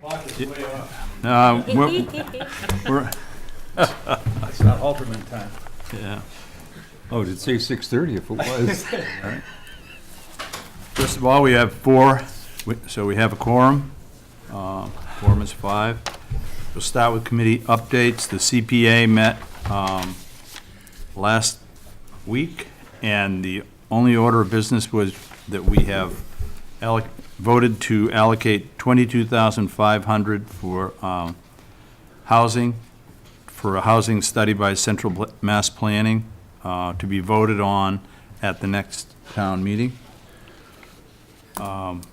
We're, It's not Halterman time. yeah. Oh, did it say 6:30 if it was? First of all, we have so we have a quorum. Quorum is 5. We'll start with committee updates. The CPA met last week, and the only order of business was that we have voted to allocate $22,500 for housing, for a housing study by Central Mass Planning, to be voted on at the next town meeting. And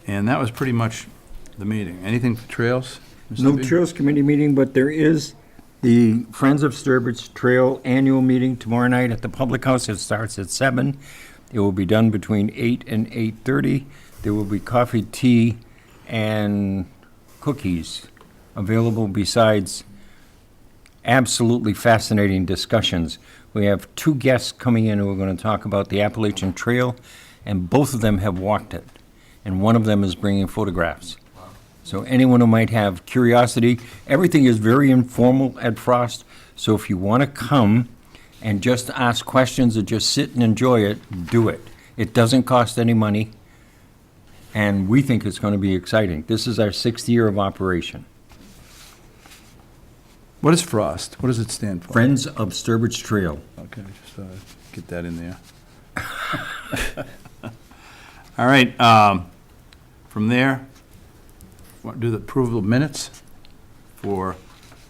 that was pretty much the meeting. Anything for trails? Mr. No B? Trails Committee meeting, but there is the Friends of Sturbridge Trail Annual Meeting tomorrow night at the Public House. It starts at 7. It will be done between 8 and 8:30. There will be coffee, tea, and cookies available, besides absolutely fascinating discussions. We have 2 guests coming in who are going to talk about the Appalachian Trail, and both of them have walked it, and one of them is bringing photographs. So anyone who might have curiosity, everything is very informal at Frost, so if you want to come and just ask questions or just sit and enjoy it, do it. It doesn't cost any money, and we think it's going to be exciting. This is our 6th year of operation. What is FROST? What does it stand for? Friends of Sturbridge Trail. Okay, just get that in there. All right, from there, want to do the approval of minutes for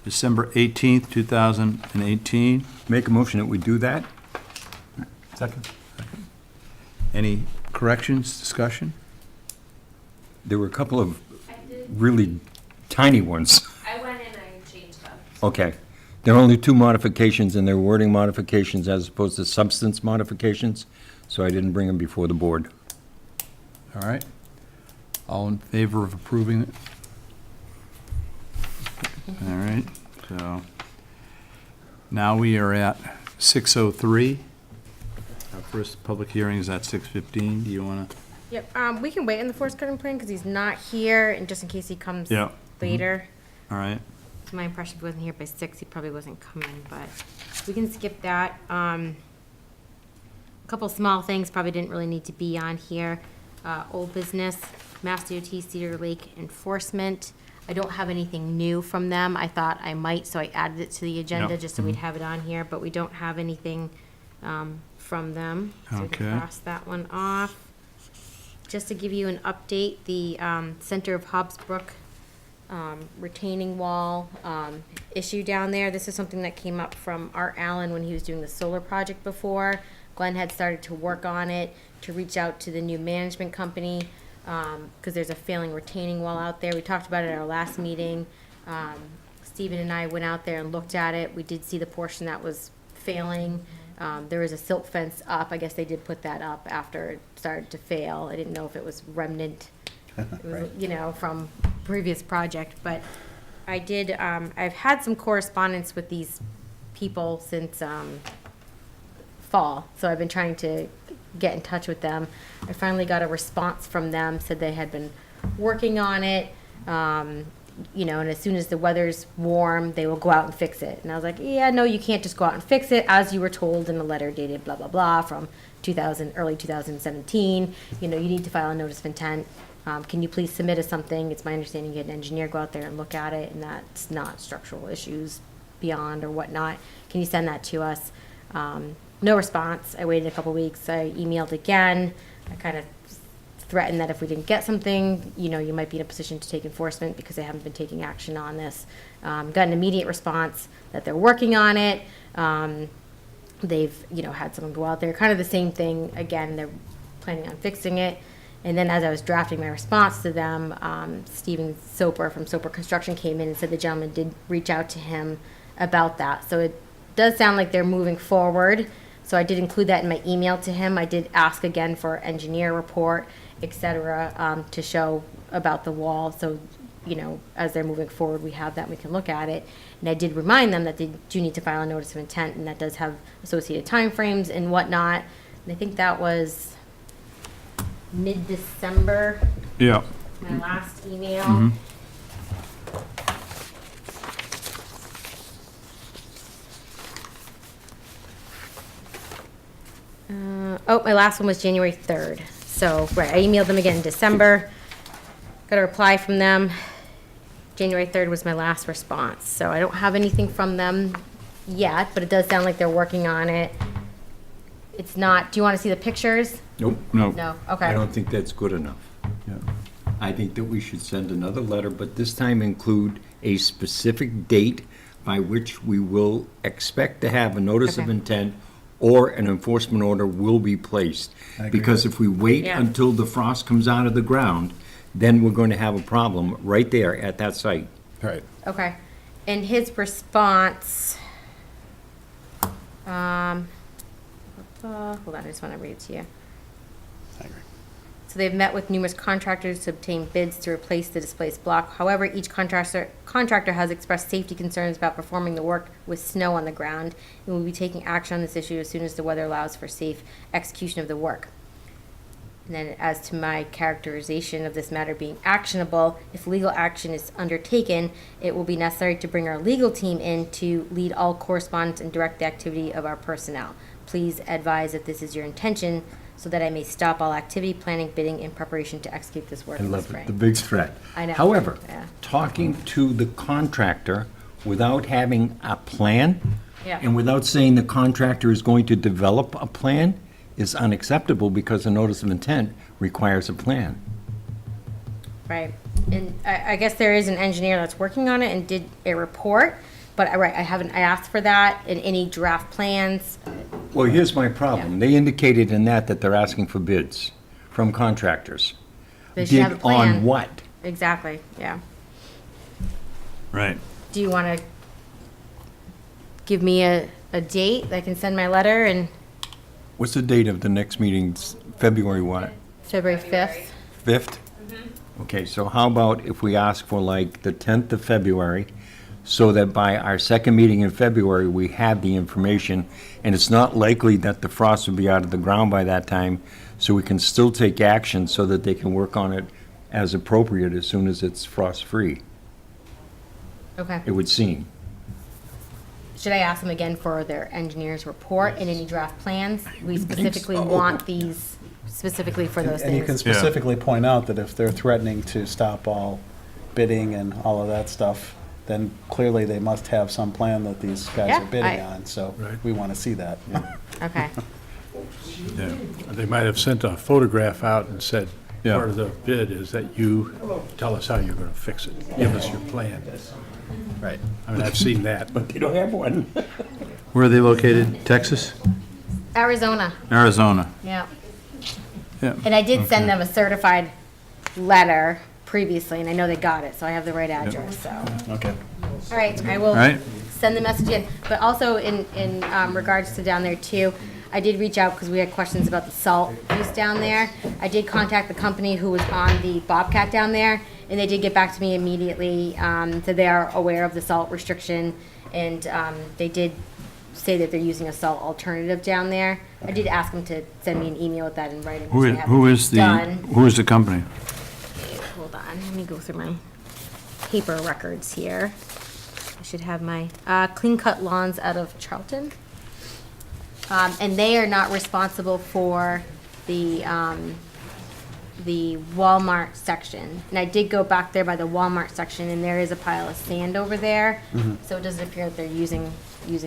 December 18th, 2018. Make a motion that we do that. Second. Any corrections, discussion? There were a couple of really tiny ones. I went in and I changed them. Okay. There are only 2 modifications, and they're wording modifications as opposed to substance modifications, so I didn't bring them before the board. All right. All in favor of approving it? All right, so now we are at 6:03. Our first public hearing is at 6:15. Do you want to? Yep, we can wait on the forest cutting plan because he's not here, and just in case he comes Yeah. later. All right. To my impression, if he wasn't here by 6, he probably wasn't coming, but we can skip that. A couple small things probably didn't really need to be on here. Old business, Mass DOT Cedar Lake enforcement. I don't have anything new from them. I thought I might, so I added it to the agenda Yep. just so we'd have it on here, but we don't have anything from them. So we Okay. can cross that one off. Just to give you an update, the center of Hobbsbrook retaining wall issue down there. This is something that came up from Art Allen when he was doing the solar project before. Glenn had started to work on it, to reach out to the new management company, because there's a failing retaining wall out there. We talked about it at our last meeting. Stephen and I went out there and looked at it. We did see the portion that was failing. There was a silt fence up. I guess they did put that up after it started to fail. I didn't know if it was remnant, it was, you know, from previous project. But I did, I've had some correspondence with these people since fall. So I've been trying to get in touch with them. I finally got a response from them, said they had been working on it. You know, and as soon as the weather's warm, they will go out and fix it. And I was like, yeah, no, you can't just go out and fix it, as you were told in a letter dated blah, blah, blah, from early 2017. You know, you need to file a notice of intent. Can you please submit us something? It's my understanding you had an engineer go out there and look at it, and that's not structural issues beyond or whatnot. Can you send that to us? No response. I waited a couple weeks. I emailed again. I kind of threatened that if we didn't get something, you know, you might be in a position to take enforcement because they haven't been taking action on this. Got an immediate response that they're working on it. They've, you know, had someone go out there, kind of the same thing. Again, they're planning on fixing it. And then as I was drafting my response to them, Stephen Soper from Soper Construction came in and said the gentleman did reach out to him about that. So it does sound like they're moving forward. So I did include that in my email to him. I did ask again for engineer report, et cetera, to show about the wall. So, you know, as they're moving forward, we have that and we can look at it. And I did remind them that they do need to file a notice of intent, and that does have associated timeframes and whatnot. And I think that was mid-December. Yeah. my last email. My last one was January 3rd. So, right, I emailed them again in December. Got a reply from them. January 3rd was my last response. So I don't have anything from them yet, but it does sound like they're working on it. It's not, do you want to see the pictures? Nope. No. No, I okay. don't think that's good enough. Yeah. I think that we should send another letter, but this time include a specific date by which we will expect to have a notice of Okay. intent or an enforcement order will be placed. I agree. Because if we wait Yeah. until the frost comes out of the ground, then we're going to have a problem right there at that site. Right. Okay. And his response, hold on, I just want to read it to you. I agree. So they've met with numerous contractors to obtain bids to replace the displaced block. However, each contractor has expressed safety concerns about performing the work with snow on the ground and will be taking action on this issue as soon as the weather allows for safe execution of the work. And then as to my characterization of this matter being actionable, if legal action is undertaken, it will be necessary to bring our legal team in to lead all correspondence and direct the activity of our personnel. Please advise if this is your intention so that I may stop all activity, planning, bidding, in preparation to execute this work I in the love it, spring. the big threat. I know. However, Yeah. talking to the contractor without having a plan Yeah. and without saying the contractor is going to develop a plan is unacceptable because a notice of intent requires a plan. Right. And I guess there is an engineer that's working on it and did a report, but I asked for that in any draft plans. Well, here's my problem. They indicated in that they're asking for bids from contractors. They should have a Bid plan. on what? Exactly, yeah. Right. Do you want to give me a date that I can send my letter and What's the date of the next meeting? It's February what? February 5th? 5th? Okay, so how about if we ask for like the 10th of February, so that by our second meeting in February, we have the information, and it's not likely that the frost will be out of the ground by that time, so we can still take action so that they can work on it as appropriate as soon as it's frost-free, Okay. it would seem. Should I ask them again for their engineer's report and any draft plans? We specifically so. want these specifically for those And you can things. specifically point out that if they're threatening to stop all bidding and all of that stuff, then clearly they must have some plan that these guys Yeah, are bidding I- on, so Right. we want to see that. Okay, Yeah. They might have sent a photograph out and said, Yeah. part of the bid is that you tell us how you're gonna fix it. Give us your plan. Right. I mean, I've seen that, but They don't have one. Where are they located? Texas? Arizona, Arizona? yeah. Yeah. And I did send them a certified letter previously, and I know they got it, so I have the right address, so. Okay. All right, I will All right. send the message in. But also in regards to down there too, I did reach out because we had questions about the salt use down there. I did contact the company who was on the Bobcat down there, and they did get back to me immediately. So they are aware of the salt restriction, and they did say that they're using a salt alternative down there. I did ask them to send me an email with that in writing. which they Who is haven't done. who is the company? Hold on, let me go through my paper records here. I should have my, Clean Cut Lawns out of Charlton. And they are not responsible for the Walmart section. And I did go back there by the Walmart section, and there is a pile of sand over there. So it doesn't appear that they're using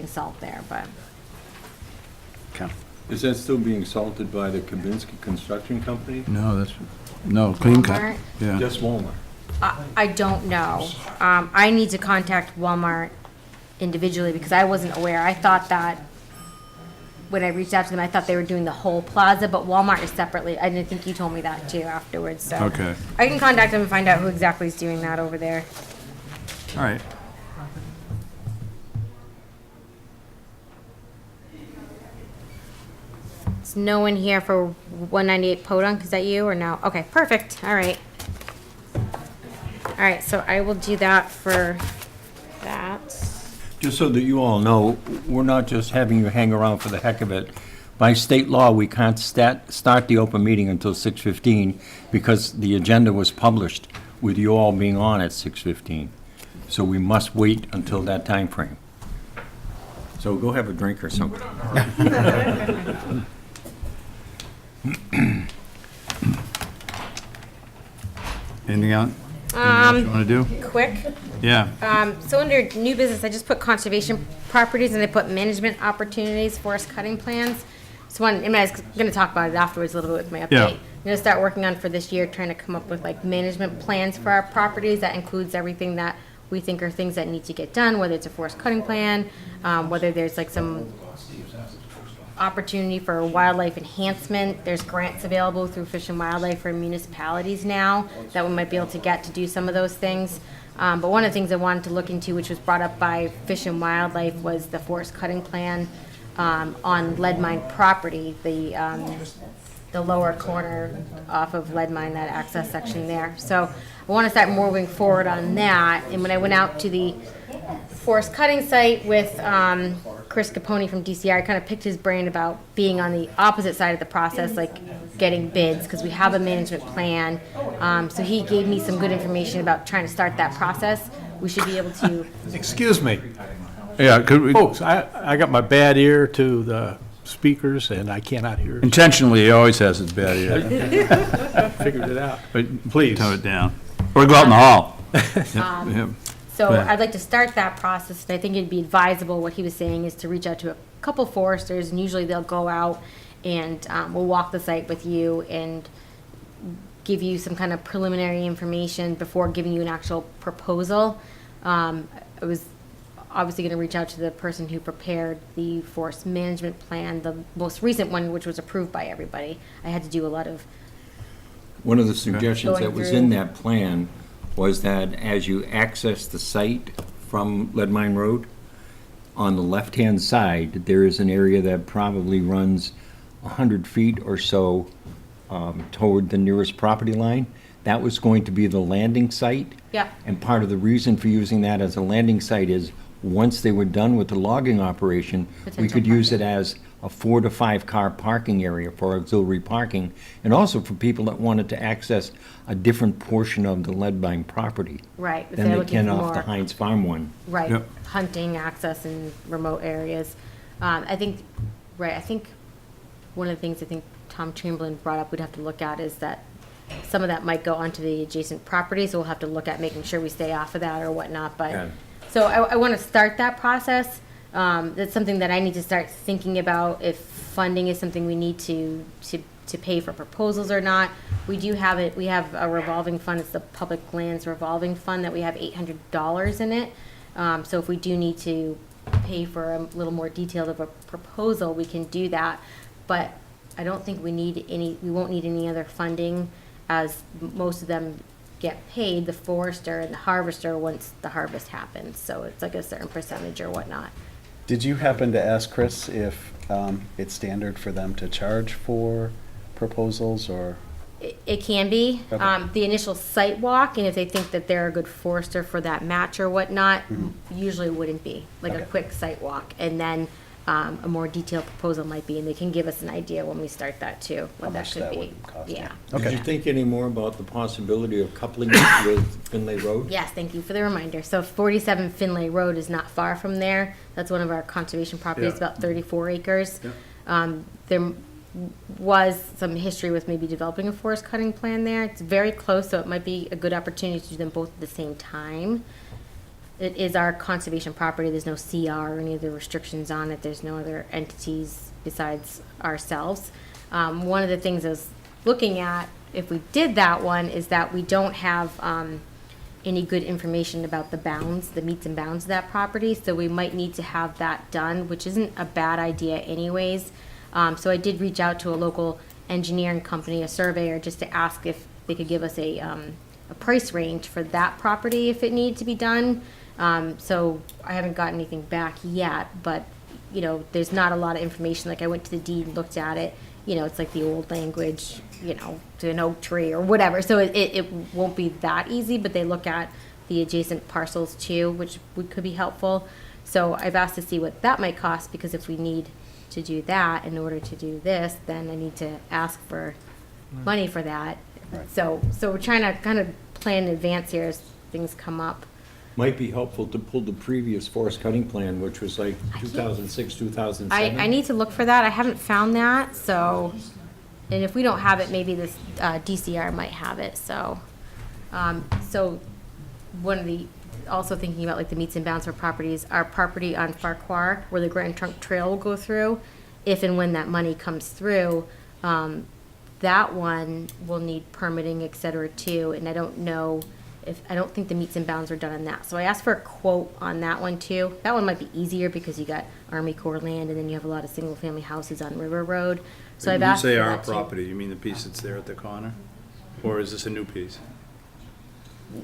salt there, but, Okay. Is that still being salted by the Kavinsky Construction Company? No, Clean Cut. Walmart? Yeah. Just Walmart. I don't know. I need to contact Walmart individually because I wasn't aware. I thought that when I reached out to them, I thought they were doing the whole plaza, but Walmart is separately. I didn't think you told me that too afterwards, so. Okay. I can contact them and find out who exactly is doing that over there. All right. Is no one here for 198 Podunk? Is that you or no? Okay, perfect. All right. All right, so I will do that for that. Just so that you all know, we're not just having you hang around for the heck of it. By state law, we can't start the open meeting until 6:15 because the agenda was published with you all being on at 6:15. So we must wait until that time frame. So go have a drink or something. Anything else? Anything else you want to do? Quick. Yeah. So under new business, I just put conservation properties and I put management opportunities, forest cutting plans. So I was gonna talk about it afterwards a little bit with my update. Yeah. I'm gonna start working on for this year, trying to come up with like management plans for our properties. That includes everything that we think are things that need to get done, whether it's a forest cutting plan, whether there's like some opportunity for wildlife enhancement. There's grants available through Fish and Wildlife for municipalities now that we might be able to get to do some of those things. But one of the things I wanted to look into, which was brought up by Fish and Wildlife, was the forest cutting plan on lead mine property, the lower corner off of lead mine, that access section there. So I want to start moving forward on that. And when I went out to the forest cutting site with Chris Capone from DCR, I kind of picked his brain about being on the opposite side of the process, like getting bids, because we have a management plan. So he gave me some good information about trying to start that process. We should be able to. Excuse me, Yeah, could we, folks, I got my bad ear to the speakers and I cannot hear. intentionally, he always has his bad ear, Figured it out. but Please. tone it down. Or go out in the hall. Yeah. So Go ahead. I'd like to start that process, and I think it'd be advisable, what he was saying, is to reach out to a couple foresters, and usually they'll go out and we'll walk the site with you and give you some kind of preliminary information before giving you an actual proposal. I was obviously going to reach out to the person who prepared the forest management plan, the most recent one, which was approved by everybody. I had to do a lot of One of the suggestions Going that was through. in that plan was that as you access the site from Lead Mine Road, on the left-hand side, there is an area that probably runs 100 feet or so toward the nearest property line. That was going to be the landing site. Yeah. And part of the reason for using that as a landing site is, once they were done with the logging operation, we Potential could use it parking. as a 4 to 5 car parking area for auxiliary parking, and also for people that wanted to access a different portion of the lead mine property Right, if than they're they looking can for off the more- Heinz Farm one. right, Yep. hunting access in remote areas. I think one of the things I think Tom Chamberlain brought up we'd have to look at is that some of that might go onto the adjacent property, so we'll have to look at making sure we stay off of that or whatnot, Yeah. but, so I want to start that process. That's something that I need to start thinking about, if funding is something we need to pay for proposals or not. We do have it, we have a revolving fund, it's the Public Lands Revolving Fund, that we have $800 in it. So if we do need to pay for a little more detailed of a proposal, we can do that. But I don't think we won't need any other funding, as most of them get paid, the forester and the harvester, once the harvest happens. So it's like a certain percentage or whatnot. Did you happen to ask Chris if it's standard for them to charge for proposals, or? It can be, Okay. the initial site walk, and if they think that they're a good forester for that match or whatnot, usually wouldn't be, like a Okay. quick site walk. And then, a more detailed proposal might be, and they can give us an idea when we start that too, How what that much could that be. would cost, Yeah. yeah. Did you think any more about the possibility of coupling it with Finlay Road? Yes, thank you for the reminder. So 47 Finlay Road is not far from there. That's one of our conservation properties, Yeah. about 34 acres. There was some history with maybe developing a forest cutting plan there. It's very close, so it might be a good opportunity to do them both at the same time. It is our conservation property. There's no CR or any other restrictions on it. There's no other entities besides ourselves. One of the things I was looking at, if we did that one, is that we don't have any good information about the bounds, the meets and bounds of that property, so we might need to have that done, which isn't a bad idea anyways. So I did reach out to a local engineering company, a surveyor, just to ask if they could give us a price range for that property if it needed to be done. So I haven't gotten anything back yet, but, you know, there's not a lot of information. Like, I went to the deed and looked at it, you know, it's like the old language, you know, to an oak tree or whatever. So it won't be that easy, but they look at the adjacent parcels too, which could be helpful. So I've asked to see what that might cost, because if we need to do that. In order to do this, then I need to ask for money for that. Right. So we're trying to kind of plan in advance here as things come up. Might be helpful to pull the previous forest cutting plan, which was like 2006, 2007. I need to look for that. I haven't found that, so, and if we don't have it, maybe this DCR might have it, so. So one of the, also thinking about like the meets and bounds for properties, our property on Farquhar, where the Grand Trunk Trail will go through, if and when that money comes through, that one will need permitting, et cetera, too, and I don't know if, I don't think the meets and bounds are done on that. So I asked for a quote on that one too. That one might be easier because you got Army Corps land and then you have a lot of single-family houses on River Road. So I've asked for When you say that our too. property, you mean the piece that's there at the corner? Or is this a new piece?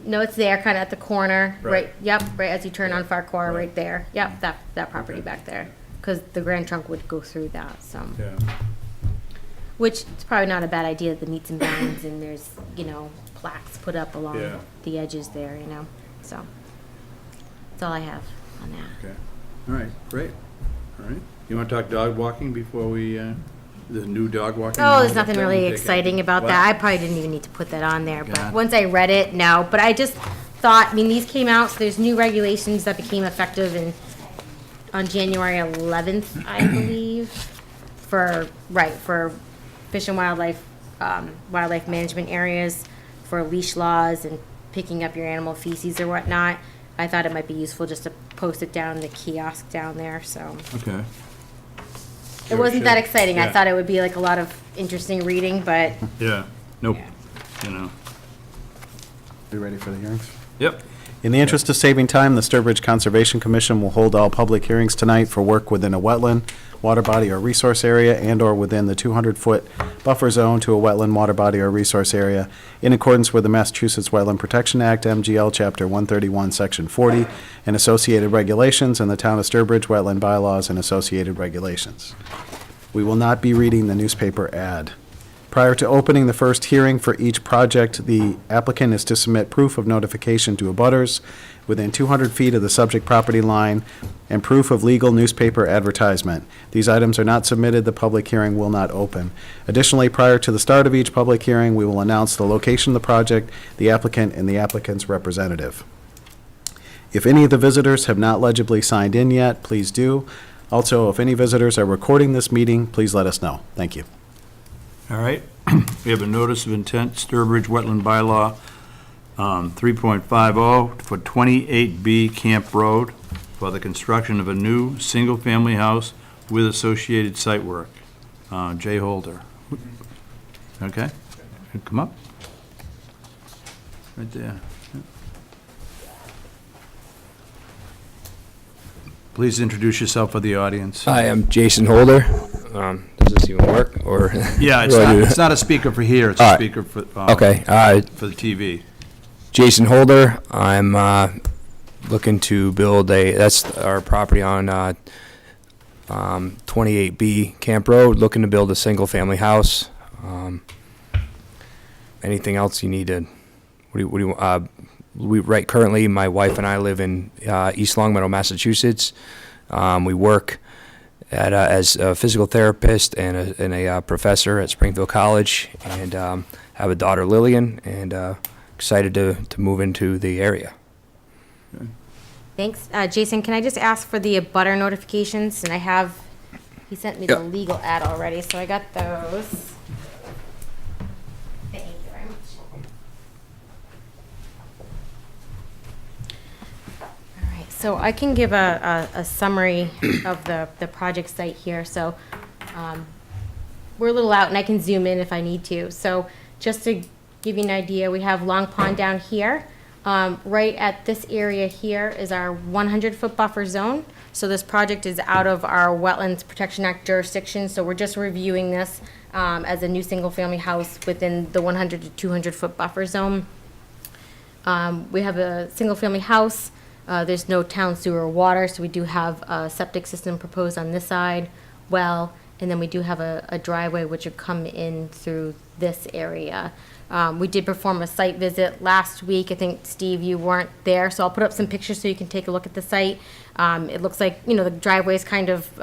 No, it's there, kind of at the corner, Right. right, yep, right as you turn on Farquhar, Right. right there. Yep, that property Okay. back there. Because the Grand Trunk would go through that, so. Yeah. Which is probably not a bad idea, the meets and bounds, and there's, you know, plaques put up along Yeah. the edges there, you know, so. That's all I have on that. Okay. All right, great. All right. You want to talk dog walking before we, the new dog walking? Oh, there's nothing Take really it. exciting about What? that. I probably didn't even need to put that on there, Yeah. but once I read it, no. But I just thought, I mean, these came out, so there's new regulations that became effective on January 11th, I believe, for fish and wildlife, wildlife management areas, for leash laws and picking up your animal feces or whatnot. I thought it might be useful just to post it down in the kiosk down there, so. Okay. It wasn't that exciting. I Yeah. thought it would be like a lot of interesting reading, but Yeah, nope, Yeah. you know. We ready for the hearings? Yep. In the interest of saving time, the Sturbridge Conservation Commission will hold all public hearings tonight for work within a wetland, water body, or resource area, and/or within the 200-foot buffer zone to a wetland, water body, or resource area, in accordance with the Massachusetts Wetland Protection Act, MGL Chapter 131, Section 40, and associated regulations, and the Town of Sturbridge Wetland Bylaws and associated regulations. We will not be reading the newspaper ad. Prior to opening the first hearing for each project, the applicant is to submit proof of notification to abutters within 200 feet of the subject property line and proof of legal newspaper advertisement. These items are not submitted, the public hearing will not open. Additionally, prior to the start of each public hearing, we will announce the location of the project, the applicant, and the applicant's representative. If any of the visitors have not legibly signed in yet, please do. Also, if any visitors are recording this meeting, please let us know. Thank you. All right. We have a notice of intent, Sturbridge Wetland Bylaw, 3.50 for 28B Camp Road for the construction of a new single-family house with associated site work. Jay Holder. Okay? Come up. Right there. Please introduce yourself for the audience. Hi, I'm Jason Holder. Does this even work, or? Yeah, what do I do? it's not a speaker for here, it's a All right. speaker for, Okay, for the TV. Jason Holder. I'm looking to build that's our property on 28B Camp Road, looking to build a single-family house. Anything else you need to, what do you, currently, my wife and I live in East Longmeadow, Massachusetts. We work as a physical therapist and a professor at Springfield College, and have a daughter, Lillian, and excited to move into the area. thanks. Jason, can I just ask for the abutter notifications? And he sent me the Yeah. legal ad already, so I got those. Thank you very much. All right, so I can give a summary of the project site here. So we're a little out, and I can zoom in if I need to. So just to give you an idea, we have Long Pond down here. Right at this area here is our 100-foot buffer zone. So this project is out of our Wetlands Protection Act jurisdiction, so we're just reviewing this as a new single-family house within the 100 to 200-foot buffer zone. We have a single-family house. There's no town sewer or water, so we do have a septic system proposed on this side, well, And then we do have a driveway which would come in through this area. We did perform a site visit last week. I think, Steve, you weren't there, so I'll put up some pictures so you can take a look at the site. It looks like, the driveway's kind of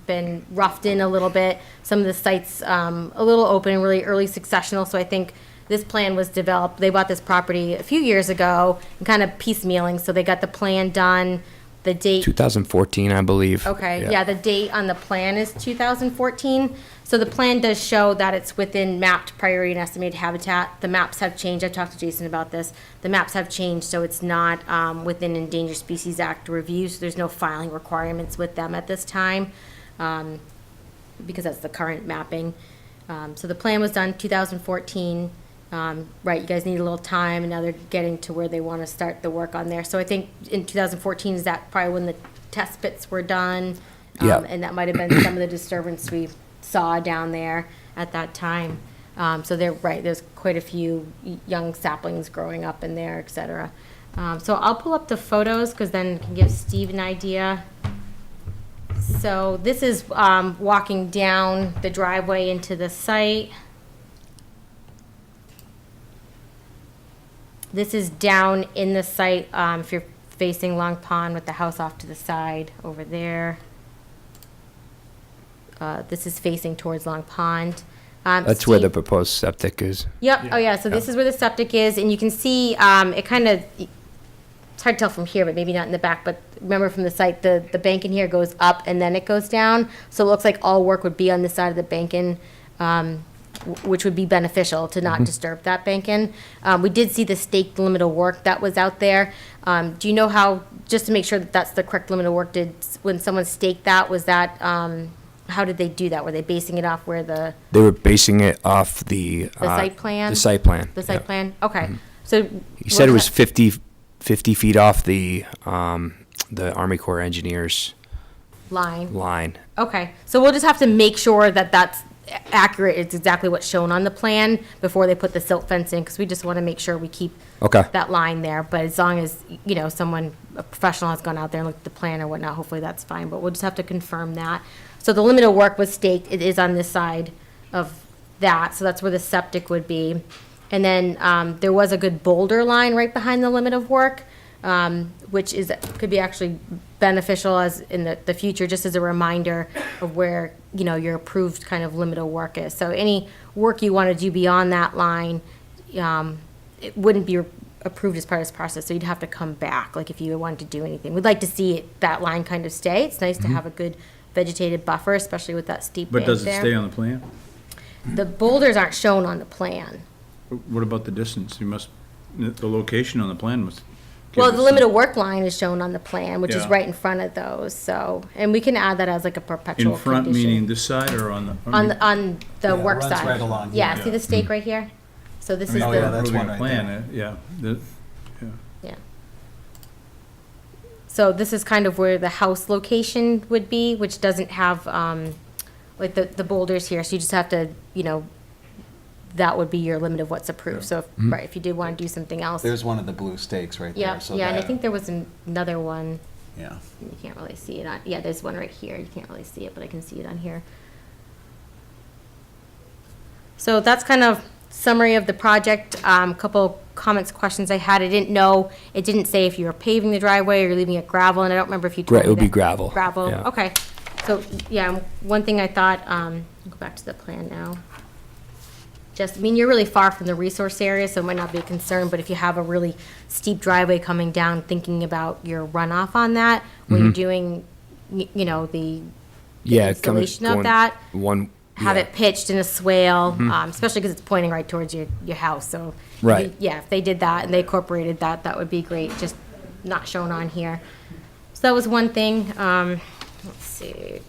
been roughed in a little bit. Some of the sites a little open, really early successional, so I think this plan was developed. They bought this property a few years ago and kind of piecemealing, so they got the plan done. The date 2014, I believe. Okay, yeah, the date on the plan is 2014. So the plan does show that it's within mapped priority and estimated habitat. The maps have changed. I talked to Jason about this. The maps have changed, so it's not within Endangered Species Act review, so there's no filing requirements with them at this time, because that's the current mapping. So the plan was done 2014. Right, you guys need a little time, and now they're getting to where they want to start the work on there. So I think in 2014 is that probably when the test pits were done? Yeah. And that might have been some of the disturbance we saw down there at that time. So they're right, there's quite a few young saplings growing up in there, et cetera. So I'll pull up the photos, because then I can give Steve an idea. So this is walking down the driveway into the site. This is down in the site, if you're facing Long Pond with the house off to the side over there. This is facing towards Long Pond. That's where the Steve- proposed septic is. Yep, oh yeah, so this is where the septic is, and you can see, it kind of, it's hard to tell from here, but maybe not in the back, but remember from the site, the bank in here goes up and then it goes down. So it looks like all work would be on this side of the banking, which would be beneficial to not disturb that banking. We did see the staked limit of work that was out there. Do you know how, just to make sure that that's the correct limit of work, when someone staked that, was that, how did they do that? Were they basing it off where the They were basing it off the site plan? The site plan. The site yeah. plan? Okay. So. He said it what was ha- 50 feet off the Army Corps of Engineers Line. line. Okay, so we'll just have to make sure that that's accurate, it's exactly what's shown on the plan before they put the silt fence in, because we just want to make sure we keep Okay. that line there. But as long as, someone, a professional has gone out there and looked at the plan or whatnot, hopefully that's fine, but we'll just have to confirm that. So the limit of work was staked, it is on this side of that, so that's where the septic would be. And then, there was a good boulder line right behind the limit of work, which could be actually beneficial as in the future, just as a reminder of where, your approved kind of limit of work is. So any work you want to do beyond that line, it wouldn't be approved as part of this process, so you'd have to come back, like if you wanted to do anything. We'd like to see that line kind of stay. It's nice to have a good vegetated buffer, especially with that steep But bank does it there. stay on the plan? The boulders aren't shown on the plan. What about the distance? The location on the plan must. give Well, us the limit some- of work line is shown on the plan, which is Yeah. right in front of those, so, and we can add that as like a perpetual In front, condition. meaning this side or on the? On the Yeah, work it runs side. right along Yeah, here. see the stake right here? So this is Oh, yeah, the, that's one Approving a right plan, there. yeah. yeah. So this is kind of where the house location would be, which doesn't have, like the boulders here, so you just have to, that would be your limit of what's approved, so, right, if you did want to do something else. There's one of the blue stakes right Yeah, there. So yeah, and I that- think there was another one. Yeah. You can't really see it on, yeah, there's one right here. You can't really see it, but I can see it on here. So that's kind of summary of the project. Couple comments, questions I had. I didn't know, it didn't say if you were paving the driveway or leaving it gravel, and I don't remember if you told me It would be that. gravel. Gravel, yeah. okay. So, yeah, one thing I thought, go back to the plan now. Just, you're really far from the resource area, so it might not be a concern, but if you have a really steep driveway coming down, thinking about your runoff on that, when you're doing, the Yeah, installation of going that, one. have yeah. it pitched in a swale, especially because it's pointing right towards your house, so. Right. Yeah, if they did that and they incorporated that, that would be great, just not shown on here. So that was one thing, let's see.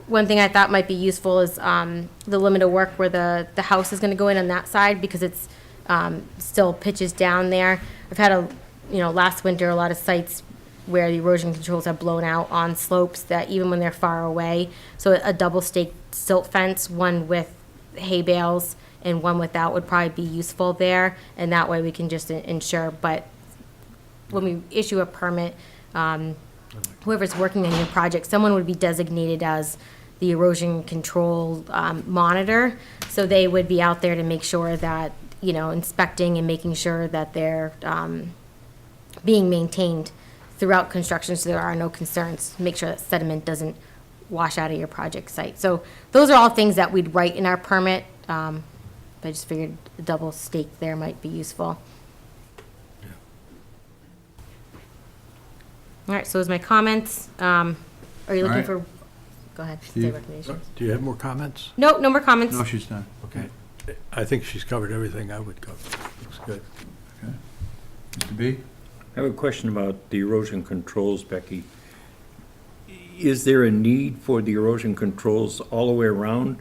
One thing I thought might be useful is, the limit of work where the house is gonna go in on that side, because it's, still pitches down there. I've had last winter, a lot of sites where the erosion controls have blown out on slopes that even when they're far away. So a double staked silt fence, one with hay bales and one without, would probably be useful there. And that way we can just ensure, but when we issue a permit, whoever's working on your project, someone would be designated as the erosion control monitor. So they would be out there to make sure that, you know, inspecting and making sure that they're being maintained throughout construction, so there are no concerns. Make sure that sediment doesn't wash out of your project site. So those are all things that we'd write in our permit. I just figured a double stake there might be useful. All right, so those are my comments. Are you looking right. for, go ahead, say Steve? recommendations. Do you have more comments? No, no more comments. No, she's done. Okay. I think she's covered everything I would cover. Looks good. Mr. B? I have a question about the erosion controls, Becky. Is there a need for the erosion controls all the way around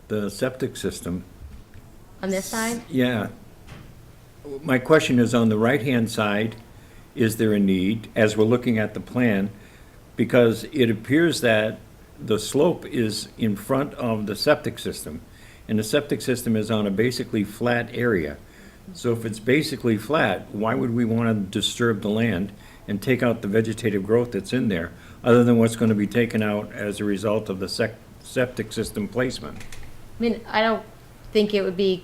the septic system? On this side? Yeah. My question is, on the right-hand side, is there a need, as we're looking at the plan? Because it appears that the slope is in front of the septic system, and the septic system is on a basically flat area. So if it's basically flat, why would we want to disturb the land and take out the vegetative growth that's in there, other than what's going to be taken out as a result of the septic system placement? I mean, I don't think it would be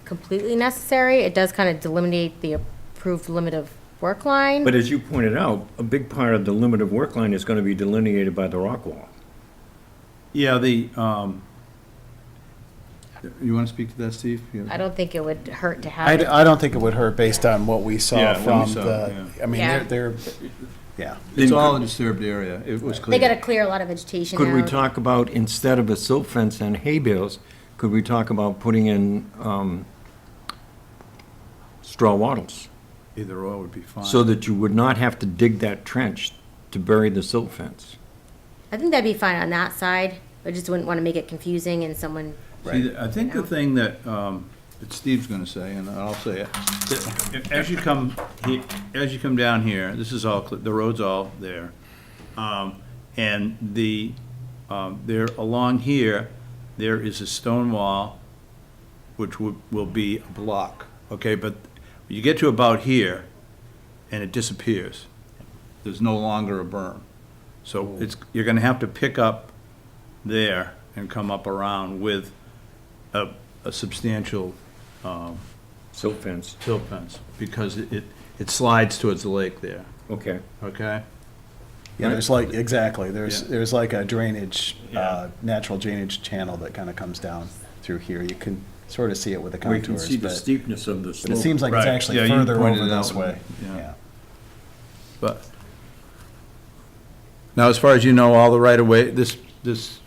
completely necessary. It does kind of delineate the approved limit of work line. But as you pointed out, a big part of the limit of work line is going to be delineated by the rock wall. Yeah, you want to speak to that, Steve? I don't think it would hurt to have I, it. I don't think it would hurt based on what we saw Yeah, what we from saw, the, I mean, Yeah. they're, yeah. It's all a disturbed area. It was clear. They gotta clear a lot of vegetation Could we out. talk about, instead of a silt fence and hay bales, could we talk about putting in straw wattles? Either or would be fine. So that you would not have to dig that trench to bury the silt fence? I think that'd be fine on that side. I just wouldn't want to make it confusing and someone, See, I think the thing that Steve's gonna say, and I'll say it, that as you come down here, this is all, the road's all there. And there, along here, there is a stone wall, which will be a block, okay? But you get to about here, and it disappears. There's no longer a berm. So you're gonna have to pick up there and come up around with a substantial Silt fence, silt fence, because it slides towards the lake there, okay. okay? Yeah, there's like, exactly, there's, Yeah. there's like a drainage, Yeah. natural drainage channel that kind of comes down through here. You can sort of see it with the We can contours, see the but steepness of the but slope. it seems like it's Right. actually Yeah, you further pointed over it this out, way. yeah. Yeah. But, now, as far as you know, all the right-of-way, this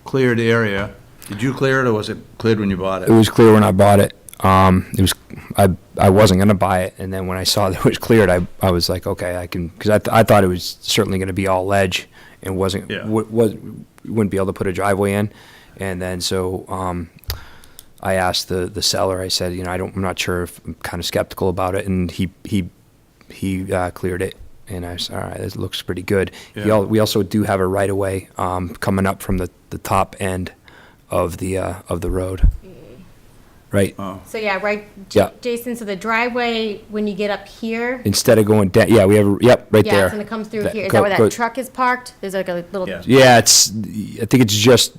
cleared area, did you clear it, or was it cleared when you bought It it? was clear when I bought it. I wasn't gonna buy it, and then when I saw that it was cleared, I was like, okay, I can, because I thought it was certainly gonna be all ledge and wasn't, Yeah. wouldn't be able to put a driveway in. And then so, I asked the seller, I said, you know, I'm not sure if, I'm kind of skeptical about it, and he cleared it. And I said, all right, this looks pretty good. Yeah. We also do have a right of way, coming up from the top end of the road. Right? Oh, so yeah, right, Yeah. Jason, so the driveway, when you get up here, Instead of going down, yeah, we have, yep, right yeah, there. it's gonna come through That- here. Is go- that where go- that truck is parked? There's like a little. Yeah. Yeah, I think it's just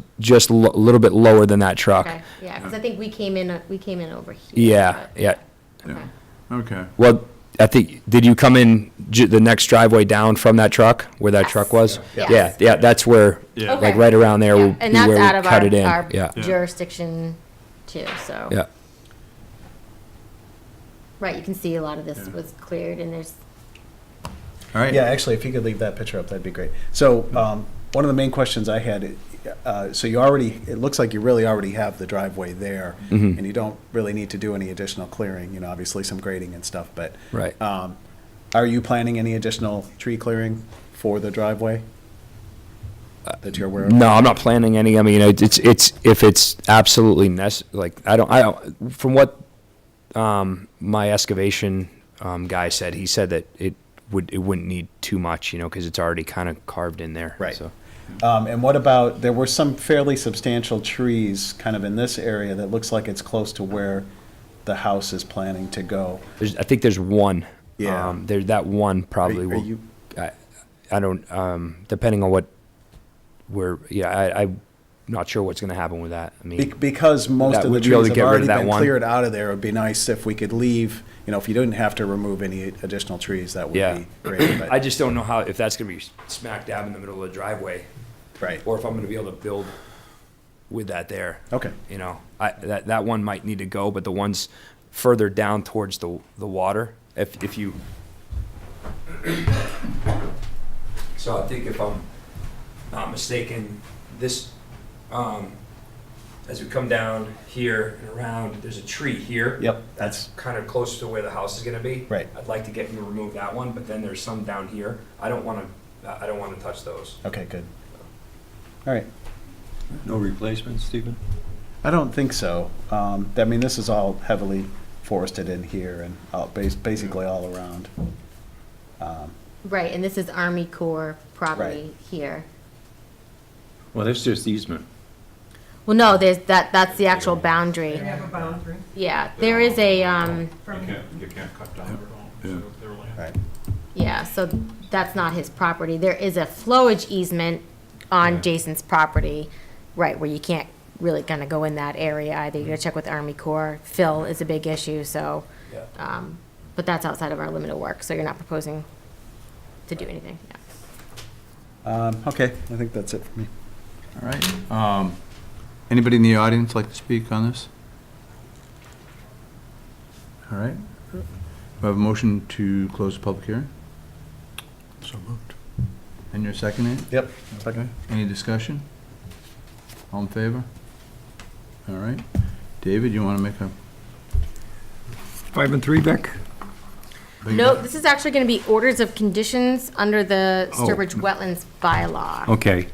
a little bit lower than that truck. Okay, yeah, because I think we came in over here. Yeah, but- yeah. Okay. okay. Well, I think, did you come in the next driveway down from that truck, where that Yes. truck was? Yes. Yeah, that's where, Yeah. like, Okay. right around there Yeah, will be and that's where out we of cut it in. our Yeah, jurisdiction too, so. yeah. Right, you can see a lot of this was cleared and there's, All right. Yeah, actually, if you could leave that picture up, that'd be great. So, one of the main questions I had, so you already, it looks like you really already have the driveway there, Mm-hmm. and you don't really need to do any additional clearing, you know, obviously some grading and stuff, but. Right. Are you planning any additional tree clearing for the driveway? That you're aware of? No, I'm not planning any. I mean, it's if it's absolutely like, I don't, from what, my excavation, guy said, he said that it wouldn't need too much, you know, because it's already kind of carved in there. Right. So. And what about, there were some fairly substantial trees kind of in this area that looks like it's close to where the house is planning to go. I think there's one. Yeah. There's that one probably Are will. you- I don't, depending on what I'm not sure what's gonna happen with that. I mean, Because most That of the would be able trees to have get rid of already that been one. cleared out of there, it'd be nice if we could leave, if you didn't have to remove any additional trees, that would Yeah. be great, I but, just don't know how, if that's gonna be smack dab in the middle of the driveway, right, or if I'm gonna be able to build with that there. okay. That one might need to go, but the ones further down towards the water, if you. So I think if I'm not mistaken, this, as we come down here and around, there's a tree here. Yep, That's kind of close to where the house is gonna be. Right. I'd like to get you to remove that one, but then there's some down here. I don't wanna touch those. Okay, good. All right. No replacements, Stephen? I don't think so. This is all heavily forested in here and basically all around. Right, and this is Army Corps property here. Well, that's just easement. Well, no, that's the actual boundary. They have a boundary Yeah, there is a, from, You can't cut down at all, so their land. Right. yeah, so that's not his property. There is a flowage easement on Jason's property, right, where you can't really kind of go in that area either. You gotta check with Army Corps. Fill is a big issue, so, Yeah. but that's outside of our limit of work, so you're not proposing to do anything, yeah. Okay, I think that's it for me. All right. Anybody in the audience like to speak on this? All right. We have a motion to close the public hearing, So moved. and you're seconding it? Yep. Okay. Any discussion? All in favor? All right. David, you want to make a? 5 and 3, Beck? No, this is actually gonna be orders of conditions under the Sturbridge Wetlands bylaw. Okay.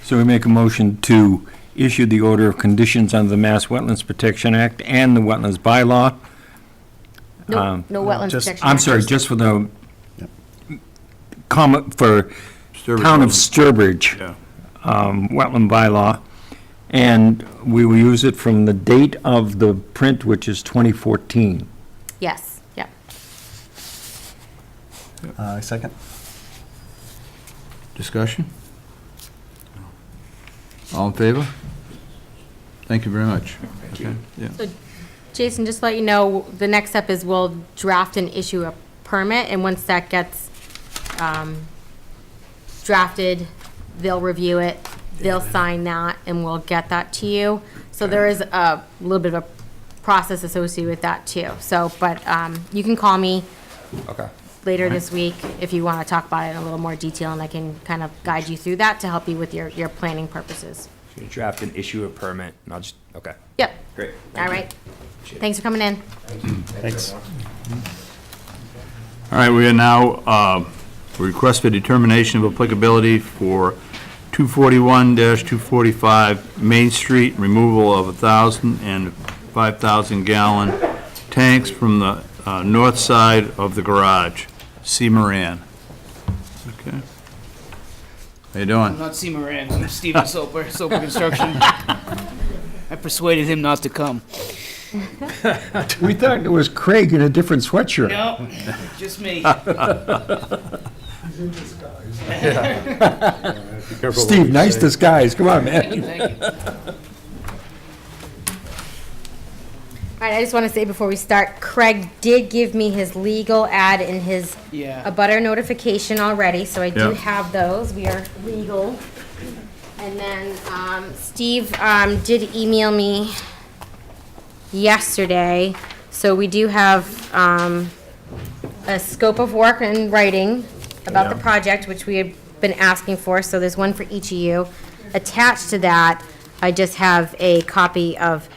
So we make a motion to issue the order of conditions under the Mass Wetlands Protection Act and the Wetlands Bylaw. No, no wetlands just- protection. I'm Act. sorry, just for the Yep. comment for Town of Sturbridge. Yeah. Wetland bylaw, and we will use it from the date of the print, which is 2014. Yes, yeah. Second? Discussion? All in favor? Thank you very much. Thank you. Okay, yeah. So, Jason, just to let you know, the next step is we'll draft and issue a permit, and once that gets drafted, they'll review it, they'll sign that, and we'll get that to you. So there is a little bit of a process associated with that too. So, but you can call me Okay. later this week if you want to talk about it in a little more detail, and I can kind of guide you through that to help you with your planning purposes. So you draft and issue a permit, and I'll just, okay, Yep, great. all right. Thanks for coming in. Thanks. All right, we are now, request for determination of applicability for 241-245 Main Street, removal of 1,000 and 5,000 gallon tanks from the north side of the garage. C. Moran. Okay. How you I'm doing? not C. Moran, I'm Steven Soper, Soper Construction. I persuaded him not to come. We thought it was Craig in a different sweatshirt. No, just me. Steve, nice disguise, come on, Thank you, man. thank you. All right, I just want to say before we start, Craig did give me his legal ad and his Yeah. abutter notification already, so I do Yeah. have those. We are legal. And then Steve did email me yesterday, so we do have a scope of work in writing about the project, which we have been asking for, so there's one for each of you. Attached to that, I just have a copy of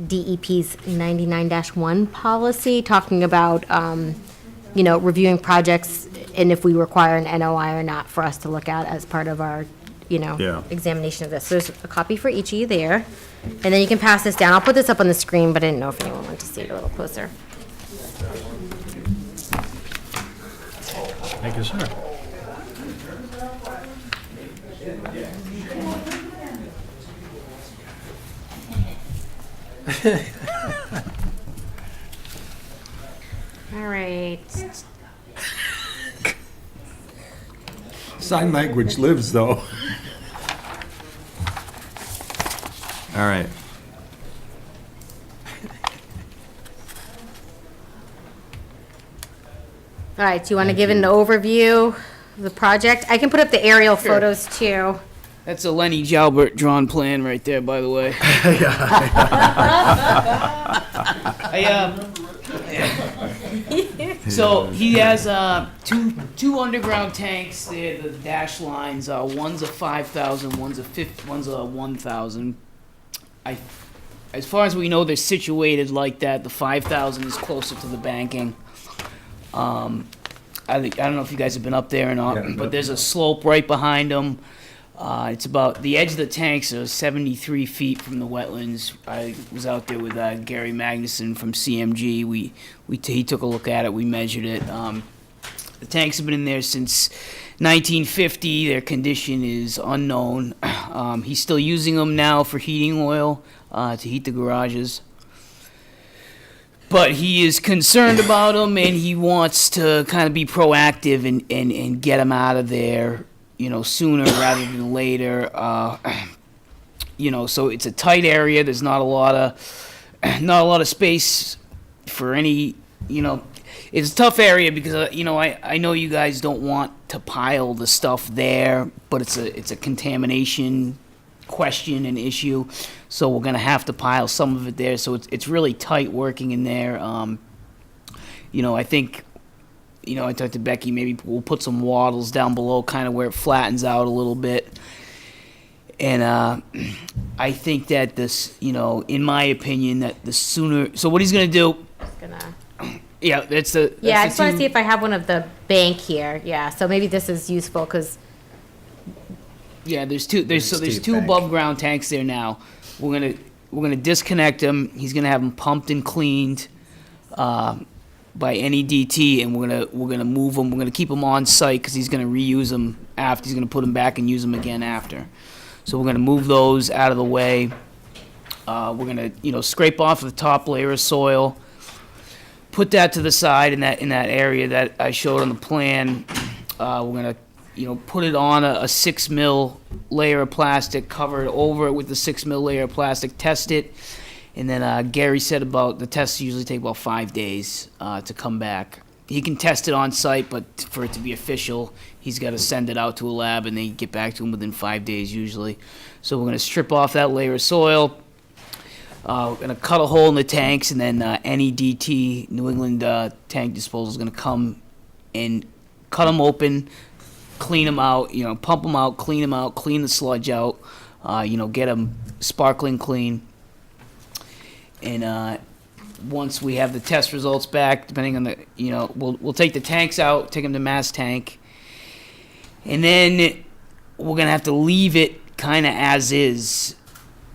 DEP's 99-1 policy, talking about, reviewing projects and if we require an NOI or not for us to look at as part of our, Yeah. examination of this. So there's a copy for each of you there. And then you can pass this down. I'll put this up on the screen, but I didn't know if anyone wanted to see it a little closer. Thank you, sir. All right. Sign language lives, though. All right. All right, do you want to give an overview of the project? I can put up the aerial Sure. photos too. That's a Lenny Jalbert drawn plan right there, by the way. So he has two underground tanks there. The dash lines. One's a 5,000. One's a 1,000. As far as we know, they're situated like that. The 5,000 is closer to the banking. I don't know if you guys have been up there or not, Yeah. but there's a slope right behind them. It's about the edge of the tanks are 73 feet from the wetlands. I was out there with Gary Magnuson from CMG. He took a look at it. We measured it. The tanks have been in there since 1950. Their condition is unknown. He's still using them now for heating oil to heat the garages. But he is concerned about them, and he wants to kind of be proactive and get them out of there, sooner rather than later. So it's a tight area. There's not a lot of space for any. It's a tough area because I know you guys don't want to pile the stuff there, but it's a contamination question and issue, so we're gonna have to pile some of it there. So it's really tight working in there. I think. I talked to Becky, maybe we'll put some wattles down below, kind of where it flattens out a little bit. And I think that this, in my opinion, that the sooner... So what he's going to do... Just gonna. Yeah, that's the... Yeah, I that's just the want to two- see if I have one of the bank here. Yeah, so maybe this is useful because Yeah, there's two Steep two bank. above ground tanks there now. We're gonna disconnect them. He's gonna have them pumped and cleaned by NEDT, and we're gonna move them. We're gonna keep them on site because he's gonna reuse them after. He's gonna put them back and use them again after. So we're gonna move those out of the way. We're gonna scrape off the top layer of soil, put that to the side in that area that I showed on the plan. We're gonna put it on a 6 mil layer of plastic, cover it over it with the 6 mil layer of plastic, test it. And then Gary said about the tests usually take about 5 days to come back. He can test it on site, but for it to be official, he's got to send it out to a lab, and they get back to him within 5 days usually. So we're going to strip off that layer of soil. We're going to cut a hole in the tanks, and then NEDT, New England Tank Disposal, is going to come and cut them open, clean them out, pump them out, clean the sludge out, get them sparkling clean. And once we have the test results back, depending on we'll take the tanks out, take them to mass tank, and then we're gonna have to leave it kind of as is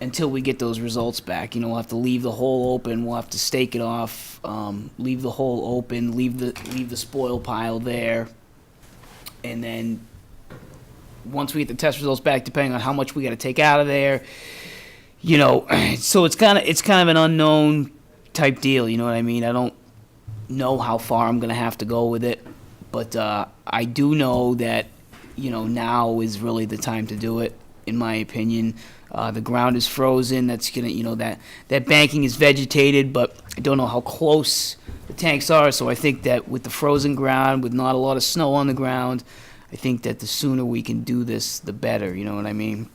until we get those results back. We'll have to leave the hole open. We'll have to stake it off, leave the hole open, leave the spoil pile there, and then once we get the test results back, depending on how much we got to take out of there. So it's kind of an unknown type deal. You know what I mean? I don't know how far I'm gonna have to go with it, but I do know that now is really the time to do it, in my opinion. The ground is frozen. That's gonna that banking is vegetated, but I don't know how close the tanks are. So I think that with the frozen ground, with not a lot of snow on the ground, I think that the sooner we can do this, the better. You know what I mean?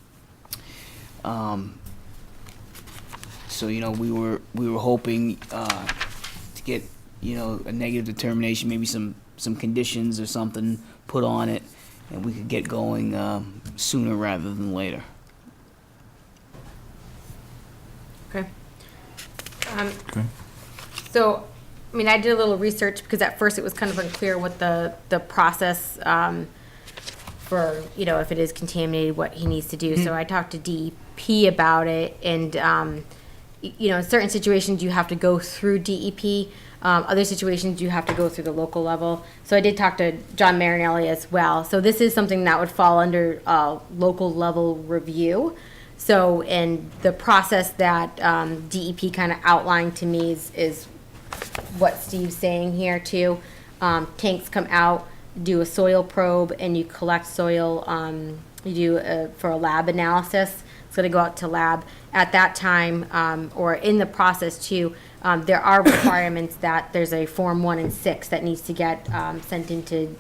So we were hoping to get a negative determination, maybe some conditions or something put on it, and we could get going sooner rather than later. okay. Okay. So, I did a little research because at first it was kind of unclear what the process for if it is contaminated, what he needs to do. So I talked to DEP about it, and in certain situations you have to go through DEP. Other situations you have to go through the local level. So I did talk to John Marinelli as well. So this is something that would fall under local level review. So, and the process that DEP kind of outlined to me is what Steve's saying here too. Tanks come out, do a soil probe and you collect soil, you do for a lab analysis. It's going to go out to lab. At that time, or in the process too, there are requirements that there's a Form 1 and 6 that needs to get sent into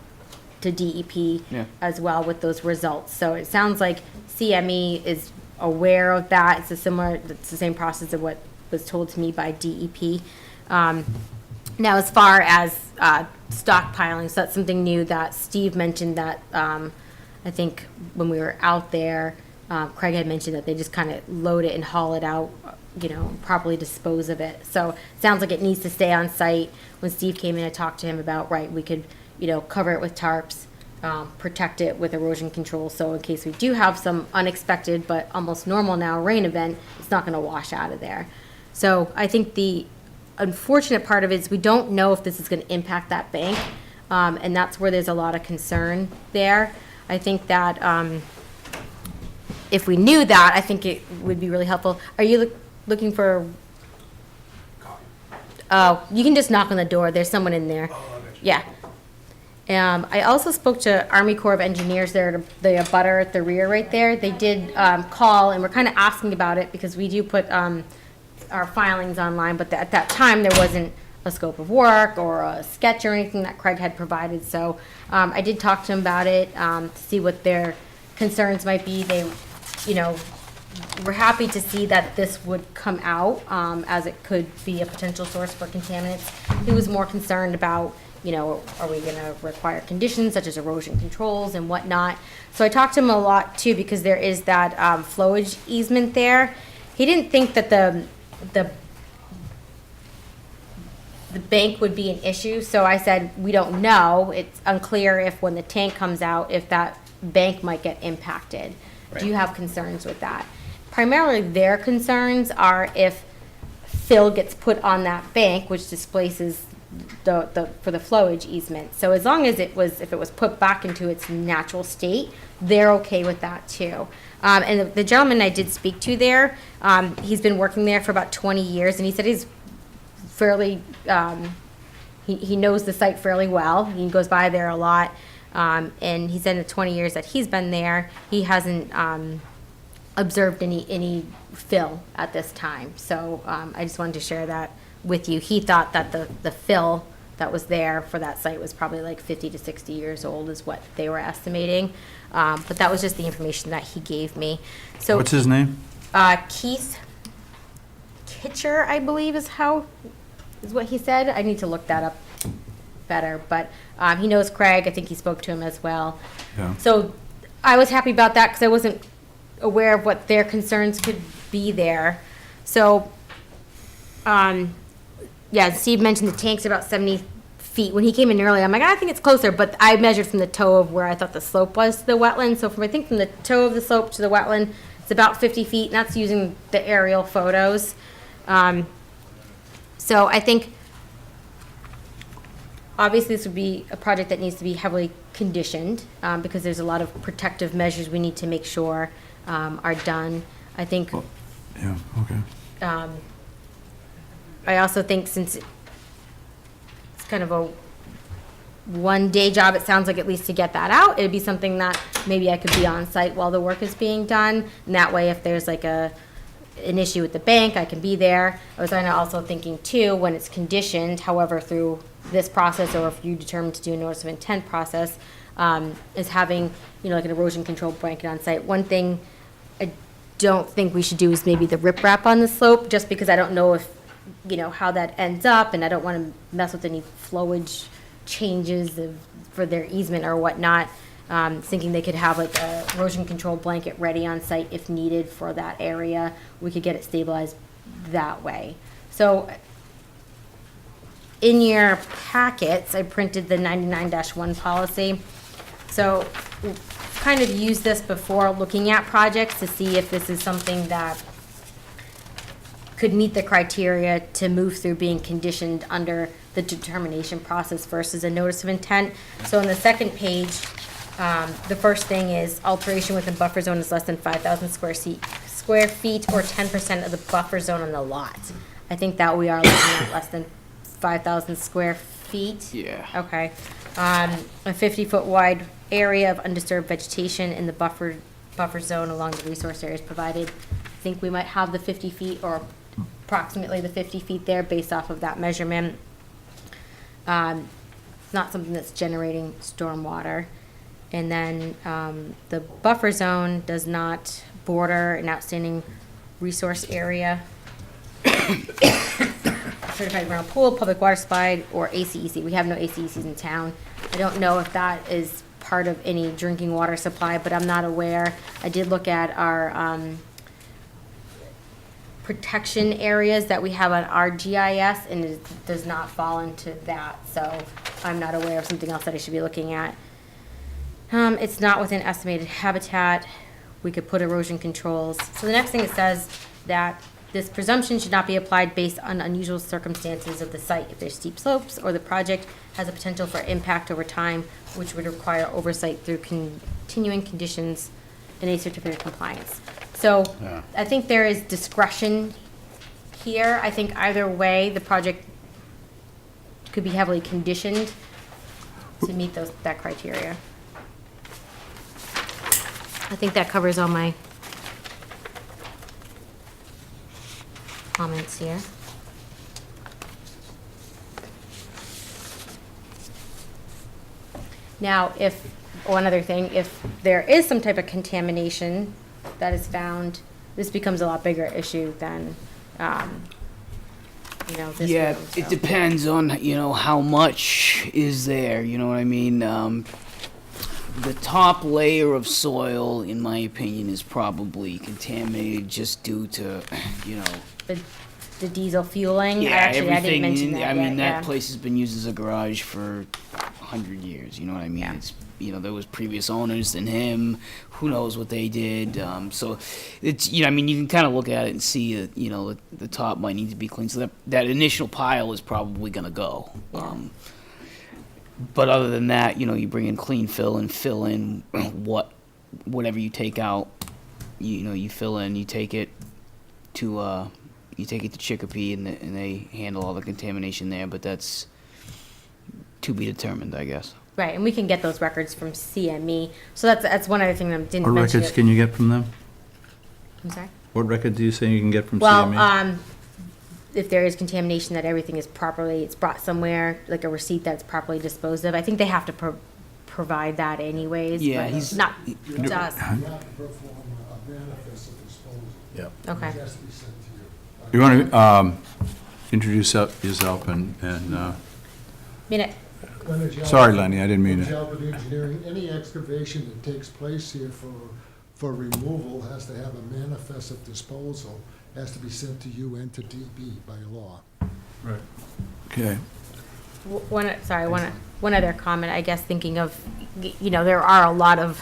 DEP Yeah. as well with those results. So it sounds like CME is aware of that. It's the same process of what was told to me by DEP. Now, as far as stockpiling, so that's something new that Steve mentioned that I think when we were out there, Craig had mentioned that they just kind of load it and haul it out, properly dispose of it. So it sounds like it needs to stay on site. When Steve came in, I talked to him about, we could, cover it with tarps, protect it with erosion control. So in case we do have some unexpected but almost normal now rain event, it's not going to wash out of there. So I think the unfortunate part of it is we don't know if this is going to impact that bank. And that's where there's a lot of concern there. I think that if we knew that, I think it would be really helpful. Are you looking for? Oh, you can just knock on the door. There's someone in there. Yeah. I also spoke to Army Corps of Engineers there, the abutter at the rear right there. They did call, and we're kind of asking about it because we do put our filings online, but at that time there wasn't a scope of work or a sketch or anything that Craig had provided. So I did talk to him about it to see what their concerns might be. They, we're happy to see that this would come out as it could be a potential source for contaminants. He was more concerned about, are we going to require conditions such as erosion controls and whatnot. So I talked to him a lot too because there is that flowage easement there. He didn't think that the bank would be an issue, so I said, we don't know. It's unclear if when the tank comes out, if that bank might get impacted. Do you have concerns with that? Primarily their concerns are if fill gets put on that bank, which displaces for the flowage easement. So as long as if it was put back into its natural state, they're okay with that too. And the gentleman I did speak to there, he's been working there for about 20 years, and he said he's fairly, he knows the site fairly well. He goes by there a lot. And he said in the 20 years that he's been there, he hasn't observed any fill at this time. So I just wanted to share that with you. He thought that the fill that was there for that site was probably like 50 to 60 years old is what they were estimating. But that was just the information that he gave me. So What's his name? Keith Kitcher, I believe is what he said. I need to look that up better, but he knows Craig. I think he spoke to him as well. Yeah. So I was happy about that because I wasn't aware of what their concerns could be there. So, Steve mentioned the tank's about 70 feet. When he came in earlier, I'm like, I think it's closer, but I measured from the toe of where I thought the slope was to the wetland. So from the toe of the slope to the wetland, it's about 50 feet, and that's using the aerial photos. So I think obviously this would be a project that needs to be heavily conditioned because there's a lot of protective measures we need to make sure are done. I think Yeah, okay. I also think since it's kind of a one-day job, it sounds like at least to get that out, it'd be something that maybe I could be on site while the work is being done. And that way, if there's like an issue with the bank, I can be there. I was kind of also thinking too, when it's conditioned, however, through this process, or if you determine to do a notice of intent process, is having, like an erosion control blanket on site. One thing I don't think we should do is maybe the riprap on the slope, just because I don't know if, how that ends up, and I don't want to mess with any flowage changes for their easement or whatnot. Thinking they could have like a erosion control blanket ready on site if needed for that area. We could get it stabilized that way. So in your packets, I printed the 99-1 policy. So kind of use this before looking at projects to see if this is something that could meet the criteria to move through being conditioned under the determination process versus a notice of intent. So on the second page, the first thing is alteration within buffer zone is less than 5,000 square feet or 10% of the buffer zone on the lot. I think that we are looking at less than 5,000 square feet. Yeah. Okay. A 50-foot wide area of undisturbed vegetation in the buffer zone along the resource areas provided. I think we might have the 50 feet or approximately the 50 feet there based off of that measurement. It's not something that's generating stormwater. And then the buffer zone does not border an outstanding resource area, certified ground pool, public water supply, or ACEC. We have no ACECs in town. I don't know if that is part of any drinking water supply, but I'm not aware. I did look at our protection areas that we have on our GIS, and it does not fall into that, so I'm not aware of something else that I should be looking at. It's not within estimated habitat. We could put erosion controls. So the next thing it says that this presumption should not be applied based on unusual circumstances of the site. If there's steep slopes or the project has a potential for impact over time, which would require oversight through continuing conditions in a certificate of compliance. So I think there is discretion here. I think either way, the project could be heavily conditioned to meet that criteria. I think that covers all my comments here. Now, one other thing, if there is some type of contamination that is found, this becomes a lot bigger issue than, this Yeah, room, it so. depends on, how much is there, you know what I mean? The top layer of soil, in my opinion, is probably contaminated just due to, The diesel fueling, yeah, actually, I didn't everything. mention that I yet, mean, that yeah. place has been used as a garage for 100 years. You know what I mean? Yeah. It's there was previous owners than him. Who knows what they did? So it's you can kind of look at it and see that the top might need to be cleaned. So that initial pile is probably gonna go. Yeah. But other than that, you bring in clean fill and fill in whatever you take out. You fill in. You take it to Chicopee, and they handle all the contamination there. But that's to be determined, I guess. Right, and we can get those records from CME. So that's one other thing that I didn't What mention. records can you get from them? I'm sorry? What record do you say you can get from Well, CME? if there is contamination, that everything is it's brought somewhere, like a receipt that's properly disposed of. I think they have to provide that anyways. Yeah, but he's- not to us. You have to perform a manifest of disposal. Yep. Okay. It has to be sent to you. You want to introduce yourself and I mean, Leonard Jalbert- sorry, Lenny, I didn't mean to. Jalbert Engineering, any excavation that takes place here for removal has to have a manifest of disposal, has to be sent to you and to DB by law. Right. Okay. one other comment, I guess, thinking of, there are a lot of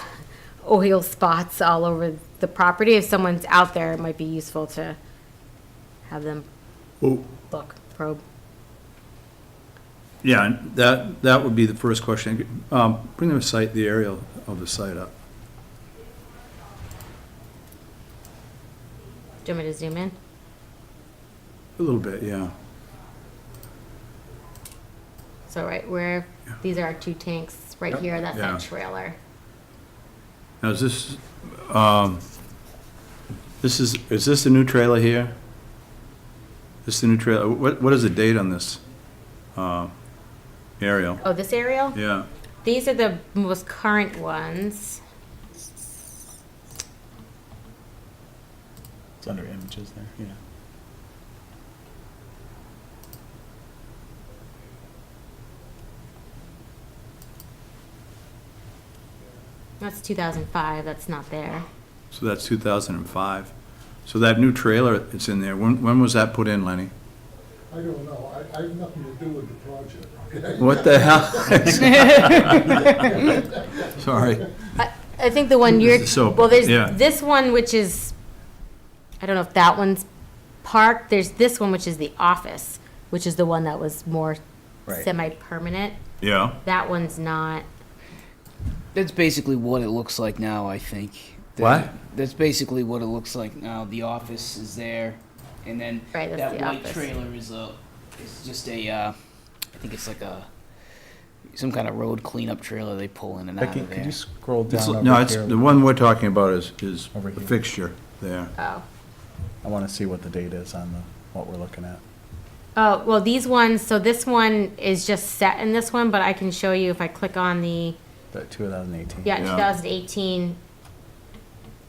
oil spots all over the property. If someone's out there, it might be useful to have them Well, probe. yeah, and that would be the first question. Bring the area of the site up. Do you want me to zoom in? A little bit, yeah. So right where, these are our two tanks, right here, that's Yeah. that trailer. Now, is this the new trailer here? This the new trailer? What is the date on this aerial? Oh, this aerial? Yeah. These are the most current ones. It's under images there, yeah. That's 2005, that's not there. So that's 2005. So that new trailer that's in there, when was that put in, Lenny? I don't know, I have nothing to do with the project. okay? What the hell? Sorry. I think the one you're, So, well, there's yeah. this one, which is, I don't know if that one's parked. There's this one, which is the office, which is the one that was more Right. semi-permanent. Yeah. That one's not. That's basically what it looks like now, I think. What? That's basically what it looks like now. The office is there, and then Right, that's that the white office. trailer is just a, I think it's like some kind of road cleanup trailer they pull in and out Becky, of could there. you scroll It's, down no, over it's, here? the one we're talking about is Over the here. fixture there. Oh. I want to see what the date is on what we're looking at. Oh, well, these ones, so this one is just set in this one, but I can show you if I click on the, The 2018. yeah, Yeah. 2018,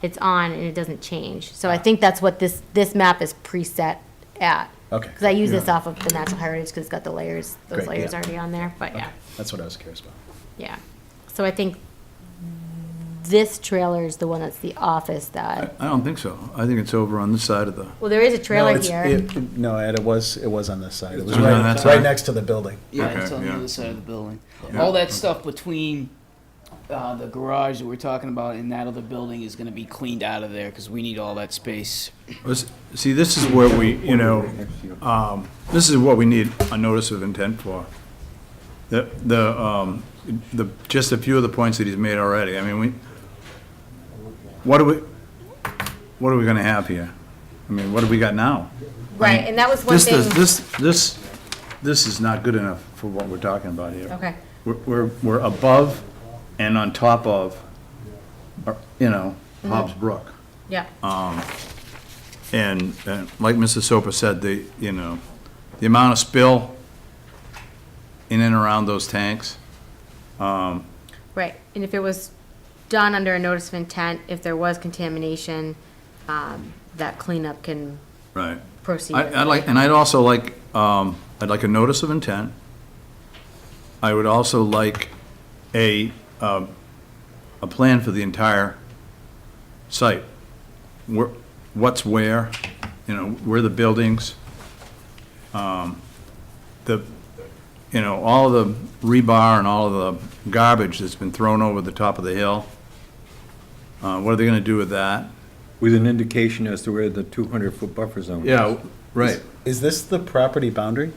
it's on and it doesn't change. So I think that's what this map is preset at. Okay. Because I use this off of the natural heritage because it's got the layers, those Great, layers yeah. already on there, but yeah, That's what I was curious about. yeah. So I think this trailer is the one that's the office that, I don't think so. I think it's over on this side of the, well, there is a trailer No, it's- here. No, Ed, it was on this side. It was It was on that right side? next to the building. Yeah, Okay, it's on the yeah. other side of the building. Yeah. All that stuff between the garage that we're talking about and that other building is gonna be cleaned out of there, because we need all that space. see, this is where we, this is what we need a notice of intent for. Just a few of the points that he's made already. I mean, what are we gonna have here? I mean, what do we got now? Right, and that was one This, thing. this is not good enough for what we're talking about here. Okay, We're above and on top of, Hobbs Brook. yeah, And like Mrs. Soper said, the amount of spill in and around those tanks, right. And if it was done under a notice of intent, if there was contamination, that cleanup can right. proceed. I'd also like, I'd like a notice of intent. I would also like a plan for the entire site. What's where, where the buildings, all of the rebar and all of the garbage that's been thrown over the top of the hill. What are they gonna do with that? With an indication as to where the 200-foot buffer zone is. Yeah, right. Is this the property boundary?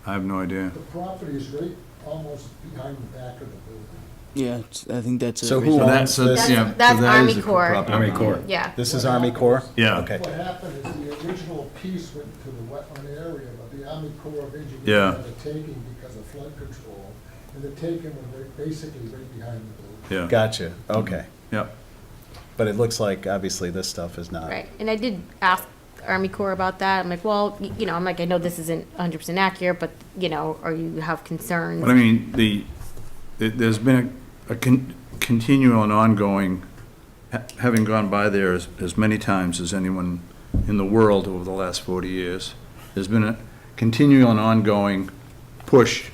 I have no idea. The property is right almost behind the back of the building. Yeah, I think that's it. So right who there. owns this? That's Army Corps. Army Corps. Yeah, This is Army Corps? Yeah. Okay. What happened is the original piece went to the wetland area, but the Army Corps of Engineers Yeah. had a taking because of flood control, and the taking was basically right behind the building. Yeah, Gotcha, okay. yep. But it looks like, obviously, this stuff is not. right. And I did ask Army Corps about that. I'm like, well, I'm like, I know this isn't 100% accurate, but, or you have concerns? But I mean, there's been a continual and ongoing, having gone by there as many times as anyone in the world over the last 40 years, there's been a continual and ongoing push.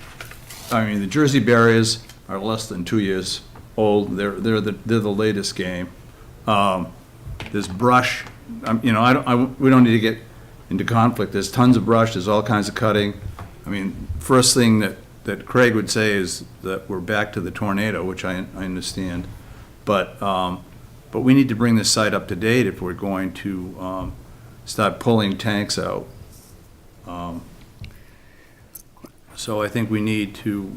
I mean, the Jersey barriers are less than 2 years old. They're the latest game. There's brush. We don't need to get into conflict. There's tons of brush. There's all kinds of cutting. I mean, first thing that Craig would say is that we're back to the tornado, which I understand. But we need to bring this site up to date if we're going to start pulling tanks out. So I think we need to,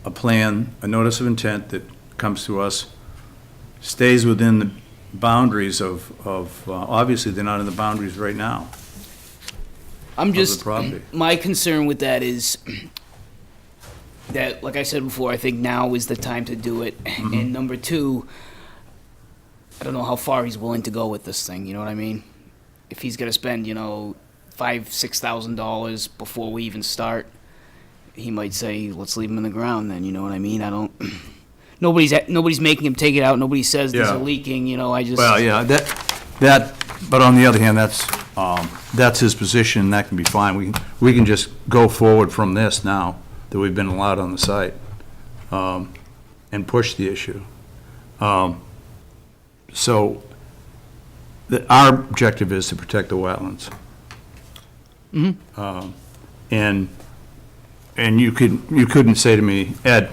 a plan, a notice of intent that comes to us, stays within the boundaries of obviously, they're not in the boundaries right now. I'm the just, property. my concern with that is that, like I said before, I think now is the time to do it. Mm-hmm. And number two, I don't know how far he's willing to go with this thing, you know what I mean? If he's gonna spend, $5,000-$6,000 before we even start, he might say, let's leave him in the ground then, you know what I mean? I don't, nobody's making him take it out, nobody says there's Yeah. a leaking, I just. Well, yeah, but on the other hand, that's his position, that can be fine. We can just go forward from this now, that we've been allowed on the site, and push the issue. So, our objective is to protect the wetlands. And you couldn't say to me, Ed,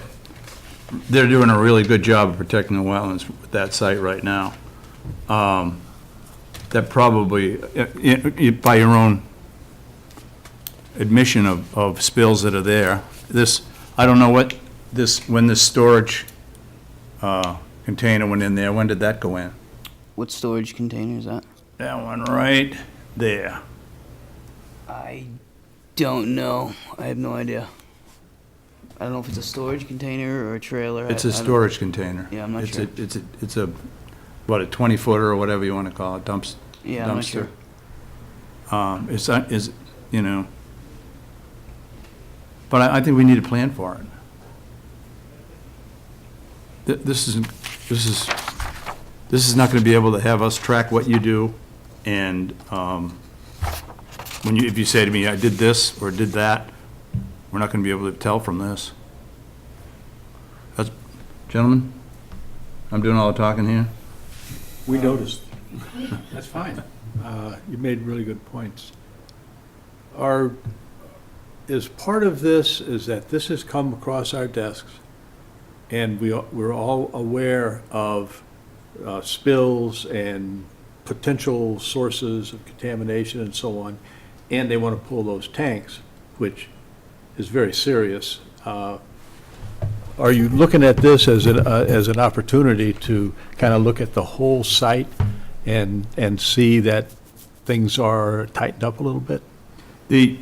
they're doing a really good job of protecting the wetlands with that site right now. That probably, by your own admission of spills that are there, I don't know when this storage container went in there, when did that go in? What storage container is that? That one right there. I don't know. I have no idea. I don't know if it's a storage container or a trailer. It's I a don't- storage container. Yeah, I'm not It's sure. It's a, what, a 20-footer or whatever you want to call it, Yeah, I'm not dumpster. sure. Is, you know, but I think we need a plan for it. This is not going to be able to have us track what you do, and if you say to me, I did this or did that, we're not going to be able to tell from this. Gentlemen, I'm doing all the talking here. We noticed. That's fine. You made really good points. Is part of this is that this has come across our desks, and we're all aware of spills and potential sources of contamination and so on, and they want to pull those tanks, which is very serious. Are you looking at this as an opportunity to kind of look at the whole site and see that things are tightened up a little bit? The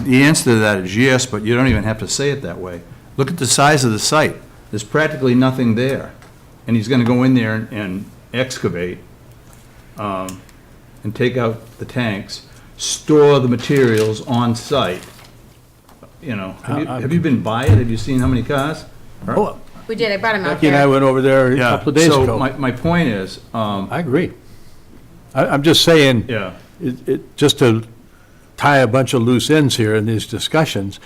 answer to that is yes, but you don't even have to say it that way. Look at the size of the site. There's practically nothing there. And he's going to go in there and excavate and take out the tanks, store the materials on site. You know, have you been by it? Have you seen how many cars? Oh, We did, I brought him out Becky and I there. went over there a Yeah, couple of days so ago. my point is, I agree. I'm just saying, yeah, just to tie a bunch of loose ends here in these discussions,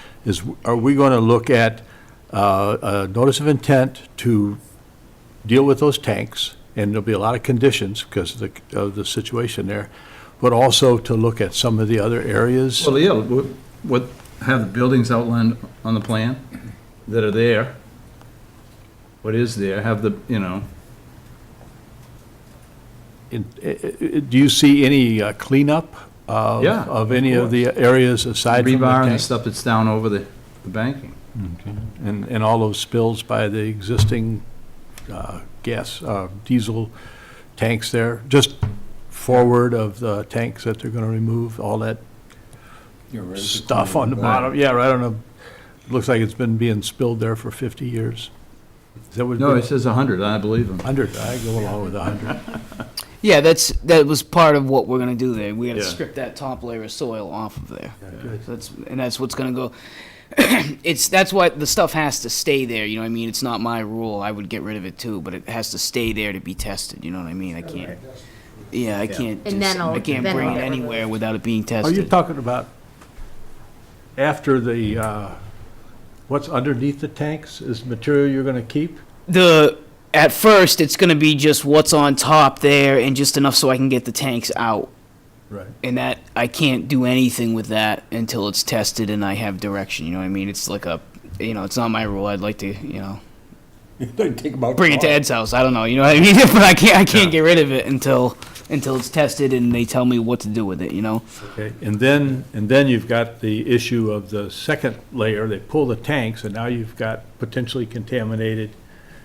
are we going to look at a notice of intent to deal with those tanks? And there'll be a lot of conditions because of the situation there, but also to look at some of the other areas. well, yeah, what, have the buildings outlined on the plan that are there? What is there? Have the, you know, Do you see any cleanup Yeah, of any of of the areas aside from the rebar and the tanks? stuff that's down over the banking. And all those spills by the existing diesel tanks there, just forward of the tanks that they're going to remove, all that stuff on the bottom? Yeah, right on the, looks like it's been being spilled there for 50 years. Is that what? No, it says 100, I believe him. 100, I go along with 100. Yeah, that was part of what we're gonna do there. We gotta Yeah. strip that top layer of soil off of there. good. That's what's gonna go. That's why the stuff has to stay there. You know what I mean? It's not my rule. I would get rid of it too, but it has to stay there to be tested. You know what I mean? I can't. Yeah, I can't. And then I can't then bring it'll it get anywhere without it being Are tested. you talking about after the, what's underneath the tanks is material you're going to keep? At first, it's gonna be just what's on top there and just enough so I can get the tanks out. Right. And that, I can't do anything with that until it's tested and I have direction, you know what I mean? It's like it's not my rule. I'd like to, bring it to Ed's house. I don't know, you know what I mean? But I can't get rid of it until it's tested and they tell me what to do with it, you know? Okay, and then you've got the issue of the second layer, they pull the tanks, and now you've got potentially contaminated.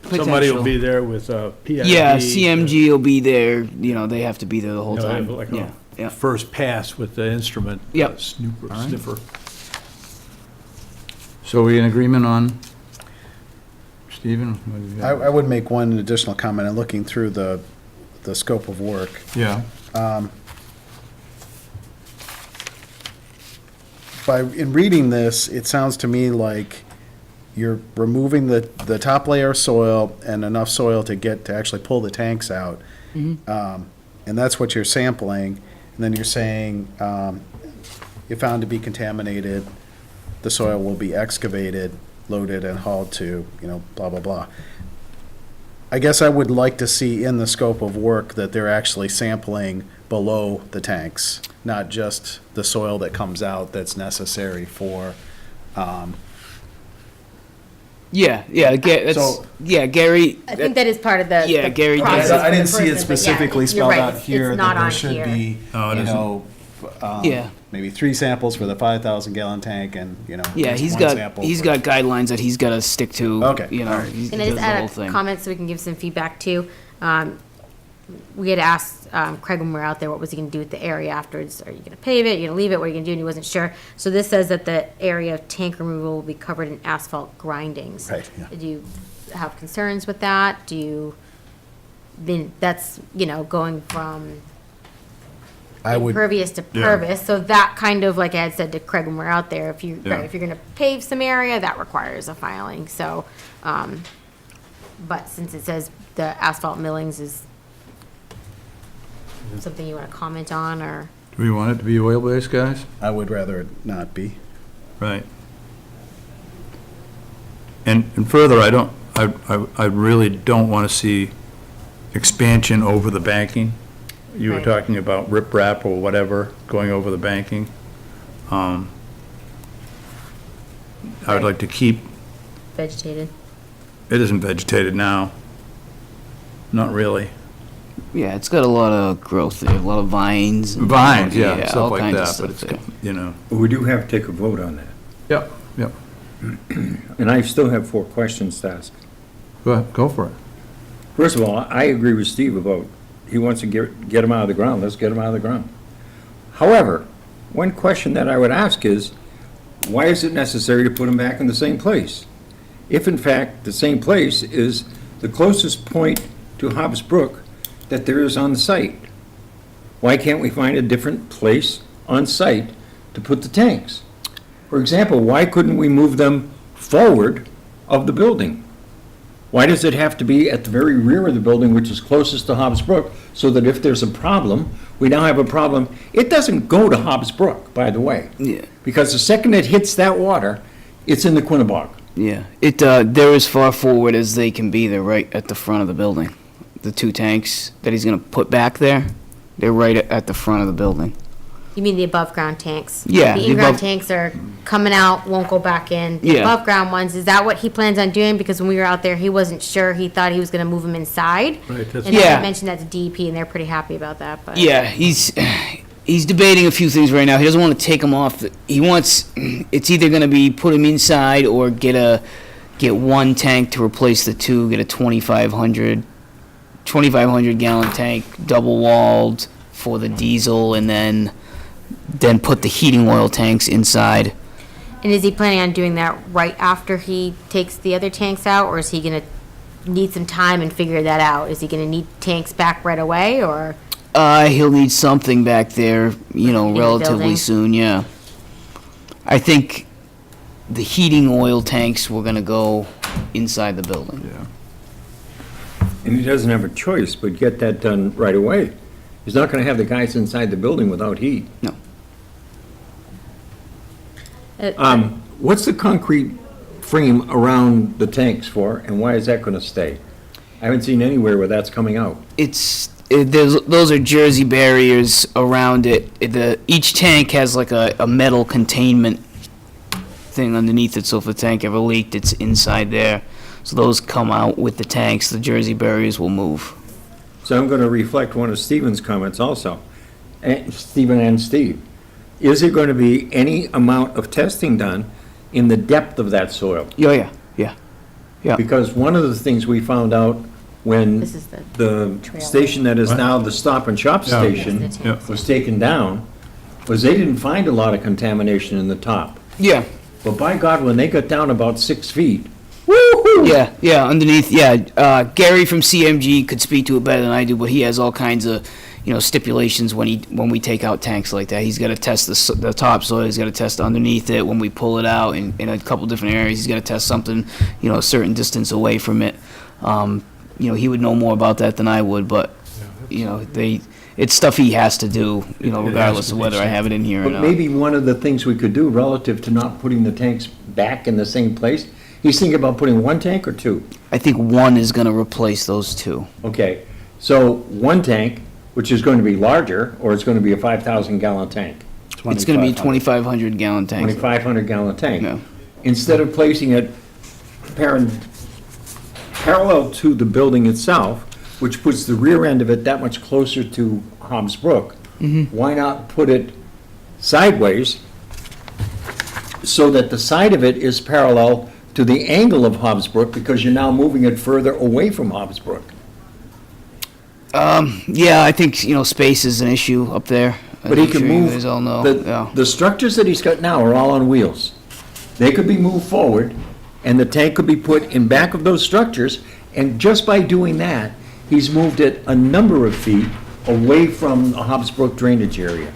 Somebody will Potential. be there with a PID. Yeah, CMG will be there, they have to be there the whole You know, time. like Yeah, a yeah. first pass with the instrument. Yep. Sniffer. So are we in agreement on, Stephen? What do you got? I would make one additional comment in looking through the scope of work. Yeah, In reading this, it sounds to me like you're removing the top layer of soil and enough soil to actually pull the tanks out. And that's what you're sampling. And then you're saying, if found to be contaminated, the soil will be excavated, loaded, and hauled to, blah, blah, blah. I guess I would like to see in the scope of work that they're actually sampling below the tanks, not just the soil that comes out that's necessary for, So- Gary. I think that is part of the. Yeah, the Gary did. process I for didn't the see it person, but yeah, specifically you're spelled right, out it's- here it's that not there on should here. be, Oh, it isn't. Yeah. maybe 3 samples for the 5,000 gallon tank and, Yeah, just he's one got sample he's for- got guidelines that he's got to stick to. Okay, You know, all right. he Can I does just the whole add a thing. comment so we can give some feedback too? we had asked Craig when we were out there, what was he gonna do with the area afterwards? Are you gonna pave it, you gonna leave it, what are you gonna do? And he wasn't sure. So this says that the area of tank removal will be covered in asphalt grindings. Right, yeah. Do you have concerns with that? Do you, then, that's, going from I would, impervious to Yeah. pervious, so that kind of, like I had said to Craig when we were out there, if you, Yeah. right, if you're gonna pave some area, that requires a filing, so, but since it says the asphalt millings is something you wanna comment on, or? Do we want it to be oil-based, guys? I would rather it not be. Right. And further, I really don't want to see expansion over the banking. You were Right. talking about riprap or whatever going over the banking. I would like to keep, Vegetated. it isn't vegetated now. Not really. Yeah, it's got a lot of growth there, a lot of vines. and- Vines, yeah, all stuff like kinds of that, stuff but it's, there. you know. We do have to take a vote on that. Yep, yep. And I still have 4 questions to ask. Go ahead, go for it. First of all, I agree with Steve about, he wants to get them out of the ground, let's get them out of the ground. However, one question that I would ask is, why is it necessary to put them back in the same place? If in fact, the same place is the closest point to Hobbs Brook that there is on the site, why can't we find a different place on site to put the tanks? For example, why couldn't we move them forward of the building? Why does it have to be at the very rear of the building, which is closest to Hobbs Brook, so that if there's a problem, we now have a problem? It doesn't go to Hobbs Brook, by the way, Yeah, because the second it hits that water, it's in the Quinnebog. yeah. They're as far forward as they can be. They're right at the front of the building. The 2 tanks that he's gonna put back there, they're right at the front of the building. You mean the above-ground tanks? Yeah, The the in-ground above- tanks are coming out, won't go back in. The Yeah. above-ground ones, is that what he plans on doing? Because when we were out there, he wasn't sure. He thought he was gonna move them inside. Right, that's- And then Yeah. I mentioned that to DEP, and they're pretty happy about that, but. Yeah, he's debating a few things right now. He doesn't want to take them off. He wants, it's either going to be put them inside or get 1 tank to replace the 2, get a 2,500 gallon tank, double walled for the diesel, and then put the heating oil tanks inside. And is he planning on doing that right after he takes the other tanks out, or is he gonna need some time and figure that out? Is he gonna need tanks back right away, or? He'll need something back there, the relatively building? soon, yeah. I think the heating oil tanks were gonna go inside the building. And he doesn't have a choice but get that done right away. He's not gonna have the guys inside the building without heat. What's the concrete frame around the tanks for, and why is that gonna stay? I haven't seen anywhere where that's coming out. Those are jersey barriers around it. Each tank has like a metal containment thing underneath it, so if the tank ever leaked, it's inside there. So those come out with the tanks, the jersey barriers will move. So I'm gonna reflect one of Stephen's comments also. Stephen and Steve. Is there gonna be any amount of testing done in the depth of that soil? Yeah. Yeah. Because one of the things we found out when This is the the trail. station that is now the Stop and Shop Yeah. station Yes, the Yeah. tanks. was taken down, was they didn't find a lot of contamination in the top. Yeah. But by God, when they got down about 6 feet, Yeah, underneath, Gary from CMG could speak to it better than I do, but he has all kinds of, stipulations when we take out tanks like that. He's gotta test the topsoil, he's gotta test underneath it when we pull it out in a couple different areas. He's gotta test something, a certain distance away from it. He would know more about that than I would, but, it's stuff he has to do, regardless of whether I have it in here or but not. maybe one of the things we could do relative to not putting the tanks back in the same place, he's thinking about putting 1 tank or 2? I think 1 is gonna replace those 2. Okay, so 1 tank, which is going to be larger, or it's going to be a 5,000 gallon tank? It's gonna be a 2,500 gallon tank. 2,500 gallon tank. Yeah. Instead of placing it parallel to the building itself, which puts the rear end of it that much closer to Hobbs Brook, why not put it sideways so that the side of it is parallel to the angle of Hobbs Brook, because you're now moving it further away from Hobbs Brook? Yeah, I think, space is an issue up there. But he I'm can sure you move, guys all know, yeah. the structures that he's got now are all on wheels. They could be moved forward, and the tank could be put in back of those structures, and just by doing that, he's moved it a number of feet away from the Hobbs Brook drainage area.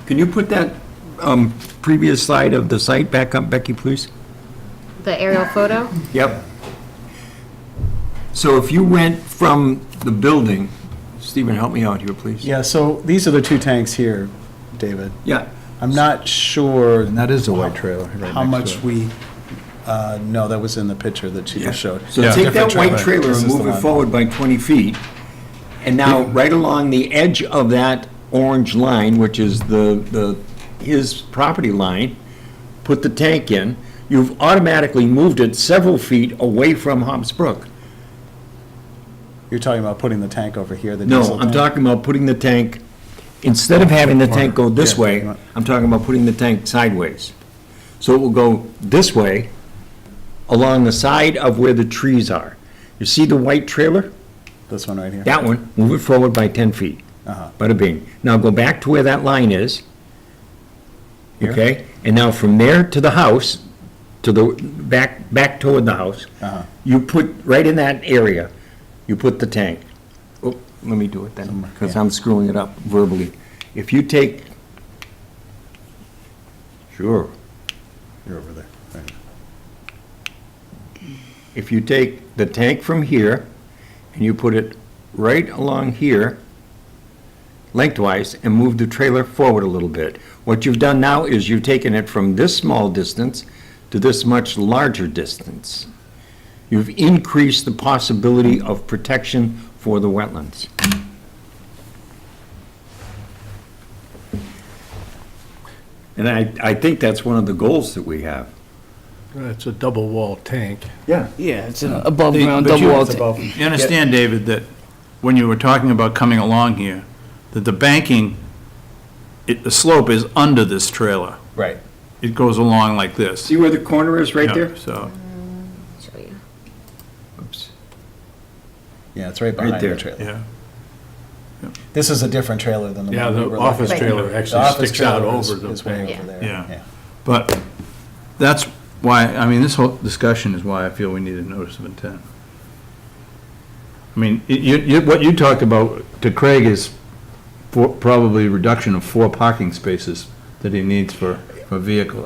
Can you put that previous slide of the site back up, Becky, please? The aerial photo? Yep. So if you went from the building, Stephen, help me out here, please. Yeah, so these are the two tanks here, David. Yeah. I'm not sure And that is a white trailer right how next to much it. we, no, that was in the picture that she just showed. So Yeah. take that Different white trailer This and is the move it one. forward by 20 feet. And now, right along the edge of that orange line, which is his property line, put the tank in. You've automatically moved it several feet away from Hobbs Brook. You're talking about putting the tank over here, the No, diesel I'm tank? talking about putting the tank, instead of having the tank go this Yeah. way, I'm talking about putting the tank sideways. So it will go this way, along the side of where the trees are. You see the white trailer? This one right here? That one, move it forward by 10 feet. Uh-huh. Bada bing. Now go back to where that line is. Here? Okay? And now from there to the house, to the, back toward the house, Uh-huh. you put, right in that area, you put the tank. Oh, let me do it then, because yeah. I'm screwing it up verbally. If you take, sure, You're over there. Right. if you take the tank from here and you put it right along here, lengthwise, and move the trailer forward a little bit. What you've done now is you've taken it from this small distance to this much larger distance. You've increased the possibility of protection for the wetlands. And I think that's one of the goals that we have. It's a double-wall tank. Yeah. Yeah, it's an above-ground But you- double wall. It's above. You understand, David, that when you were talking about coming along here, that the banking, the slope is under this trailer. Right. It goes along like this. See where the corner is right Yeah, there? So, Show you. Oops. Yeah, it's right Right behind the there. trailer. yeah. This is a different trailer than the Yeah, one we the were office looking at. trailer The actually office sticks out trailer is- over the is way bank. over there. Yeah. But that's why, I mean, this whole discussion is why I feel we need a notice of intent. I mean, what you talked about to Craig is probably a reduction of 4 parking spaces that he needs for vehicle.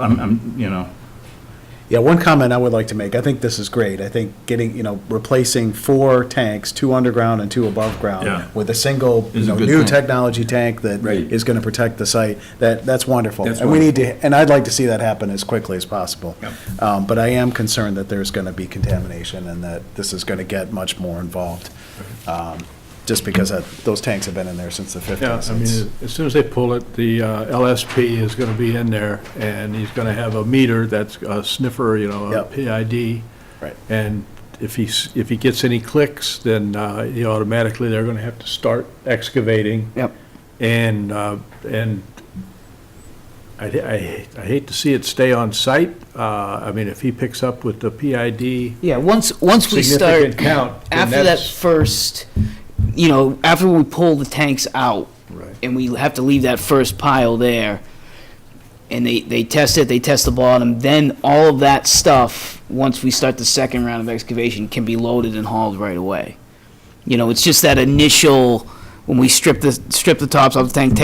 Yeah, one comment I would like to make, I think this is great. I think getting, replacing 4 tanks, 2 underground and 2 above Yeah. ground, with a single, Is a good new thing. technology tank that Right. is gonna protect the site, that's wonderful. That's And we need to, and I'd like to see that happen as quickly as possible. Yep. But I am concerned that there's gonna be contamination and that this is gonna get much more involved. Just because those tanks have been in there since the Yeah, fifties. I mean, as soon as they pull it, the LSP is gonna be in there, and he's gonna have a meter that's a sniffer, a Yep. PID. Right. And if he gets any clicks, then automatically they're gonna have to start excavating. Yep. And I hate to see it stay on site. I mean, if he picks up with the PID, Yeah, once we start, significant count, then after that that's- first, after we pull the tanks out, Right. and we have to leave that first pile there, and they test it, they test the bottom, then all of that stuff, once we start the second round of excavation, can be loaded and hauled right away. It's just that initial, when we strip the tops off the tank,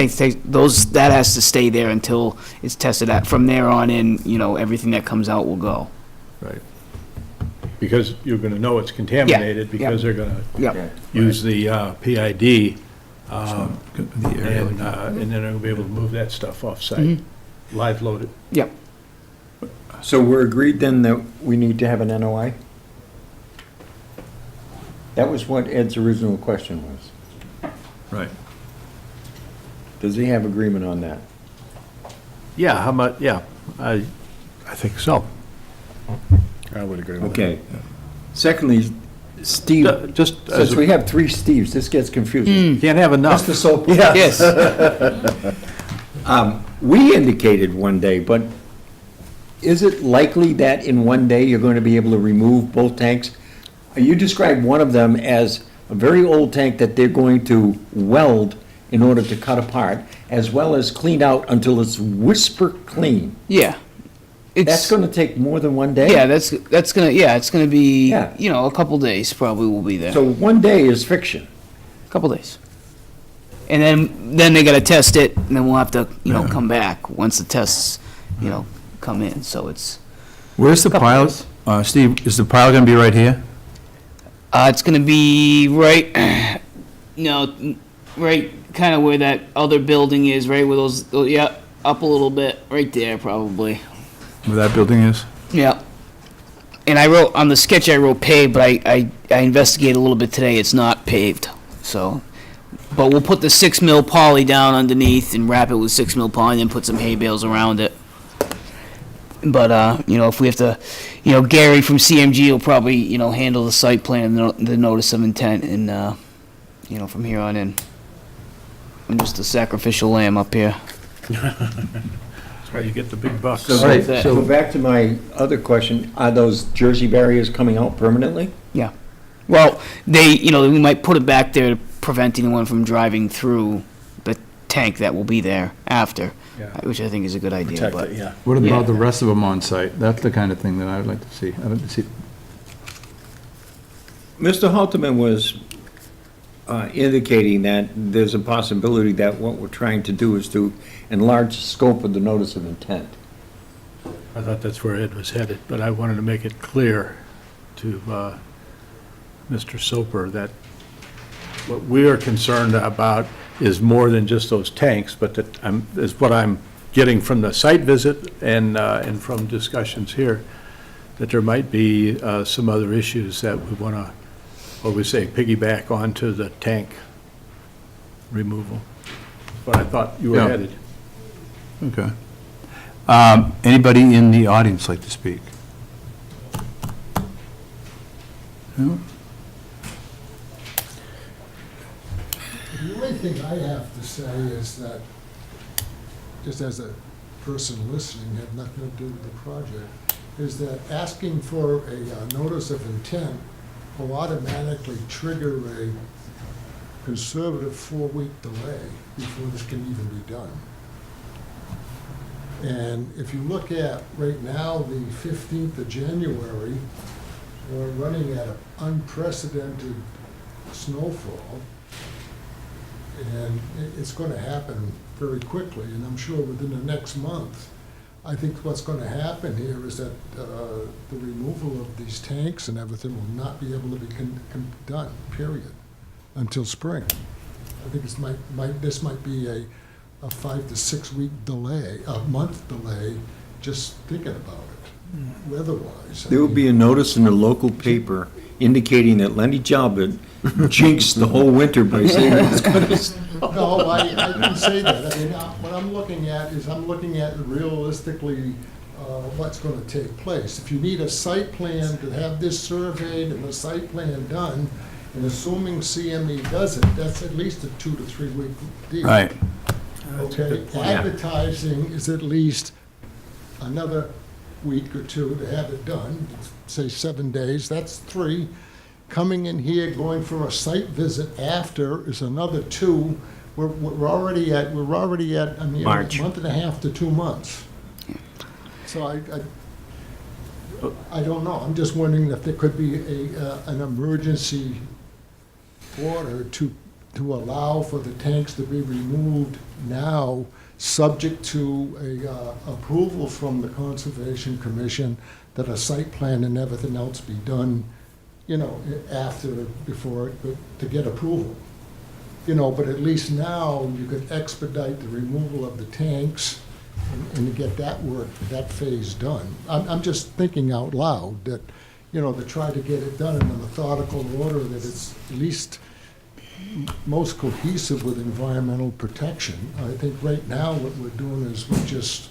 that has to stay there until it's tested out. From there on in, everything that comes out will go. Right. Because you're gonna know it's contaminated, because they're gonna Yep. use the PID, The area and then they're gonna be able to move that stuff off-site, live load it. Yep. So we're agreed then that we need to have an NOI? That was what Ed's original question was. Right. Does he have agreement on that? Yeah, how much, yeah, I think so. I would agree with that. Okay. Secondly, Steve, Just as, since we you have 3 Steves, this gets confusing. can't have enough. Mr. Soap, Yes. we indicated one day, but is it likely that in one day you're going to be able to remove both tanks? You described one of them as a very old tank that they're going to weld in order to cut apart, as well as clean out until it's whisper clean. Yeah. That's gonna take more than one day? Yeah, that's gonna, yeah, it's gonna be, Yeah. you know, a couple days probably will be there. So 1 day is fiction. Couple days. And then they gotta test it, and then we'll have to, you know, come back once the tests, you know, come in, so it's, Where's the pile? Steve, is the pile gonna be right here? it's gonna be right, no, right kinda where that other building is, right where those, yeah, up a little bit, right there probably. Where that building is? Yeah. And I wrote, on the sketch I wrote paved, but I investigated a little bit today, it's not paved, so. But we'll put the 6 mil poly down underneath and wrap it with 6 mil poly and then put some hay bales around it. But, you know, if we have to, you know, Gary from CMG will probably, you know, handle the site plan and the notice of intent and, you know, from here on in. I'm just a sacrificial lamb up here. That's why you get the big bucks. So, Right, so back to my other question, are those Jersey barriers coming out permanently? Yeah. Well, you know, we might put it back there to prevent anyone from driving through the tank that will be there after, which I think is a good idea, Protect but. it, yeah. What Yeah. about the rest of them on site? That's the kind of thing that I would like to see. I'd like to see. Mr. Halterman was indicating that there's a possibility that what we're trying to do is to enlarge the scope of the notice of intent. I thought that's where Ed was headed, but I wanted to make it clear to Mr. Soper that what we are concerned about is more than just those tanks, but that is what I'm getting from the site visit and from discussions here, that there might be some other issues that we want to, what we say, piggyback onto the tank removal. But I thought you were Yeah. headed. Okay. Anybody in the audience like to speak? No? The only thing I have to say is that, just as a person listening, had nothing to do with the project, is that asking for a notice of intent will automatically trigger a conservative 4-week delay before this can even be done. And if you look at, right now, the 15th of January, we're running at an unprecedented snowfall. And it's going to happen very quickly, and I'm sure within the next month. I think what's going to happen here is that the removal of these tanks and everything will not be able to be done, period, until spring. I think this might be a 5 to 6 week delay, a month delay, just thinking about it, weather-wise. There will be a notice in the local paper indicating that Lenny Jalbert jinxed the whole winter by saying it was going to. No, I didn't say that. I mean, what I'm looking at is I'm looking at realistically what's going to take place. If you need a site plan to have this surveyed and the site plan done, and assuming CME does it, that's at least a 2 to 3 week deal. Right. Okay, advertising is at least another week or two to have it done, say 7 days, that's 3. Coming in here, going for a site visit after is another 2. We're already at, I mean, March. a month and a half to 2 months. So I don't know, I'm just wondering if there could be an emergency order to allow for the tanks to be removed now, subject to approval from the Conservation Commission, that a site plan and everything else be done, you know, before, to get approval. You know, but at least now you could expedite the removal of the tanks and get that work, that phase done. I'm just thinking out loud that, you know, to try to get it done in a methodical order that it's at least most cohesive with environmental protection. I think right now what we're doing is we're just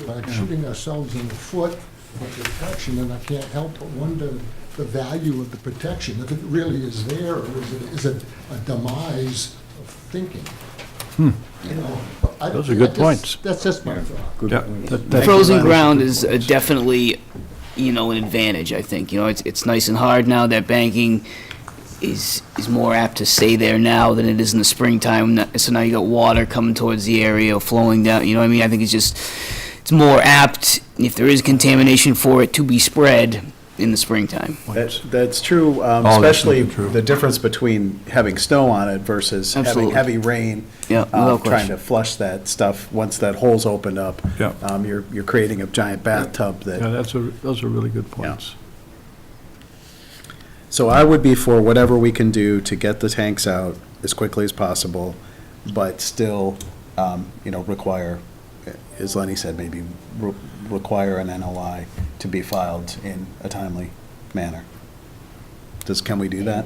like shooting ourselves in the foot for protection, and I can't help but wonder the value of the protection, if it really is there, or is it a demise of thinking? You know, Those are good points. That's just my thought. Yeah. Frozen ground is definitely an advantage, I think. It's nice and hard now. That banking is more apt to stay there now than it is in the springtime. So now you got water coming towards the area, flowing down, you know what I mean? I think it's more apt, if there is contamination, for it to be spread in the springtime. That's true, that's especially true. the difference between having snow on it versus having Absolutely. heavy rain. Yeah, without Trying question. to flush that stuff, once that hole's opened up. Yeah. You're creating a giant bathtub Yeah, that, those are really good points. so I would be for whatever we can do to get the tanks out as quickly as possible, but still, require, as Lenny said, maybe require an NOI to be filed in a timely manner. Can we do that?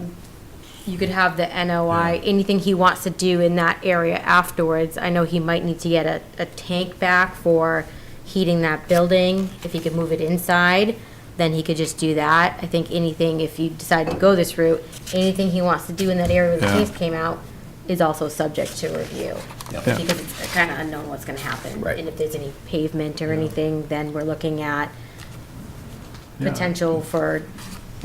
You could have the NOI, anything he wants to do in that area afterwards. I know he might need to get a tank back for heating that building. If he could move it inside, then he could just do that. I think anything, if you decide to go this route, anything he wants to do in that area where the Yeah. tanks came out is also subject to review. Yep. Yeah. Because it's kind of unknown what's gonna happen. Right. And if there's any pavement or anything, then we're looking at Yeah. potential for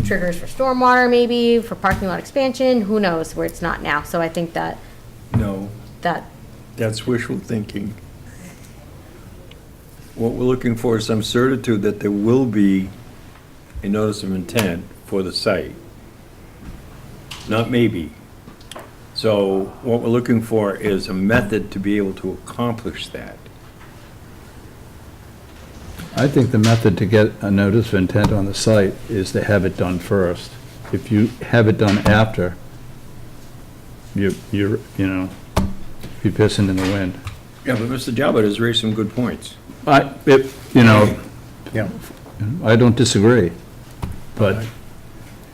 triggers for stormwater, maybe, for parking lot expansion, who knows, where it's not now. So I think that, No, that's wishful thinking. What we're looking for is some certitude that there will be a notice of intent for the site. Not maybe. So what we're looking for is a method to be able to accomplish that. I think the method to get a notice of intent on the site is to have it done first. If you have it done after, you're pissing in the wind. Yeah, but Mr. Jalbert has raised some good points. I don't disagree, but,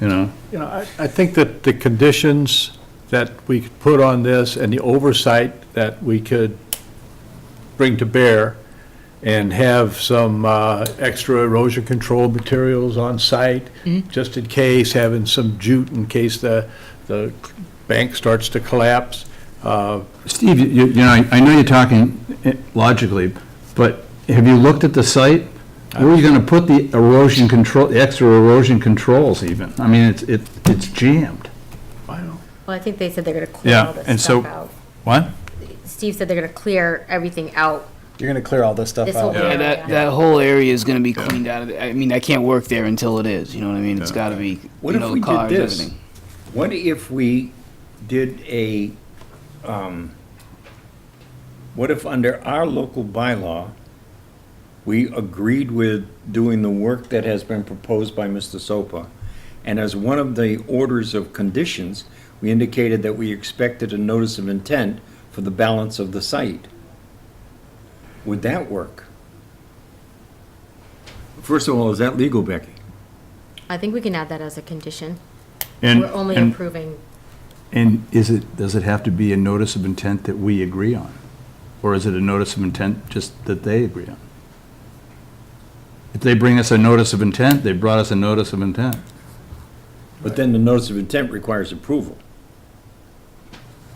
I think that the conditions that we could put on this and the oversight that we could bring to bear and have some extra erosion control materials on site, just in case, having some jute in case the bank starts to collapse. Steve, I know you're talking logically, but have you looked at the site? Where are you gonna put the erosion control, the extra erosion controls even? I mean, it's jammed. Wow. well, I think they said they're gonna clear Yeah, all this and stuff so- out. What? Steve said they're gonna clear everything out. You're gonna clear all this stuff This whole out? area. That whole area is gonna be cleaned out of it. I mean, I can't work there until it is, you know what I mean? It's gotta be, What you if know, we the did cars, this? everything. What if we did what if under our local bylaw, we agreed with doing the work that has been proposed by Mr. Sopa, and as one of the orders of conditions, we indicated that we expected a notice of intent for the balance of the site? Would that work? First of all, is that legal, Becky? I think we can add that as a condition. And- We're only and- approving, And does it have to be a notice of intent that we agree on? Or is it a notice of intent just that they agree on? If they bring us a notice of intent, they brought us a notice of intent. But then the notice of intent requires approval.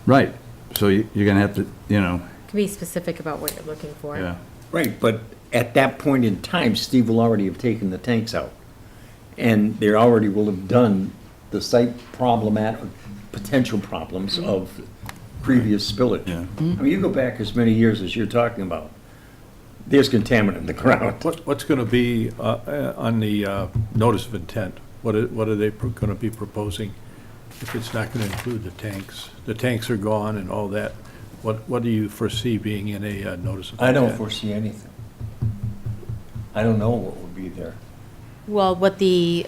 Right, so you're gonna have to, can be specific about what you're looking for. yeah. Right, but at that point in time, Steve will already have taken the tanks out. And they already will have done the site potential problems of previous spillage. Yeah. I mean, you go back as many years as you're talking about, there's contaminant in the ground. What's going to be on the notice of intent? What are they going to be proposing if it's not going to include the tanks? The tanks are gone and all that. What do you foresee being in a notice of intent? I don't foresee anything. I don't know what will be there. Well, what the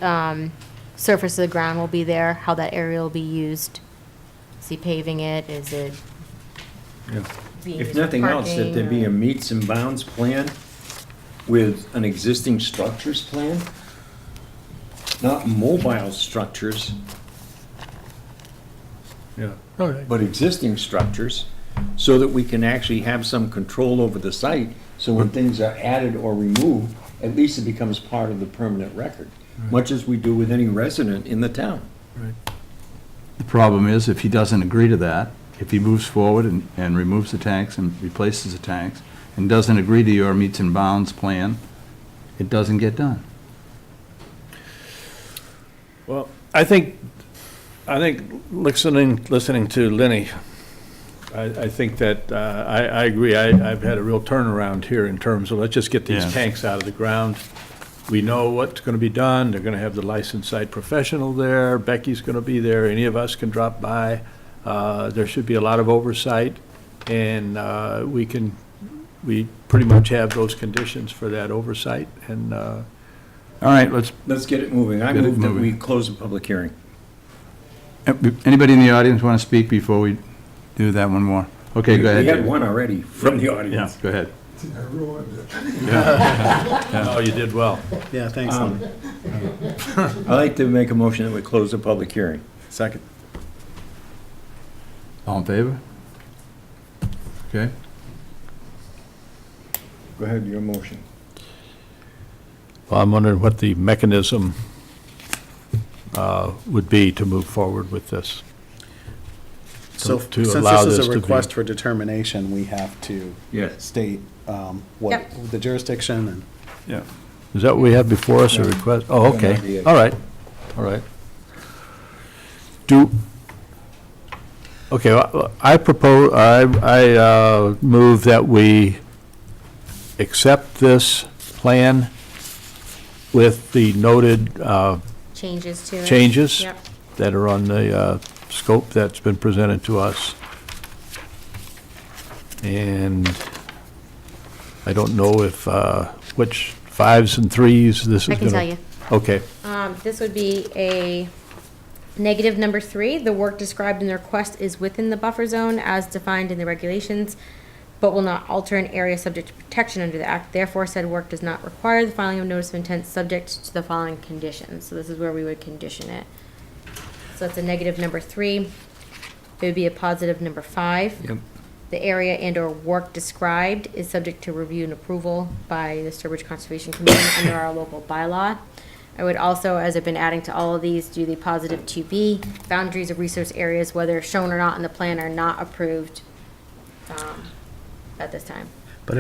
surface of the ground will be there, how that area will be used. Is he paving it? Is it being If used for nothing else, that there be a parking, meets and bounds plan with an existing structures plan, not mobile structures, Yeah. Okay. but existing structures, so that we can actually have some control over the site, so when things are added or removed, at least it becomes part of the permanent record, much as we do with any resident in the town. The problem is, if he doesn't agree to that, if he moves forward and removes the tanks and replaces the tanks, and doesn't agree to your meets and bounds plan, it doesn't get done. Well, I think listening to Lenny, I think that, I agree. I've had a real turnaround here in terms of, let's just get these Yeah. tanks out of the ground. We know what's gonna be done. They're gonna have the licensed site professional there. Becky's gonna be there. Any of us can drop by. There should be a lot of oversight, and, we pretty much have those conditions for that oversight, and, All right, let's, Let's get it moving. I Get it move that we moving. close the public hearing. anybody in the audience want to speak before we do that one more? Okay, go ahead. We had David. one already from the Yeah, audience. go ahead. I ruined it. oh, you did well. Yeah, thanks, Lenny. I'd like to make a motion that we close the public hearing. Second. All in favor? Okay. Go ahead, your motion. Well, I'm wondering what the mechanism would be to move forward with this. So to since allow this this is to a be- request for determination, we have to Yes. state what Yep. the jurisdiction and Yeah. Is that what we have before us, a request? Oh, okay, Yeah. all right, all right. Okay, I propose, I move that we accept this plan with the noted Changes to it. changes Yep. that are on the scope that's been presented to us. And I don't know if, which 5s and 3s this is I gonna. can tell you. Okay, This would be a negative number 3. The work described in the request is within the buffer zone as defined in the regulations, but will not alter an area subject to protection under the act. Therefore, said work does not require the filing of notice of intent subject to the following conditions. So this is where we would condition it. So that's a negative number 3. It would be a positive number 5. Yep. The area and/or work described is subject to review and approval by the Sturbridge Conservation Commission under our local bylaw. I would also, as I've been adding to all of these, do the positive 2B, boundaries of resource areas, whether shown or not in the plan, are not approved at this time. But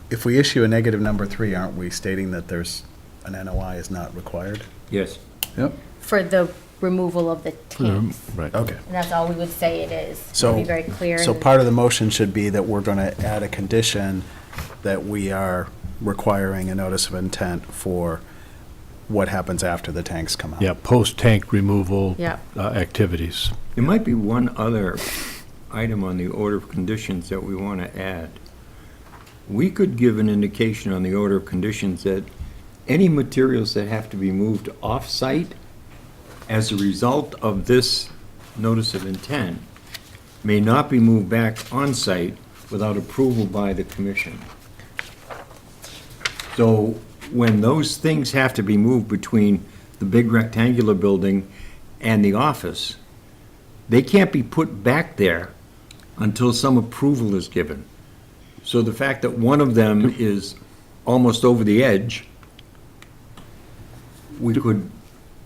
if we issue a negative number 3, aren't we stating that there's an NOI is not required? Yes. Yep. For the removal of the tanks. right. Okay. And that's all we would say it is. So, Be very clear. so and- part of the motion should be that we're going to add a condition that we are requiring a notice of intent for what happens after the tanks come out. Yeah, post-tank removal Yep. activities. There might be one other item on the order of conditions that we want to add. We could give an indication on the order of conditions that any materials that have to be moved off-site as a result of this notice of intent may not be moved back on-site without approval by the commission. So when those things have to be moved between the big rectangular building and the office, they can't be put back there until some approval is given. So the fact that one of them is almost over the edge, we could,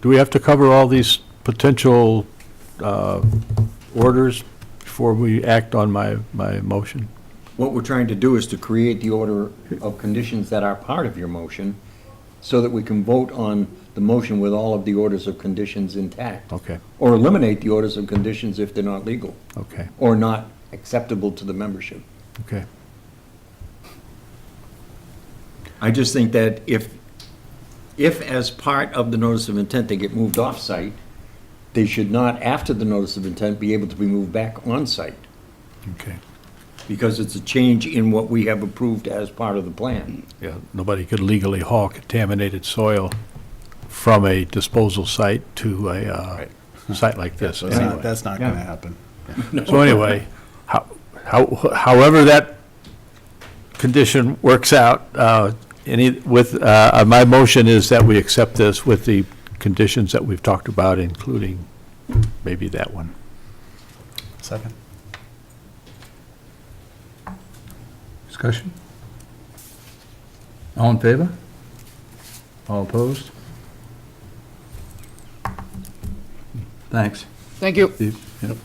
Do we have to cover all these potential orders before we act on my motion? what we're trying to do is to create the order of conditions that are part of your motion so that we can vote on the motion with all of the orders of conditions intact. Okay, Or eliminate the orders of conditions if they're not legal okay, or not acceptable to the membership. okay. I just think that if as part of the notice of intent they get moved off-site, they should not, after the notice of intent, be able to be moved back on-site, Okay, because it's a change in what we have approved as part of the plan. yeah, nobody could legally haul contaminated soil from a disposal site to a site like this. So it's Anyway. not, that's not going to Yeah. happen. So anyway, however that condition works out, my motion is that we accept this with the conditions that we've talked about, including maybe that one. Second. Discussion? All in favor? All opposed? Thanks. Thank you. Steve? Yep.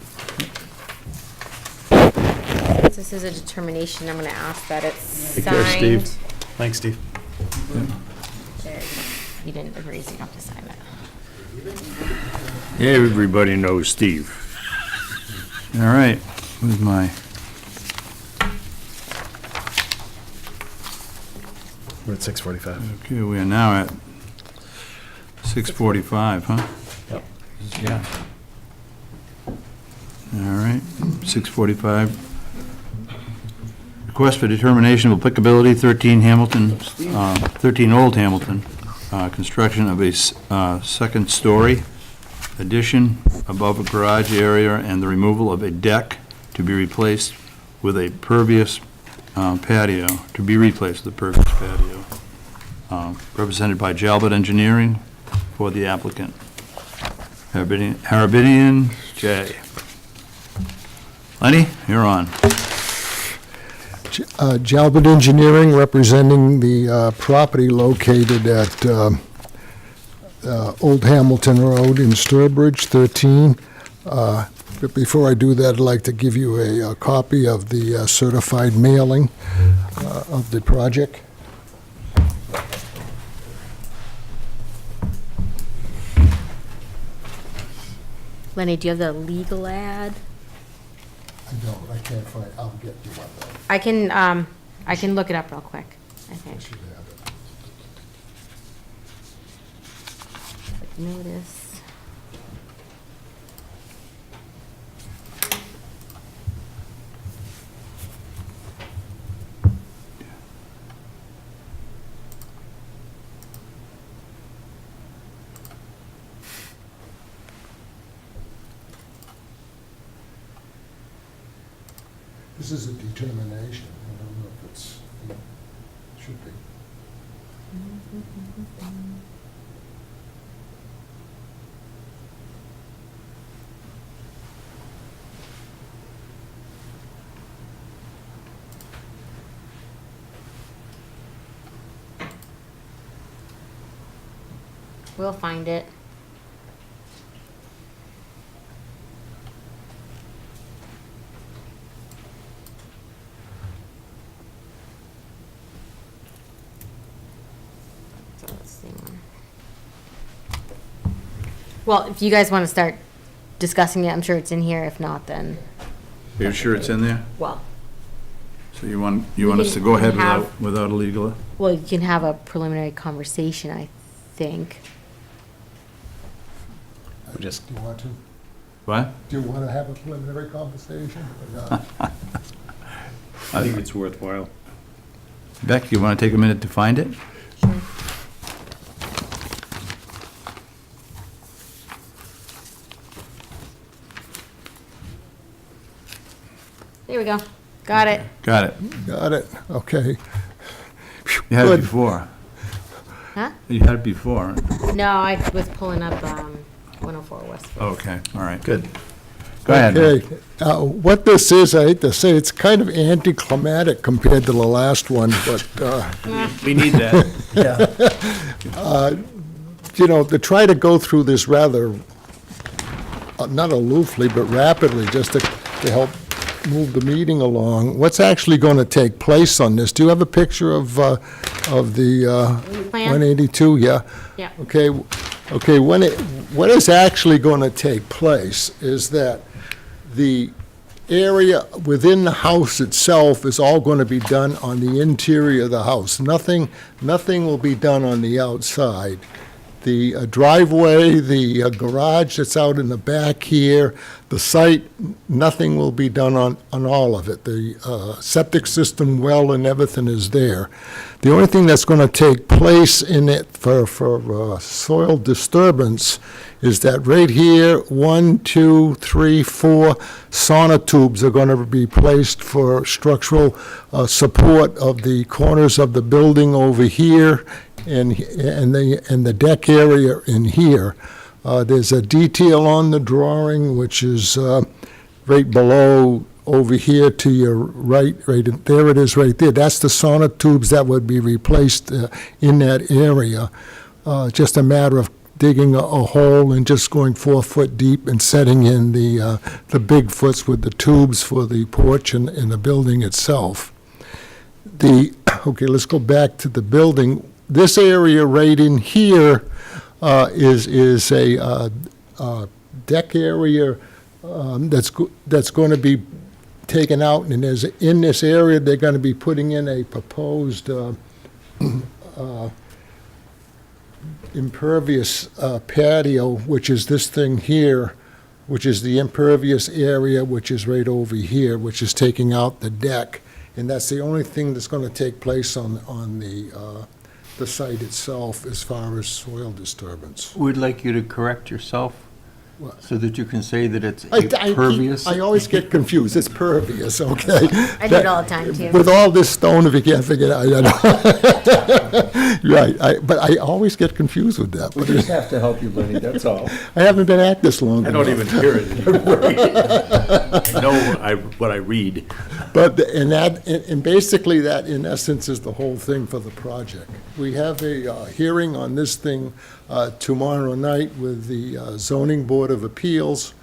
Since this is a determination, I'm gonna ask that it's Take care, Steve. signed. Thanks, Steve. There you go. You didn't agree, so you don't have to sign it. Everybody knows Steve. All right, where's my, We're at 6:45. okay, we are now at 6:45, huh? Yeah. All right, 6:45. Request for determination of applicability, 13 Hamilton, 13 Old Hamilton, construction of a second story addition above a garage area and the removal of a deck to be replaced with a pervious patio, represented by Jalbert Engineering for the applicant. Harabidian J. Lenny, you're on. Jalbert Engineering, representing the property located at Old Hamilton Road in Sturbridge, 13. But before I do that, I'd like to give you a copy of the certified mailing of the project. Lenny, do you have the legal ad? I don't, I can't find, I'll get you one. I can look it up real quick, I think. Should have it. Notice. This is a determination. I don't know if it's, it should be. We'll find it. So let's see. Well, if you guys want to start discussing it, I'm sure it's in here. If not, then, You're sure it's in there? well, So you want us to go ahead have- without a legal? well, you can have a preliminary conversation, I think. We just, Do you want to? What? Do you want to have a preliminary conversation or not? I think it's worthwhile. Beck, you want to take a minute to find it? Sure. There we go. Got it. Got it. Got it, okay. You had it Good. before. Huh? You had it before. No, I was pulling up 104 Westfield. Okay, all right. good. Go ahead. man. Okay, what this is, I hate to say, it's kind of anticlimactic compared to the last one, but, We need that. you know, to try to go through this rather, not aloofly, but rapidly, just to help move the meeting along, what's actually going to take place on this? Do you have a picture of the Plan? 182? Yeah? Yeah. Okay, what is actually going to take place is that the area within the house itself is all going to be done on the interior of the house. Nothing will be done on the outside. The driveway, the garage that's out in the back here, the site, nothing will be done on all of it. The septic system, well, and everything is there. The only thing that's going to take place in it for soil disturbance is that right here, 1, 2, 3, 4 sonotubes are going to be placed for structural support of the corners of the building over here and the deck area in here. There's a detail on the drawing, which is right below over here to your right, there it is right there. That's the sonotubes that would be replaced in that area. Just a matter of digging a hole and just going 4 foot deep and setting in the Bigfoots with the tubes for the porch and the building itself. Okay, let's go back to the building. This area right in here is a deck area that's going to be taken out, and in this area, they're going to be putting in a proposed impervious patio, which is this thing here, which is the impervious area, which is right over here, which is taking out the deck. And that's the only thing that's going to take place on the site itself as far as soil disturbance. We'd like you to correct yourself What? so that you can say that it's I impervious. I always get confused. It's pervious, okay? I do it all the time, too. With all this stone, if you can't figure it out, you know. Right, but I always get confused with that. We But just have to help you, Lenny, that's all. I haven't been at this long I enough. don't even hear it anymore. I know what I read. But, and basically that, in essence, is the whole thing for the project. We have a hearing on this thing tomorrow night with the Zoning Board of Appeals.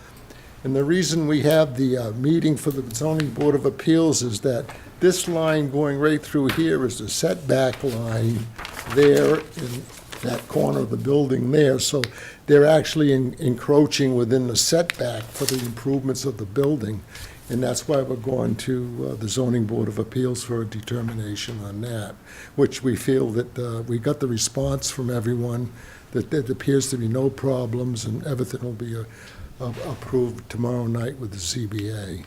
And the reason we have the meeting for the Zoning Board of Appeals is that this line going right through here is the setback line there in that corner of the building there. So they're actually encroaching within the setback for the improvements of the building. And that's why we're going to the Zoning Board of Appeals for a determination on that, which we feel that we got the response from everyone, that there appears to be no problems, and everything will be approved tomorrow night with the ZBA.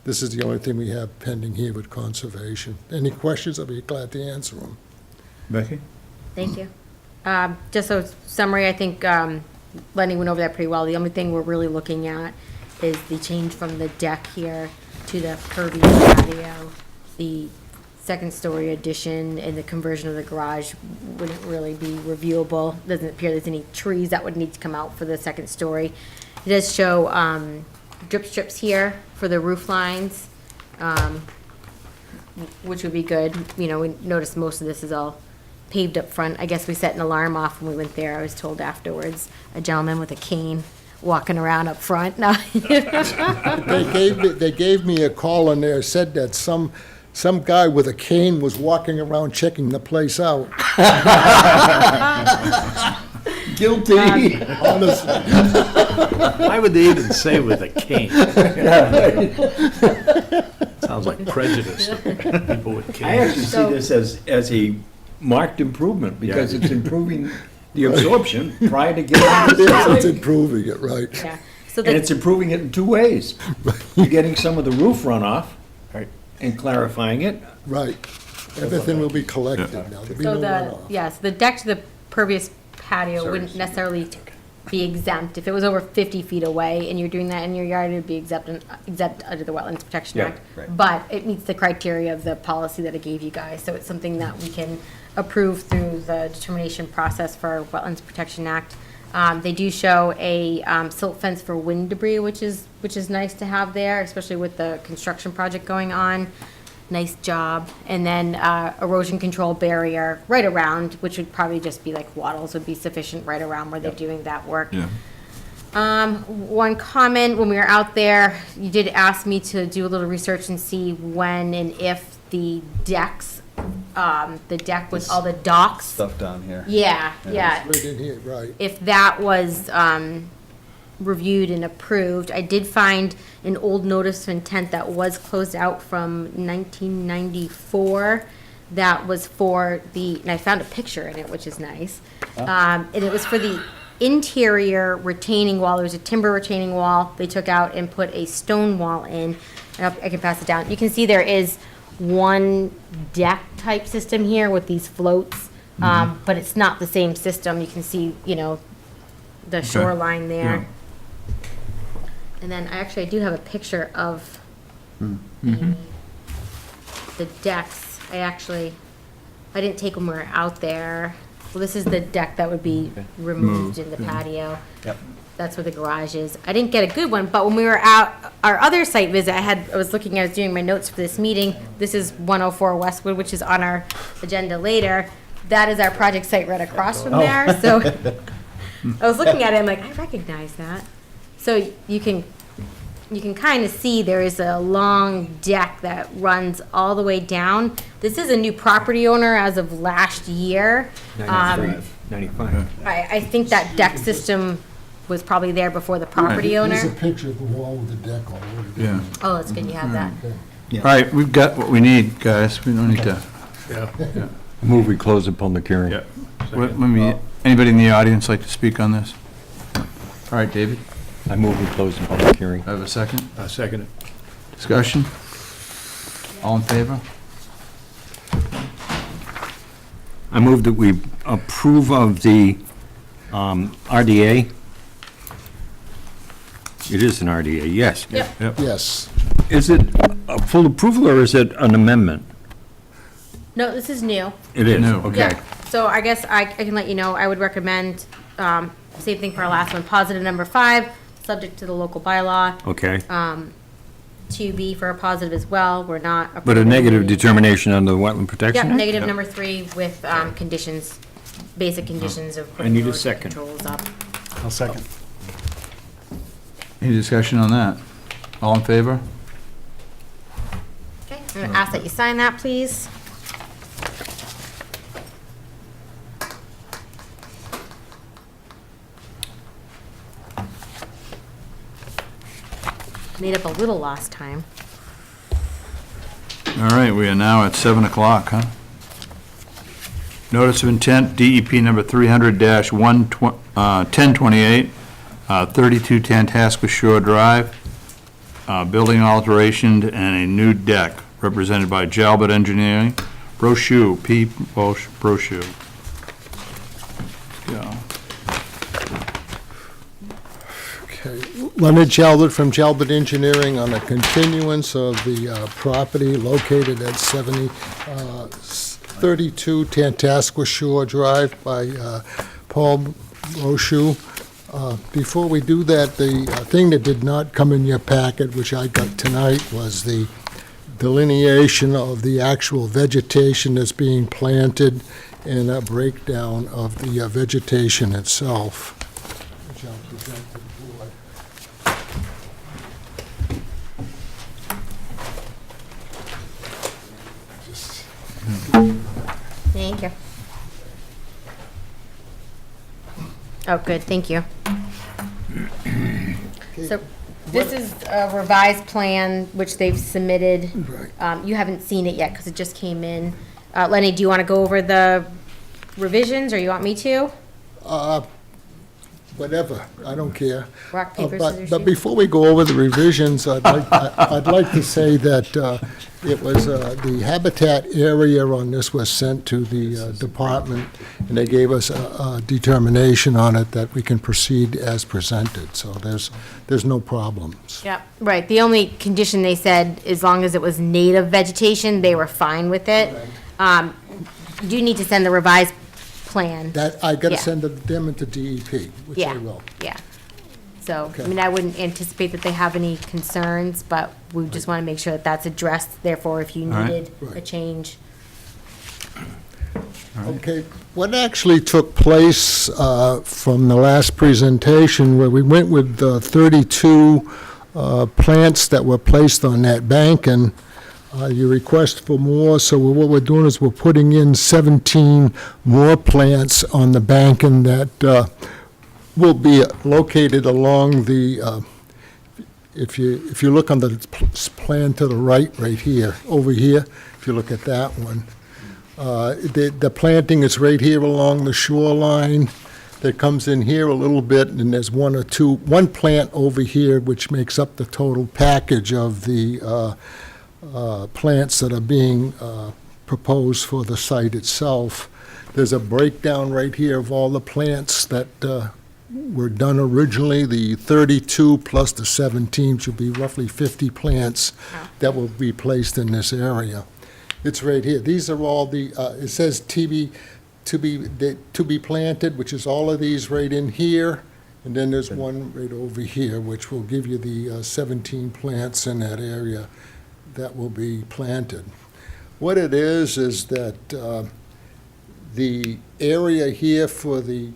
This is the only thing we have pending here with conservation. Any questions, I'll be glad to answer them. Becky? Thank you. Just a summary, I think Lenny went over that pretty well. The only thing we're really looking at is the change from the deck here to the pervious patio. The second-story addition and the conversion of the garage wouldn't really be reviewable. Doesn't appear there's any trees that would need to come out for the second story. It does show drip strips here for the roof lines, which would be good. You know, we noticed most of this is all paved up front. I guess we set an alarm off when we went there. I was told afterwards, a gentleman with a cane walking around up front. No. They gave me a call and they said that some guy with a cane was walking around checking the place out. Guilty. Honestly. Why would they even say with a cane? Sounds like prejudice, people with I actually canes. see this as a marked improvement, because Yeah. it's improving the absorption prior to getting to the Yes, it's site. improving it, right. Yeah. So And the, it's improving it in two ways. You're getting some of the roof runoff Right. and clarifying it. Right. Everything will be collected now. There'll be so no the, runoff. yes, the deck to the pervious patio wouldn't necessarily be exempt. If it was over 50 feet away and you're doing that in your yard, it would be exempt under the Wetlands Protection Yeah, Act. right. But it meets the criteria of the policy that I gave you guys, so it's something that we can approve through the determination process for Wetlands Protection Act. They do show a silt fence for wind debris, which is nice to have there, especially with the construction project going on. Nice job. And then erosion control barrier right around, which would probably just be like wattles would be sufficient right around where they're doing that work. One comment, when we were out there, you did ask me to do a little research and see when and if the decks, the deck with all the docks. Stuff down here. Yeah, yeah. Right in here, right. If that was reviewed and approved. I did find an old notice of intent that was closed out from 1994. That was for the, and I found a picture in it, which is nice. And it was for the interior retaining wall. There was a timber retaining wall they took out and put a stone wall in. And I can pass it down. You can see there is one deck type system here with these floats, but it's not the same system. You can see, you know, the shoreline there. And then I do have a picture of the decks. I didn't take them when we were out there. Well, this is the deck that would be removed in the patio. Yep. That's where the garage is. I didn't get a good one, but when we were out, our other site visit, I was doing my notes for this meeting. This is 104 Westwood, which is on our agenda later. That is our project site right across from there, so I was looking at it, I'm like, I recognize that. So you can kind of see there is a long deck that runs all the way down. This is a new property owner as of last year. 95. I think that deck system was probably there before the property There's a owner. picture of the wall with the deck all over it. Yeah. Oh, that's good, you have that. All right, we've got what we need, guys. We don't need to. Yeah. Move we close the public hearing. Yeah. Let me, anybody in the audience like to speak on this? All right, David, I move we close the public hearing. I have a second. I second it. Discussion? All in favor? I move that we approve of the RDA. It is an RDA, yes. Yep. Yes. Is it a full approval or is it an amendment? No, this is new. It is, No. okay. Yeah, so I guess I can let you know, I would recommend, same thing for our last one, positive number 5, subject to the local bylaw. Okay. 2B for a positive as well, we're not. But a approving negative any- determination under the Wetland Protection Yep, Act? negative number 3 with conditions, basic conditions of. I need a putting second. Controls up. I'll second. Any discussion on that? All in favor? Okay, I'm gonna ask that you sign that, please. Made up a little last time. All right, we are now at 7 o'clock, huh? Notice of intent, DEP number 300-1028, 3210 Tasca Shore Drive, building alteration and a new deck, represented by Jalbert Engineering, Brochu, P. Brochu. Yeah. Okay. Leonard Jalbert from Jalbert Engineering on a continuance of the property located at 32 Tantascwa Shore Drive by Paul Rochu. Before we do that, the thing that did not come in your packet, which I got tonight, was the delineation of the actual vegetation that's being planted and a breakdown of the vegetation itself, which I'll present to the board. Just Thank you. Oh, good, thank you. So this is a revised plan which they've submitted. Right. You haven't seen it yet because it just came in. Lenny, do you want to go over the revisions or you want me to? Whatever, I don't care. Rock, paper, But scissors, but shoot? before we go over the revisions, I'd like to say that it was, the habitat area on this was sent to the department, and they gave us a determination on it that we can proceed as presented, so there's no problems. Yep, right. The only condition they said, as long as it was native vegetation, they were fine with it. You do need to send the revised plan. That, I gotta Yeah. send them into DEP, which I Yeah, will. yeah. So, I Okay. mean, I wouldn't anticipate that they have any concerns, but we just want to make sure that that's addressed, therefore, if you All right. needed a Right. change. Okay, what actually took place from the last presentation, where we went with 32 plants that were placed on that bank, and you request for more, so what we're doing is we're putting in 17 more plants on the bank, and that will be located along the, if you look on the plan to the right here, over here, if you look at that one, the planting is right here along the shoreline. That comes in here a little bit, and there's one plant over here, which makes up the total package of the plants that are being proposed for the site itself. There's a breakdown right here of all the plants that were done originally. The 32 plus the 17 should be roughly 50 plants that will be placed in this area. It's right here. These are all the, it says to be planted, which is all of these right in here, and then there's one right over here, which will give you the 17 plants in that area that will be planted. What it is that the area here for the,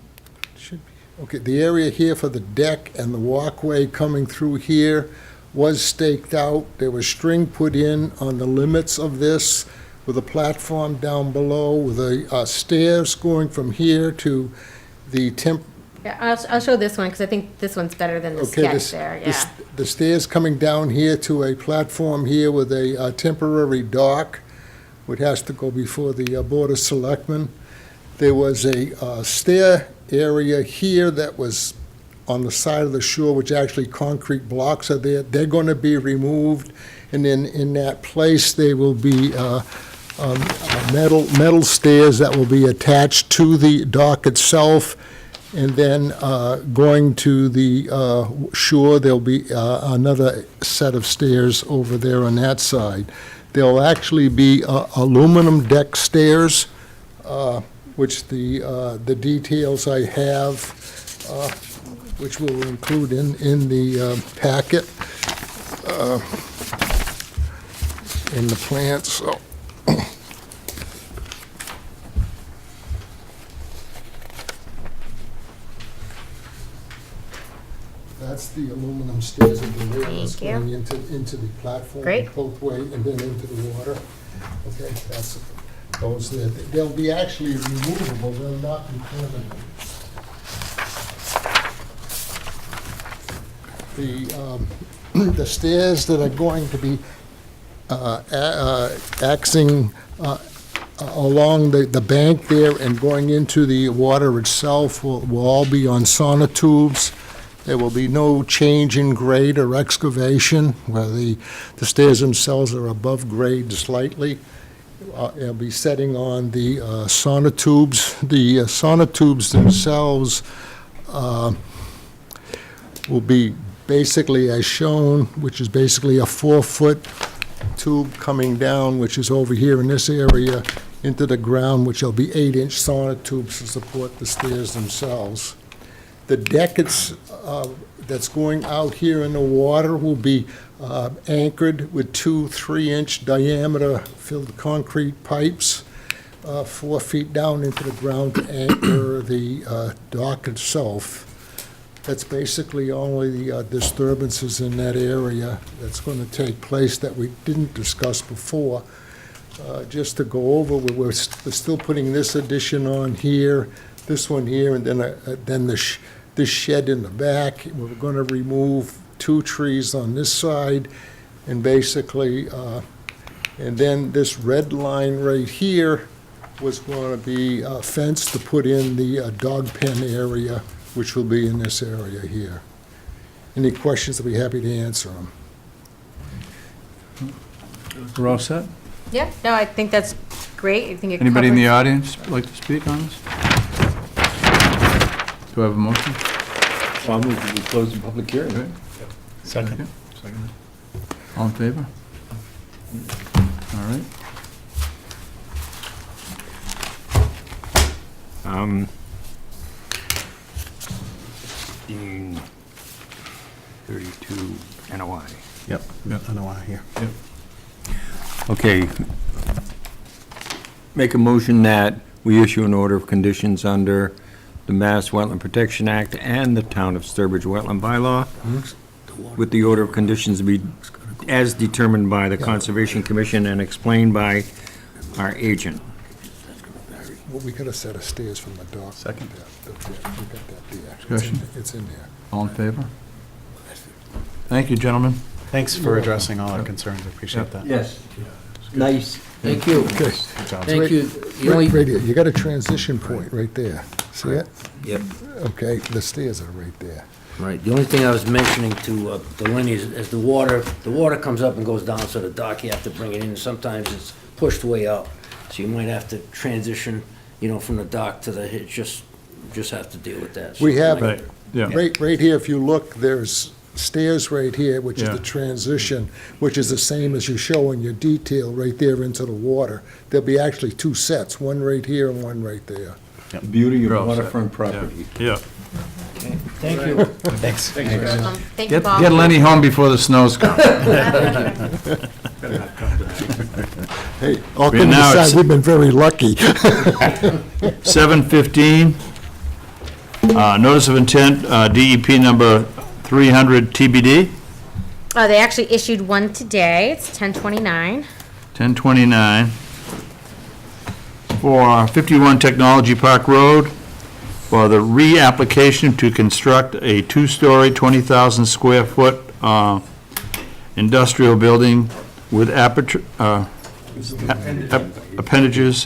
the area here for the deck and the walkway coming through here was staked out. There was string put in on the limits of this, with a platform down below, with a stairs going from here to the Yeah, I'll show this one, because I think this one's better than the Okay, sketch there, yeah. the stairs coming down here to a platform here with a temporary dock, which has to go before the Board of Selectmen. There was a stair area here that was on the side of the shore, which actually concrete blocks are there. They're going to be removed, and then in that place, there will be metal stairs that will be attached to the dock itself. And then going to the shore, there'll be another set of stairs over there on that side. There'll actually be aluminum deck stairs, which the details I have, which we'll include in the packet, in the plans. So. That's the aluminum stairs and the railings Thank you. going into the platform. Great. Both way, and then into the water. Okay, that's those there. They'll be actually removable, they'll not be permanent. The stairs that are going to be axing along the bank there and going into the water itself will all be on sonotubes. There will be no change in grade or excavation, where the stairs themselves are above grade slightly. It'll be setting on the sonotubes. The sonotubes themselves will be basically as shown, which is basically a 4-foot tube coming down, which is over here in this area, into the ground, which will be 8-inch sonotubes to support the stairs themselves. The deck that's going out here in the water will be anchored with 2 3-inch diameter filled concrete pipes, 4 feet down into the ground to anchor the dock itself. That's basically only the disturbances in that area that's going to take place that we didn't discuss before. Just to go over, we're still putting this addition on here, this one here, and then this shed in the back. We're going to remove 2 trees on this side, and basically, and then this red line right here was going to be fenced to put in the dog pen area, which will be in this area here. Any questions, I'll be happy to answer them. We're all set? Yeah, no, I think that's great. I think it Anybody in the covers- audience like to speak on this? Do I have a motion? So I'll move to close the public hearing. Good. Second. Second. All in favor? All right. 32 NOI. Yep, I know why here. Okay. Make a motion that we issue an order of conditions under the Mass Wetland Protection Act and the Town of Sturbridge Wetland Bylaw, with the order of conditions to be as determined by the Conservation Commission and explained by our agent. Well, we got a set of stairs from the dock. Second. We got that there. Discussion. It's in there. All in favor? Thank you, gentlemen. Thanks for addressing all our concerns, I appreciate that. Yes. Nice. Thank you. Okay. Good job. Thank you. You Right only- here, you got a transition point right there. See it? Yep, Okay, the stairs are right there. right. The only thing I was mentioning to Lenny is as the water comes up and goes down to the dock, you have to bring it in. Sometimes it's pushed way up, so you might have to transition, from the dock to the, just have to deal with that. We have, Right, yeah. right here, if you look, there's stairs right here, which is Yeah. the transition, which is the same as you show in your detail right there into the water. There'll be actually 2 sets, one right here and one right there. Beauty You're of all set. waterfront property. Yeah. Thank you. Thanks. Thank you, Get Bob. Lenny home before the snows come. Hey, all We kidding now aside, it's- we've been very lucky. 7:15, notice of intent, DEP number 300 TBD, They actually issued one today. It's 10/29. 1029. for 51 Technology Park Road for the reapplication to construct a two-story, 20,000 square foot industrial building with appendages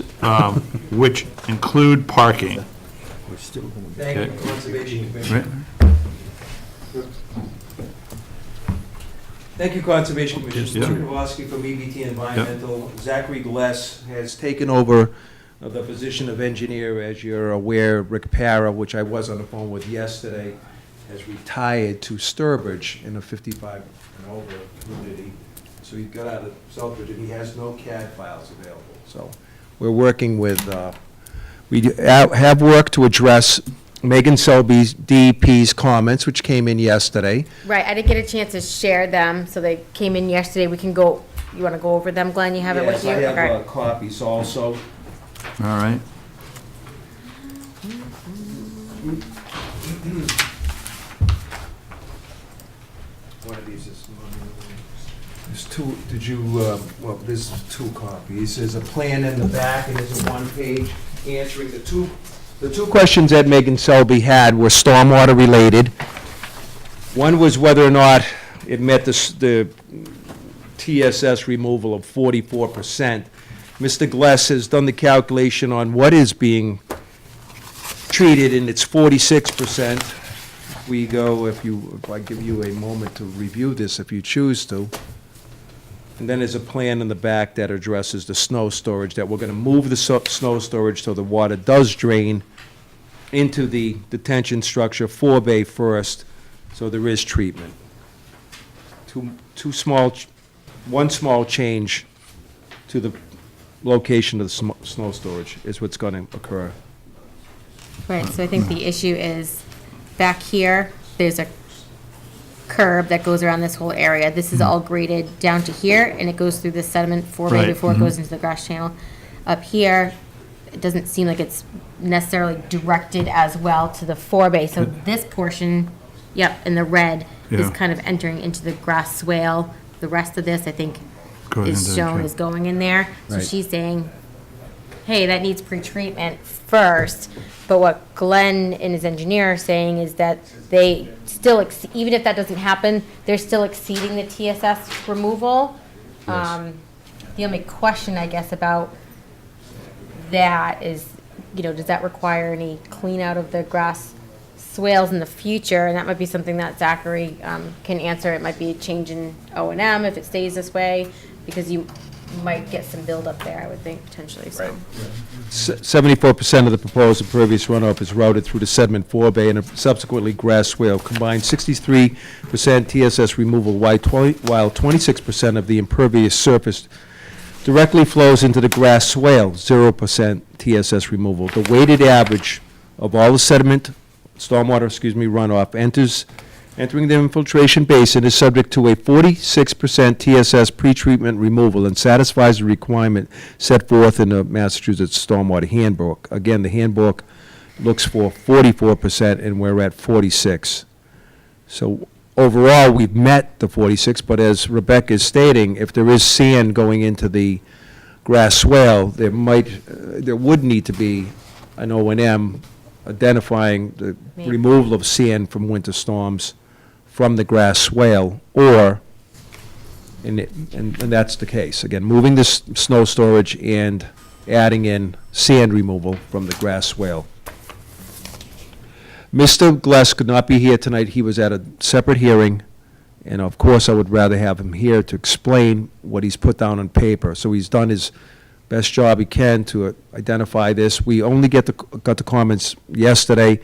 which include parking. Thank you, Conservation Commission. Right. Thank you, Conservation Commission. Yeah. Steve Kowalski from EBT Environmental. Zachary Gless has taken over the position of engineer. As you're aware, Rick Para, which I was on the phone with yesterday, has retired to Sturbridge in a 55 and over community. So he got out of Southbridge, and he has no CAD files available. So we're working with, we have worked to address Megan Selby's DEP's comments, which came in yesterday. Right, I didn't get a chance to share them, so they came in yesterday. We can go, you want to go over them, Glenn? You have it with you? Yes, I Okay. have copies also. All right. One of these is, there's two, did you, well, there's two copies. There's a plan in the back, and there's a one-page answering the two questions that Megan Selby had were stormwater related. One was whether or not it met the TSS removal of 44%. Mr. Gless has done the calculation on what is being treated, and it's 46%. We go, if I give you a moment to review this, if you choose to. And then there's a plan in the back that addresses the snow storage, that we're gonna move the snow storage so the water does drain into the detention structure, 4-bay first, so there is treatment. One small change to the location of the snow storage is what's gonna occur. Right, so I think the issue is back here, there's a curb that goes around this whole area. This is all graded down to here, and it goes through the sediment 4-bay Right, before it goes into the grass channel. Up here, it doesn't seem like it's necessarily directed as well to the 4-bay. So this portion, yep, in the red, is Yeah. kind of entering into the grass swale. The rest of this, I think, Goes into is the shown tra- as going in there. So Right. she's saying, hey, that needs pre-treatment first. But what Glenn and his engineer are saying is that they still, even if that doesn't happen, they're still exceeding the TSS removal. The only question, I guess, about that is, does that require any clean out of the grass swales in the future? And that might be something that Zachary can answer. It might be a change in O&M if it stays this way, because you might get some buildup there, I would think, potentially, so. 74% of the proposed impervious runoff is routed through the sediment 4-bay and a subsequently grass swale. Combined 63% TSS removal, while 26% of the impervious surface directly flows into the grass swale, 0% TSS removal. The weighted average of all the sediment, runoff entering the infiltration basin is subject to a 46% TSS pretreatment removal and satisfies the requirement set forth in the Massachusetts Stormwater Handbook. Again, the handbook looks for 44%, and we're at 46. So overall, we've met the 46, but as Rebecca is stating, if there is sand going into the grass swale, there would need to be an O&M identifying the Maybe. removal of sand from winter storms from the grass swale, or, and that's the case, again, moving this snow storage and adding in sand removal from the grass swale. Mr. Gless could not be here tonight. He was at a separate hearing, and of course, I would rather have him here to explain what he's put down on paper. So he's done his best job he can to identify this. We only got the comments yesterday,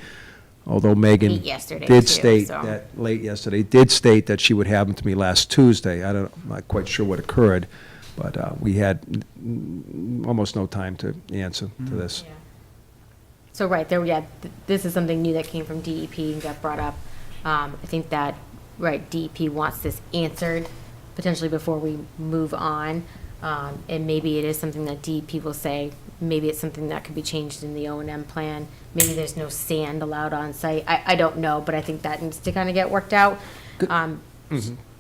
although Megan Late yesterday, did too, state so. that, late yesterday, did state that she would have them to me last Tuesday. I'm not quite sure what occurred, but we had almost no time to answer to this. So, right, this is something new that came from DEP and got brought up. I think that, right, DEP wants this answered potentially before we move on. And maybe it is something that DEP will say, maybe it's something that could be changed in the O&M plan. Maybe there's no sand allowed on site. I don't know, but I think that needs to kind of get worked out.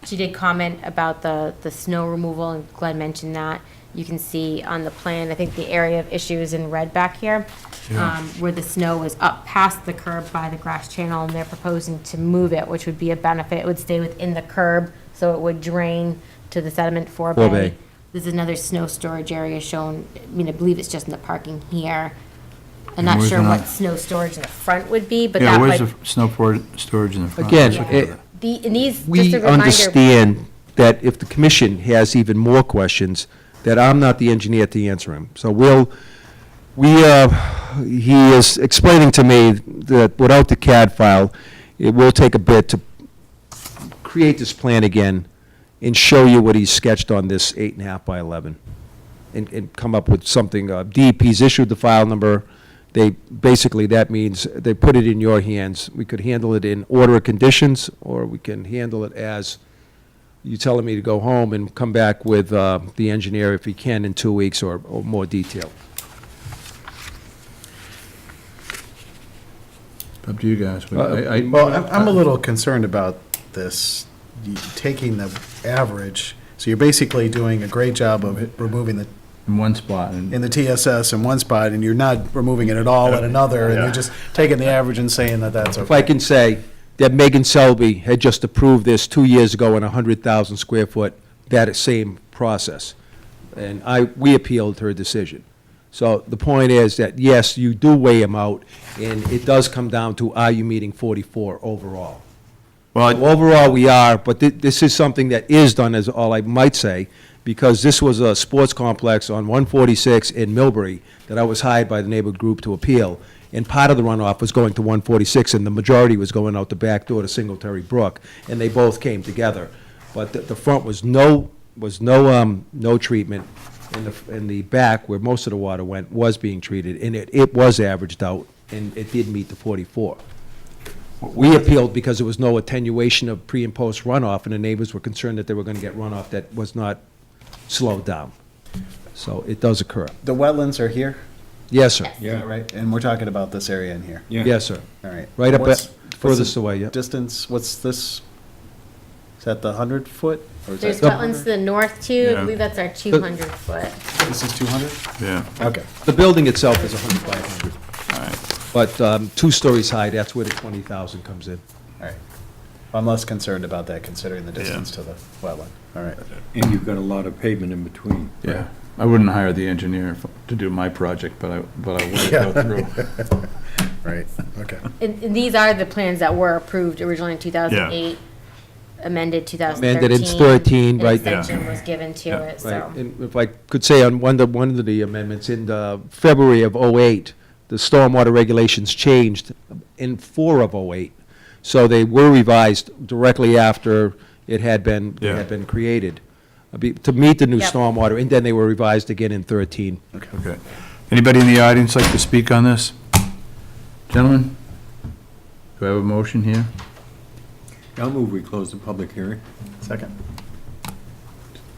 She did comment about the snow removal, and Glenn mentioned that. You can see on the plan, I think the area of issue is in red back here, where the snow is up past the curb by the grass channel, and they're proposing to move it, which would be a benefit. It would stay within the curb, so it would drain to the sediment forebay. Forebay. This is another snow storage area shown, I mean, I believe it's just in the parking here. I'm not where's sure the- what snow storage in the front would be, but Yeah, that where's might, the snow storage in the front? Again, Let's look at that. in these, just We a reminder. understand that if the commission has even more questions, that I'm not the engineer to answer them. So he is explaining to me that without the CAD file, it will take a bit to create this plan again and show you what he's sketched on this 8.5 by 11, and come up with something. DEP's issued the file number. Basically, that means they put it in your hands. We could handle it in order of conditions, or we can handle it as you telling me to go home and come back with the engineer if he can in 2 weeks or more detail. Up to you guys. Well, I'm a little concerned about this, taking the average. So you're basically doing a great job of removing the, In one spot, and in the TSS in one spot, and you're not removing it at all in another, and you're just taking the average and saying that that's If I okay. can say that Megan Selby had just approved this 2 years ago in a 100,000 square foot, that same process. And we appealed her decision. So the point is that, yes, you do weigh them out, and it does come down to, are you meeting 44 overall? well, Overall, we are, but this is something that is done, as all I might say, because this was a sports complex on 146 in Millbury that I was hired by the neighborhood group to appeal, and part of the runoff was going to 146, and the majority was going out the back door to Singletary Brook, and they both came together. But the front was no treatment, and the back, where most of the water went, was being treated, and it was averaged out, and it did meet the 44. We appealed because there was no attenuation of pre and post runoff, and the neighbors were concerned that they were gonna get runoff that was not slowed down. So it does occur. The wetlands are here, Yes, sir. is that right? And we're talking about this area in here. Yes, sir. All right. Right up What's- at, what's furthest the away, yeah. Distance, what's this? Is that the 100-foot? Or is There's that wetlands to the north too, Yeah. I believe that's our 200 foot. This is 200? yeah, Okay. The building itself is 100 by 100, all right. but 2 stories high, that's where the 20,000 comes in. All right. I'm less concerned about that considering the distance to the wetland. All right. And you've got a lot of pavement in between. Yeah, I wouldn't hire the engineer to do my project, but I want to go through. Right, okay. And these are the plans that were approved originally in 2008, amended 2013. Amended in 13, right. An extension was given to Yeah. it, Right, so. and if I could say on one of the amendments, in February of '08, the stormwater regulations changed in 4 of '08. So they were revised directly after it had been created, to meet the new Yep. stormwater, and then they were revised again in 13. Okay. Anybody in the audience like to speak on this? Gentlemen? Do I have a motion here? I'll move we close the public hearing. Second.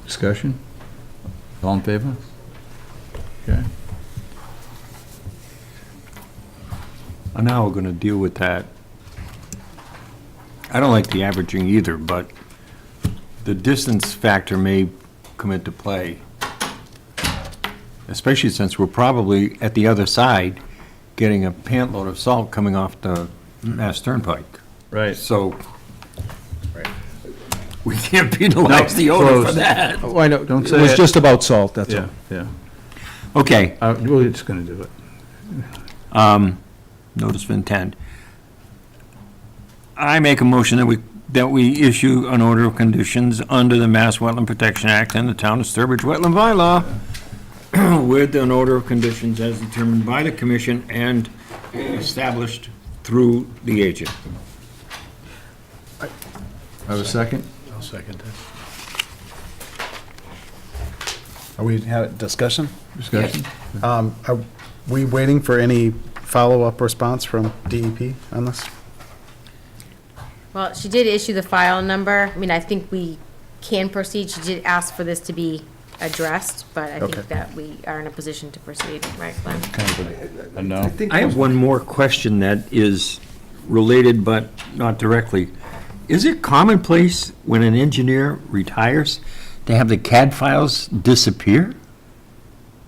Discussion? All in favor? Okay. And now we're gonna deal with that. I don't like the averaging either, but the distance factor may come into play. Especially since we're probably at the other side getting a pant load of salt coming off the Mass Turnpike. Right. So Right. we can't penalize the owner for close. that. Oh, I know, Don't it say was it. just about salt, that's all. Yeah, yeah. Okay, We're just going to do it. notice of intent. I make a motion that we issue an order of conditions under the Mass Wetland Protection Act and the Town of Sturbridge Wetland Bylaw with an order of conditions as determined by the commission and established through the agent. Have a second? I'll second that. Are we having discussion? Discussion? Are we waiting for any follow-up response from DEP on this? Well, she did issue the file number. I mean, I think we can proceed. She did ask for this to be addressed, but I Okay. think that we are in a position to proceed, right, Glenn? A no? I have one more question that is related but not directly. Is it commonplace when an engineer retires to have the CAD files disappear?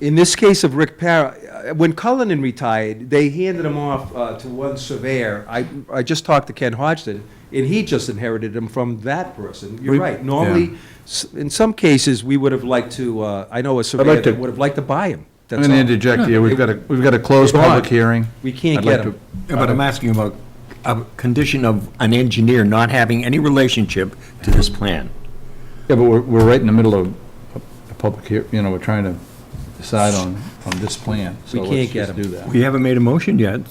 In this case of Rick Parra, when Cullinan retired, they handed him off to one surveyor. I just talked to Ken Hodgson, and he just inherited him from that person. You're right. Normally, in some cases, we would have liked to, I know a surveyor to- that would have liked to buy him. I'm That's going to all. interject here. We've got a closed They're public not. hearing. We can't I'd get like him. Yeah, but I'm asking about a condition of an engineer not having any relationship to this plan. Yeah, but we're right in the middle of a public hear, we're trying to decide on this plan. So We can't let's get just him. do that. We haven't made a motion yet.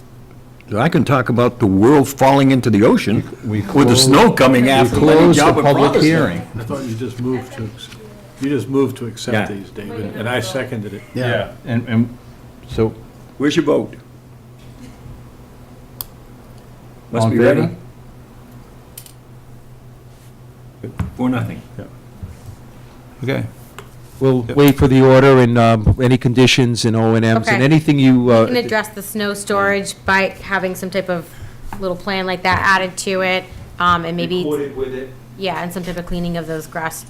So I can talk about the world falling into the ocean We with the close- snow coming We after. closed the public hearing. I thought you just moved to Yeah. accept these, David, and I seconded it. Yeah, and so, Where's your vote? all Must in be ready. favor? 4-0. Okay. We'll wait for the order and any conditions and O and Ms and Okay. anything you. We can address the snow storage by having some type of little plan like that added to it, and maybe, Recorded with it. yeah, and some type of cleaning of those grass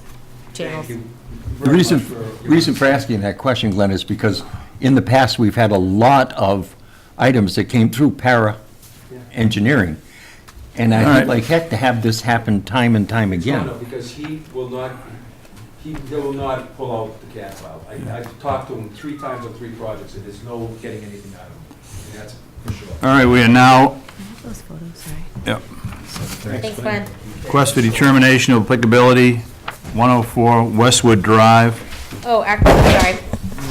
channels. Thank you. The very reason, much for- reason for asking that question, Glenn, is because in the past, we've had a lot of items that came through para engineering. And All I right. think like heck to have this happen time and time again. No, because he will not pull out the cat's out. I've talked to him 3 times on 3 projects, and there's no getting anything out of him. And that's for sure. All right, we are now, Those photos, sorry. yep, Thanks, Glenn. request for determination of applicability, 104 Westwood Drive. Oh, actually, sorry.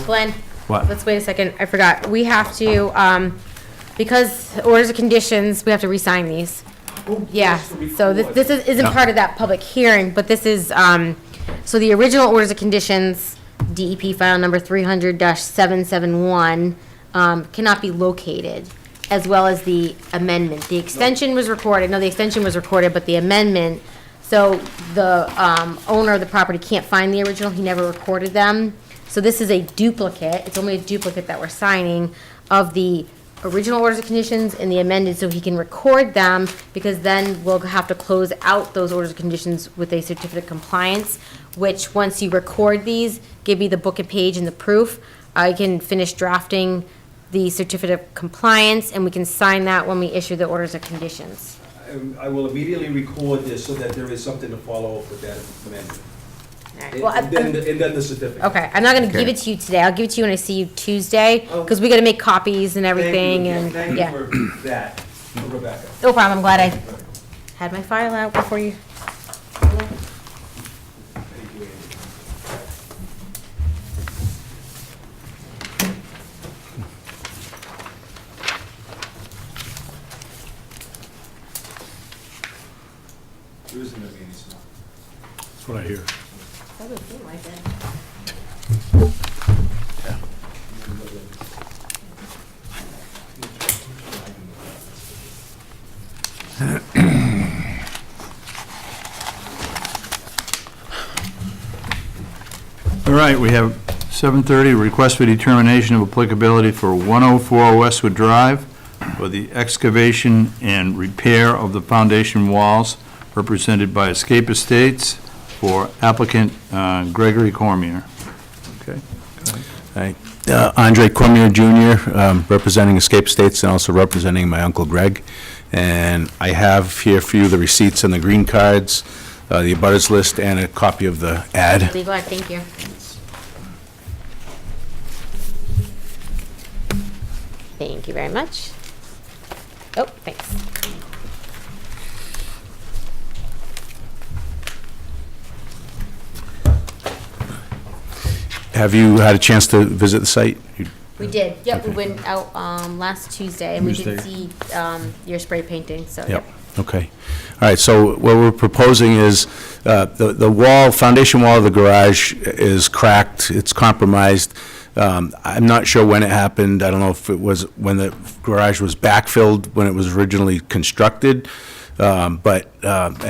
Glenn, What? let's wait a second. I forgot. We have to, because orders of conditions, we have to re-sign these. Yeah, so this isn't part of that public hearing, but this is, so the original orders of conditions, DEP file number 300-771, cannot be located, as well as the amendment. The extension was recorded, no, the extension was recorded, but the amendment, so the owner of the property can't find the original, he never recorded them. So this is a duplicate, it's only a duplicate that we're signing of the original orders of conditions and the amended, so he can record them, because then we'll have to close out those orders of conditions with a certificate of compliance, which, once you record these, give you the book and page and the proof, I can finish drafting the certificate of compliance, and we can sign that when we issue the orders of conditions. I will immediately record this so that there is something to follow up with that amendment. All right. Well, And then the certificate. okay, I'm not gonna give it to you today, I'll give it to you when I see you Tuesday, because we gotta make copies and everything, and, Thank yeah. you for that, Rebecca. No problem, I'm glad I had my file out before you. There isn't gonna be any snow. That's what I hear. Doesn't seem like it. All right, we have 7:30, request for determination of applicability for 104 Westwood Drive for the excavation and repair of the foundation walls, represented by Escape Estates, for applicant Gregory Cormier. Okay. Hi. Andre Cormier Jr., representing Escape States and also representing my uncle Greg. And I have here for you the receipts and the green cards, the abutters list, and a copy of the ad. Legal, thank you. Thank you very much. Oh, thanks. Have you had a chance to visit the site? We did, yep, we went out, last Tuesday, and we did see, your spray painting, so, Yep, yep. okay. All right, so what we're proposing is, the wall, foundation wall of the garage is cracked, it's compromised. I'm not sure when it happened, I don't know if it was when the garage was backfilled, when it was originally constructed, but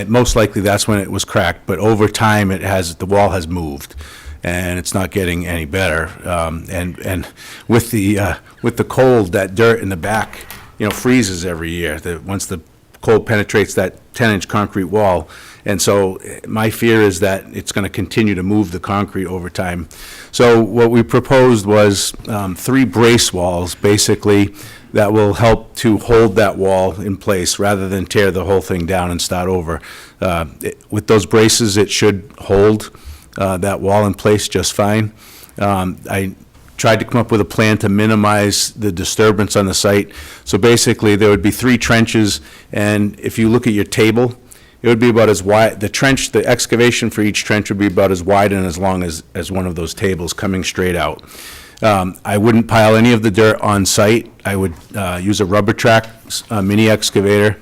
most likely that's when it was cracked, but over time, the wall has moved, and it's not getting any better. And with the cold, that dirt in the back, freezes every year. Once the cold penetrates that 10-inch concrete wall. And so my fear is that it's going to continue to move the concrete over time. So what we proposed was 3 brace walls, basically, that will help to hold that wall in place rather than tear the whole thing down and start over. With those braces, it should hold that wall in place just fine. I tried to come up with a plan to minimize the disturbance on the site. So basically, there would be 3 trenches, and if you look at your table, it would be about as wide, the excavation for each trench would be about as wide and as long as one of those tables coming straight out. I wouldn't pile any of the dirt on site. I would use a rubber track mini excavator.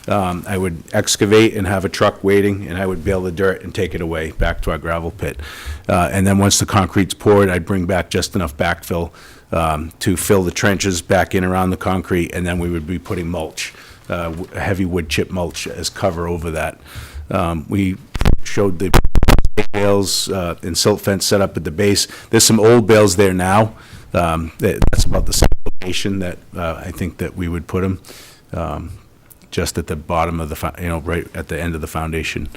I would excavate and have a truck waiting, and I would bale the dirt and take it away back to our gravel pit. And then once the concrete's poured, I'd bring back just enough backfill to fill the trenches back in around the concrete, and then we would be putting mulch, heavy wood chip mulch as cover over that. We showed the bales and silt fence set up at the base. There's some old bales there now. That's about the same location that I think that we would put them. Just at the bottom of the, right at the end of the foundation.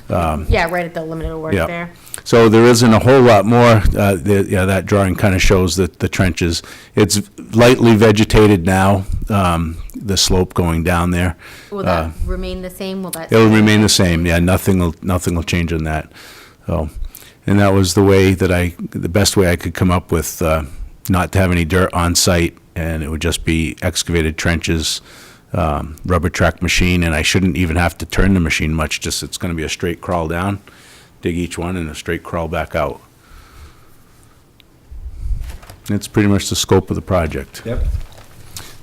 Yeah, right at the limit of work Yeah. there. So there isn't a whole lot more. That drawing kind of shows the trenches. It's lightly vegetated now, the slope going down there. Will that remain the same? Will that? It'll remain the same, yeah, nothing will change on that. So, and that was the best way I could come up with, not to have any dirt on site, and it would just be excavated trenches, rubber track machine, and I shouldn't even have to turn the machine much, just it's gonna be a straight crawl down, dig each one, and a straight crawl back out. It's pretty much the scope of the project. Yep.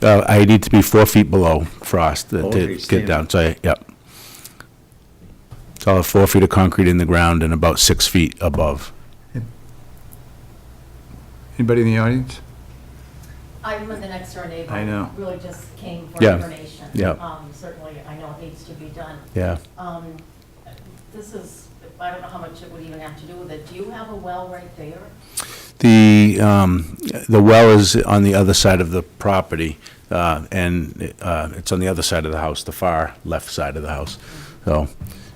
I need to be 4 feet below frost to Okay, get down, so yep. So I'll have 4 feet of concrete in the ground and about 6 feet above. Anybody in the audience? I'm the next door neighbor. I know. Really just came for Yeah. information. Yeah. Certainly, I know it needs to be done. Yeah. This is, I don't know how much it would even have to do with it. Do you have a well right there? The well is on the other side of the property, and it's on the other side of the house, the far left side of the house. So,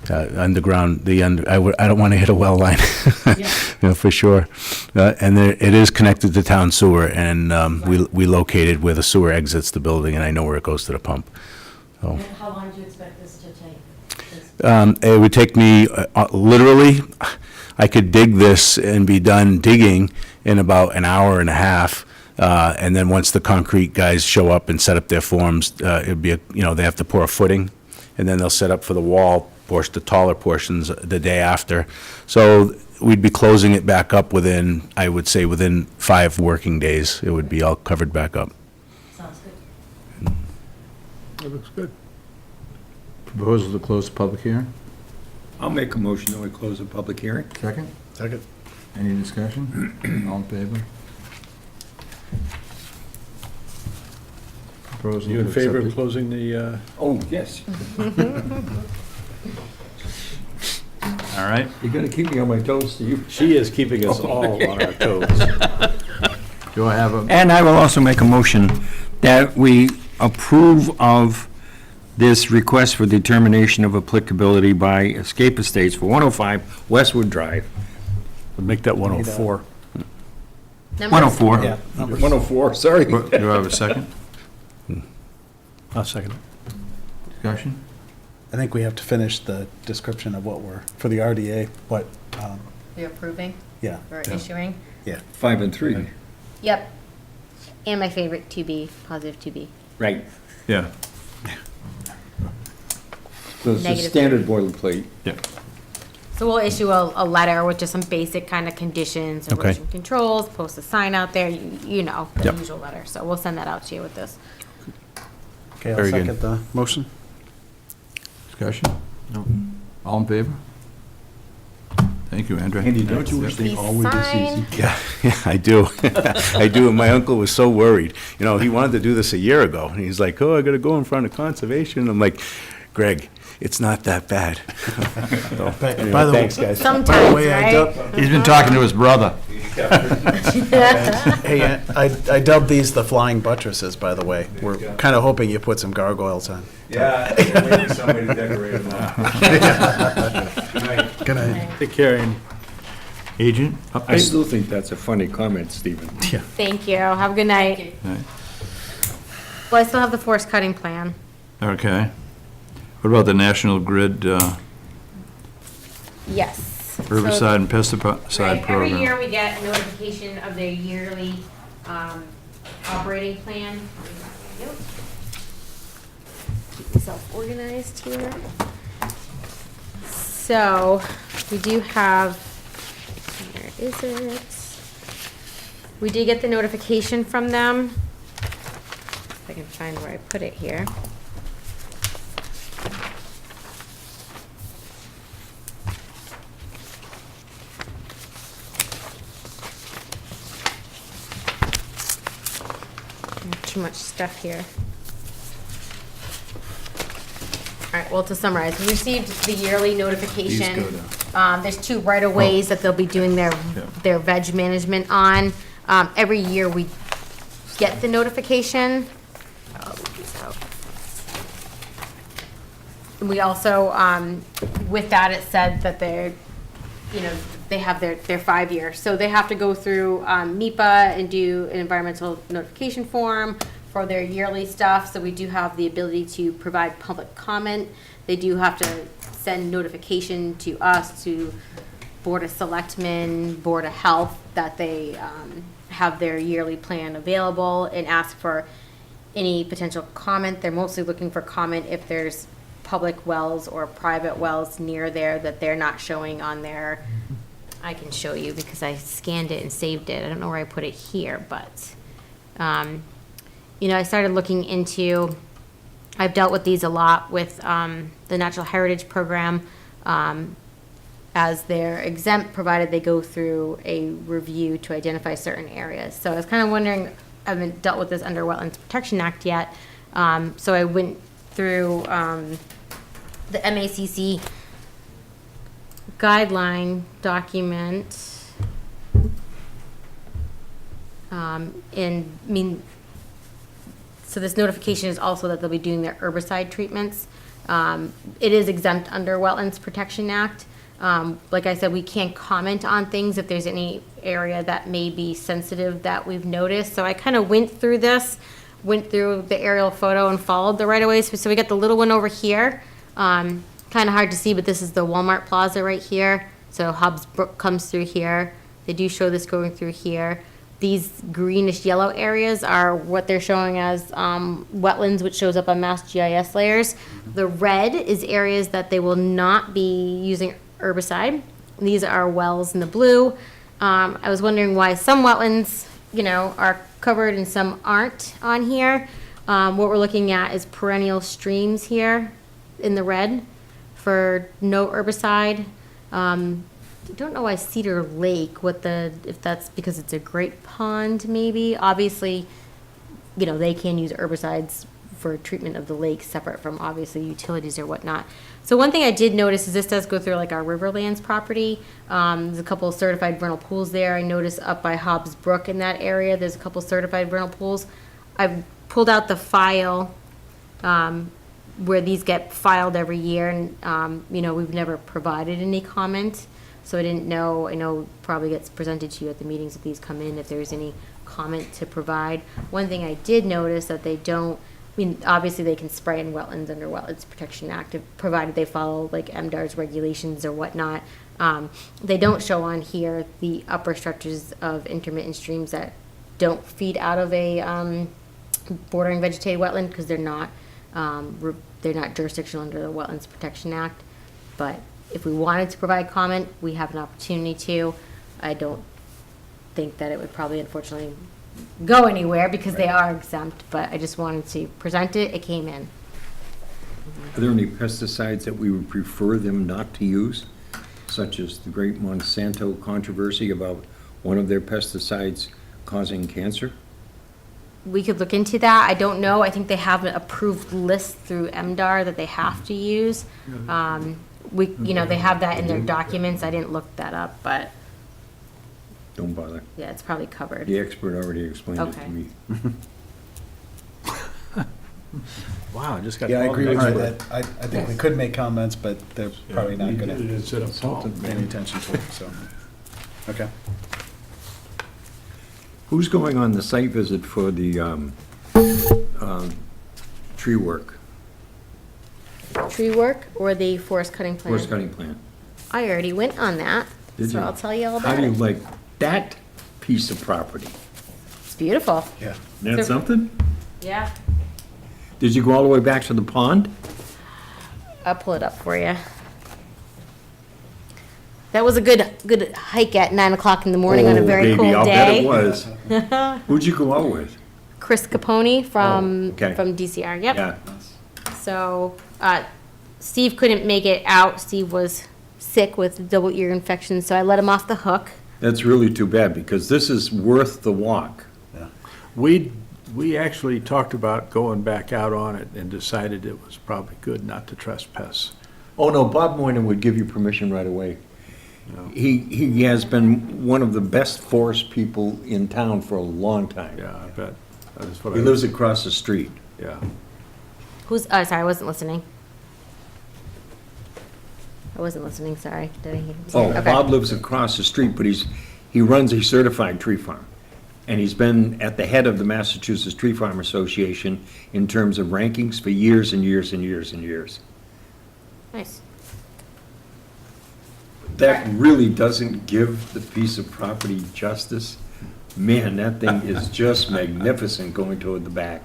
underground, I don't want to hit a well line, for sure. And it is connected to town sewer, and we located where the sewer exits the building, and I know where it goes to the pump. So. And how long do you expect this to take? It would take me, literally, I could dig this and be done digging in about an hour and a half. And then once the concrete guys show up and set up their forms, it'd be, they have to pour a footing, and then they'll set up for the wall, the taller portions the day after. So we'd be closing it back up within 5 working days. It would be all covered back up. Sounds good. That looks good. Proposal to close the public hearing? I'll make a motion that we close the public hearing. Second? Second. Any discussion? All in favor? Proposal You in to favor of accept closing the, Oh, yes. All right. You're gonna keep me on my toes, Steve. she is keeping us all on our toes. Do I have a, And I will also make a motion that we approve of this request for determination of applicability by Escape Estates for 105 Westwood Drive. Make that 104. Number 104. Yeah. 104, sorry. do I have a second? I'll second it. Discussion? I think we have to finish the description of for the RDA, You're approving yeah, or issuing? 5 and 3. Yep. And my favorite, 2B, positive 2B. Right. Yeah. So it's a Negative. standard boilerplate. Yeah. So we'll issue a letter with just some basic kind of conditions, Okay. erosion controls, post a sign out there, the Yep. usual letter. So we'll send that out to you with this. Okay, I'll Very good. second the motion. Discussion? No. All in favor? Thank you, Andrew. Andy, don't you wish they Please all were this sign. easy? Yeah, I do. I do, and my uncle was so worried. He wanted to do this a year ago, and he's like, oh, I gotta go in front of conservation. I'm like, Greg, it's not that bad. So, anyway, by the way- thanks, guys. Sometimes, way, right? He's been talking to his brother. Hey, I dubbed these the flying buttresses, by the way. We're kind of hoping you put some gargoyles on. Yeah, maybe somebody decorate them up. Good night. Take care, and Agent, I update? still think that's a funny comment, Stephen. Thank you. Have a good night. Right. Well, I still have the forest cutting plan. Okay. What about the National Grid Yes. herbicide and pesticide Right, every program? year we get a notification of their yearly operating plan. Keep myself organized here. So, we do have, where is it? We did get the notification from them. If I can find where I put it here. Too much stuff here. All right, well, to summarize, we received the yearly notification. There's 2 right-of-ways that they'll be doing their veg management on. Every year we get the notification. I'll leave these out. And we also, with that, it said that they're, they have their 5 year. So they have to go through MIPA and do an environmental notification form for their yearly stuff. So we do have the ability to provide public comment. They do have to send notification to us, to Board of Selectmen, Board of Health, that they have their yearly plan available, and ask for any potential comment. They're mostly looking for comment if there's public wells or private wells near there that they're not showing on their, I can show you because I scanned it and saved it. I don't know where I put it here, but, I started looking into, I've dealt with these a lot with the Natural Heritage Program, as they're exempt, provided they go through a review to identify certain areas. So I was kind of wondering, I haven't dealt with this under Wetlands Protection Act yet, so I went through the MACC guideline document. So this notification is also that they'll be doing their herbicide treatments. It is exempt under Wetlands Protection Act. Like I said, we can't comment on things if there's any area that may be sensitive that we've noticed. So I kind of went through this, went through the aerial photo and followed the right-of-ways. So we got the little one over here. Kind of hard to see, but this is the Walmart Plaza right here. So Hobbs Brook comes through here. They do show this going through here. These greenish yellow areas are what they're showing as wetlands, which shows up on Mass GIS layers. The red is areas that they will not be using herbicide. These are wells in the blue. I was wondering why some wetlands, are covered and some aren't on here. What we're looking at is perennial streams here in the red for no herbicide. I don't know why Cedar Lake, if that's because it's a great pond, maybe. Obviously, they can use herbicides for treatment of the lake, separate from obviously utilities or whatnot. So one thing I did notice is this does go through like our Riverlands property. There's a couple of certified vernal pools there. I noticed up by Hobbs Brook in that area, there's a couple certified vernal pools. I've pulled out the file where these get filed every year, and we've never provided any comment. So I didn't know, I know probably gets presented to you at the meetings if these come in, if there's any comment to provide. One thing I did notice that they don't, obviously they can spray in wetlands under Wetlands Protection Act, provided they follow like MDR's regulations or whatnot. They don't show on here the upper stretches of intermittent streams that don't feed out of a bordering vegetated wetland, because they're not jurisdictional under the Wetlands Protection Act. But if we wanted to provide comment, we have an opportunity to. I don't think that it would probably unfortunately go anywhere because they are exempt, but I just wanted to present it. It came in. Are there any pesticides that we would prefer them not to use, such as the great Monsanto controversy about one of their pesticides causing cancer? We could look into that. I don't know. I think they have an approved list through MDR that they have to use. They have that in their documents. I didn't look that up, but Don't bother. Yeah, it's probably covered. The expert already explained it Okay. to me. Wow, I just got. Yeah, I called agree an with you expert. that I think we could make comments, but they're probably not You gonna did it instead of Paul. pay any attention to it, so. Okay. Who's going on the site visit for the tree work, Tree work or the forest cutting plan? forest cutting plan? I already went on that, Did so you? I'll tell you all How about do you it. like that piece of property? It's beautiful. Yeah. Isn't that So- something? Yeah. Did you go all the way back to the pond? I'll pull it up for you. That was a good hike at 9 o'clock in the morning on a Oh, very baby, cold I'll bet it day. was. Who'd you go out with? Chris Capone from Oh, okay. DCR. Yep. Yeah, So Steve couldn't make it out. Steve was sick with double ear infection, so I let him off the hook. that's really too bad, because this is worth the walk. We actually talked about going back out on it and decided it was probably good not to trespass. Oh, no, Bob Moynihan would give you permission right away. He has been one of the best forest people in town for a long time. Yeah, I bet. That's what He lives across the street. Yeah. Who's? Oh, sorry, I wasn't listening. I wasn't listening. Sorry. Did I hear him say Oh, it? Okay. Bob lives across the street, but he runs a certified tree farm. And he's been at the head of the Massachusetts Tree Farm Association in terms of rankings for years and years and years and years. Nice. That really doesn't give the piece of property justice. Man, that thing is just magnificent going toward the back.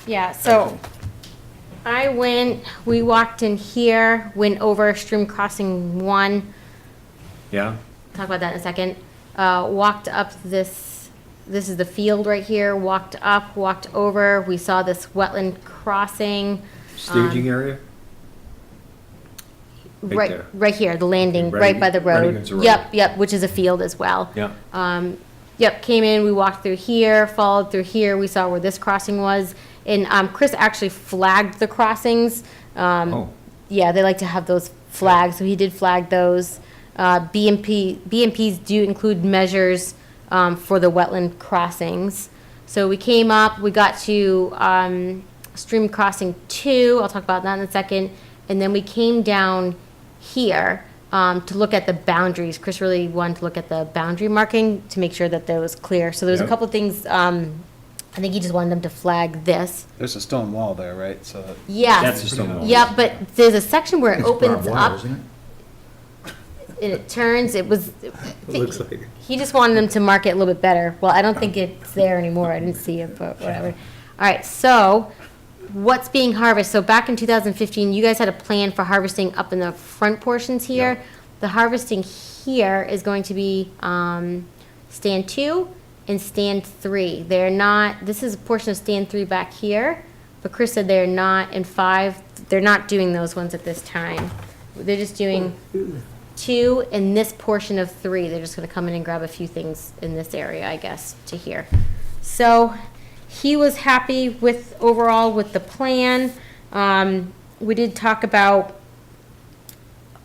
Yeah. So we walked in here, went over stream crossing 1. Yeah? Talk about that in a second. Walked up this is the field right here, walked up, walked over, we saw this wetland crossing. Staging area? Right there. Right here, the landing, Right- right by the right road. against the road. Yep, which is a field as well. Yeah. Yep, came in, we walked through here, followed through here, we saw where this crossing was. And, Chris actually flagged the crossings. Oh, Yeah, they like to have those flags, so he did flag those. BMPs do include measures for the wetland crossings. So we came up, we got to stream crossing 2, I'll talk about that in a second, and then we came down here to look at the boundaries. Chris really wanted to look at the boundary marking to make sure that that was clear. So there's a Yep. couple things, I think he just wanted them to flag this. There's a stone wall there, right? So that- Yes. that's a stone wall. Yeah, but there's a section where it opens up and it turns, Looks like it. he just wanted them to mark it a little bit better. Well, I don't think it's there anymore. I didn't see it, but whatever. All right, so what's being harvested? So back in 2015, you guys had a plan for harvesting up in the front portions here. The harvesting here is going to be stand 2 and stand 3. They're not, this is a portion of stand 3 back here, but Chris said they're not in 5. They're not doing those ones at this time. They're just doing 2 and this portion of 3. They're just gonna come in and grab a few things in this area, I guess, to here. So he was happy with, overall with the plan. We did talk about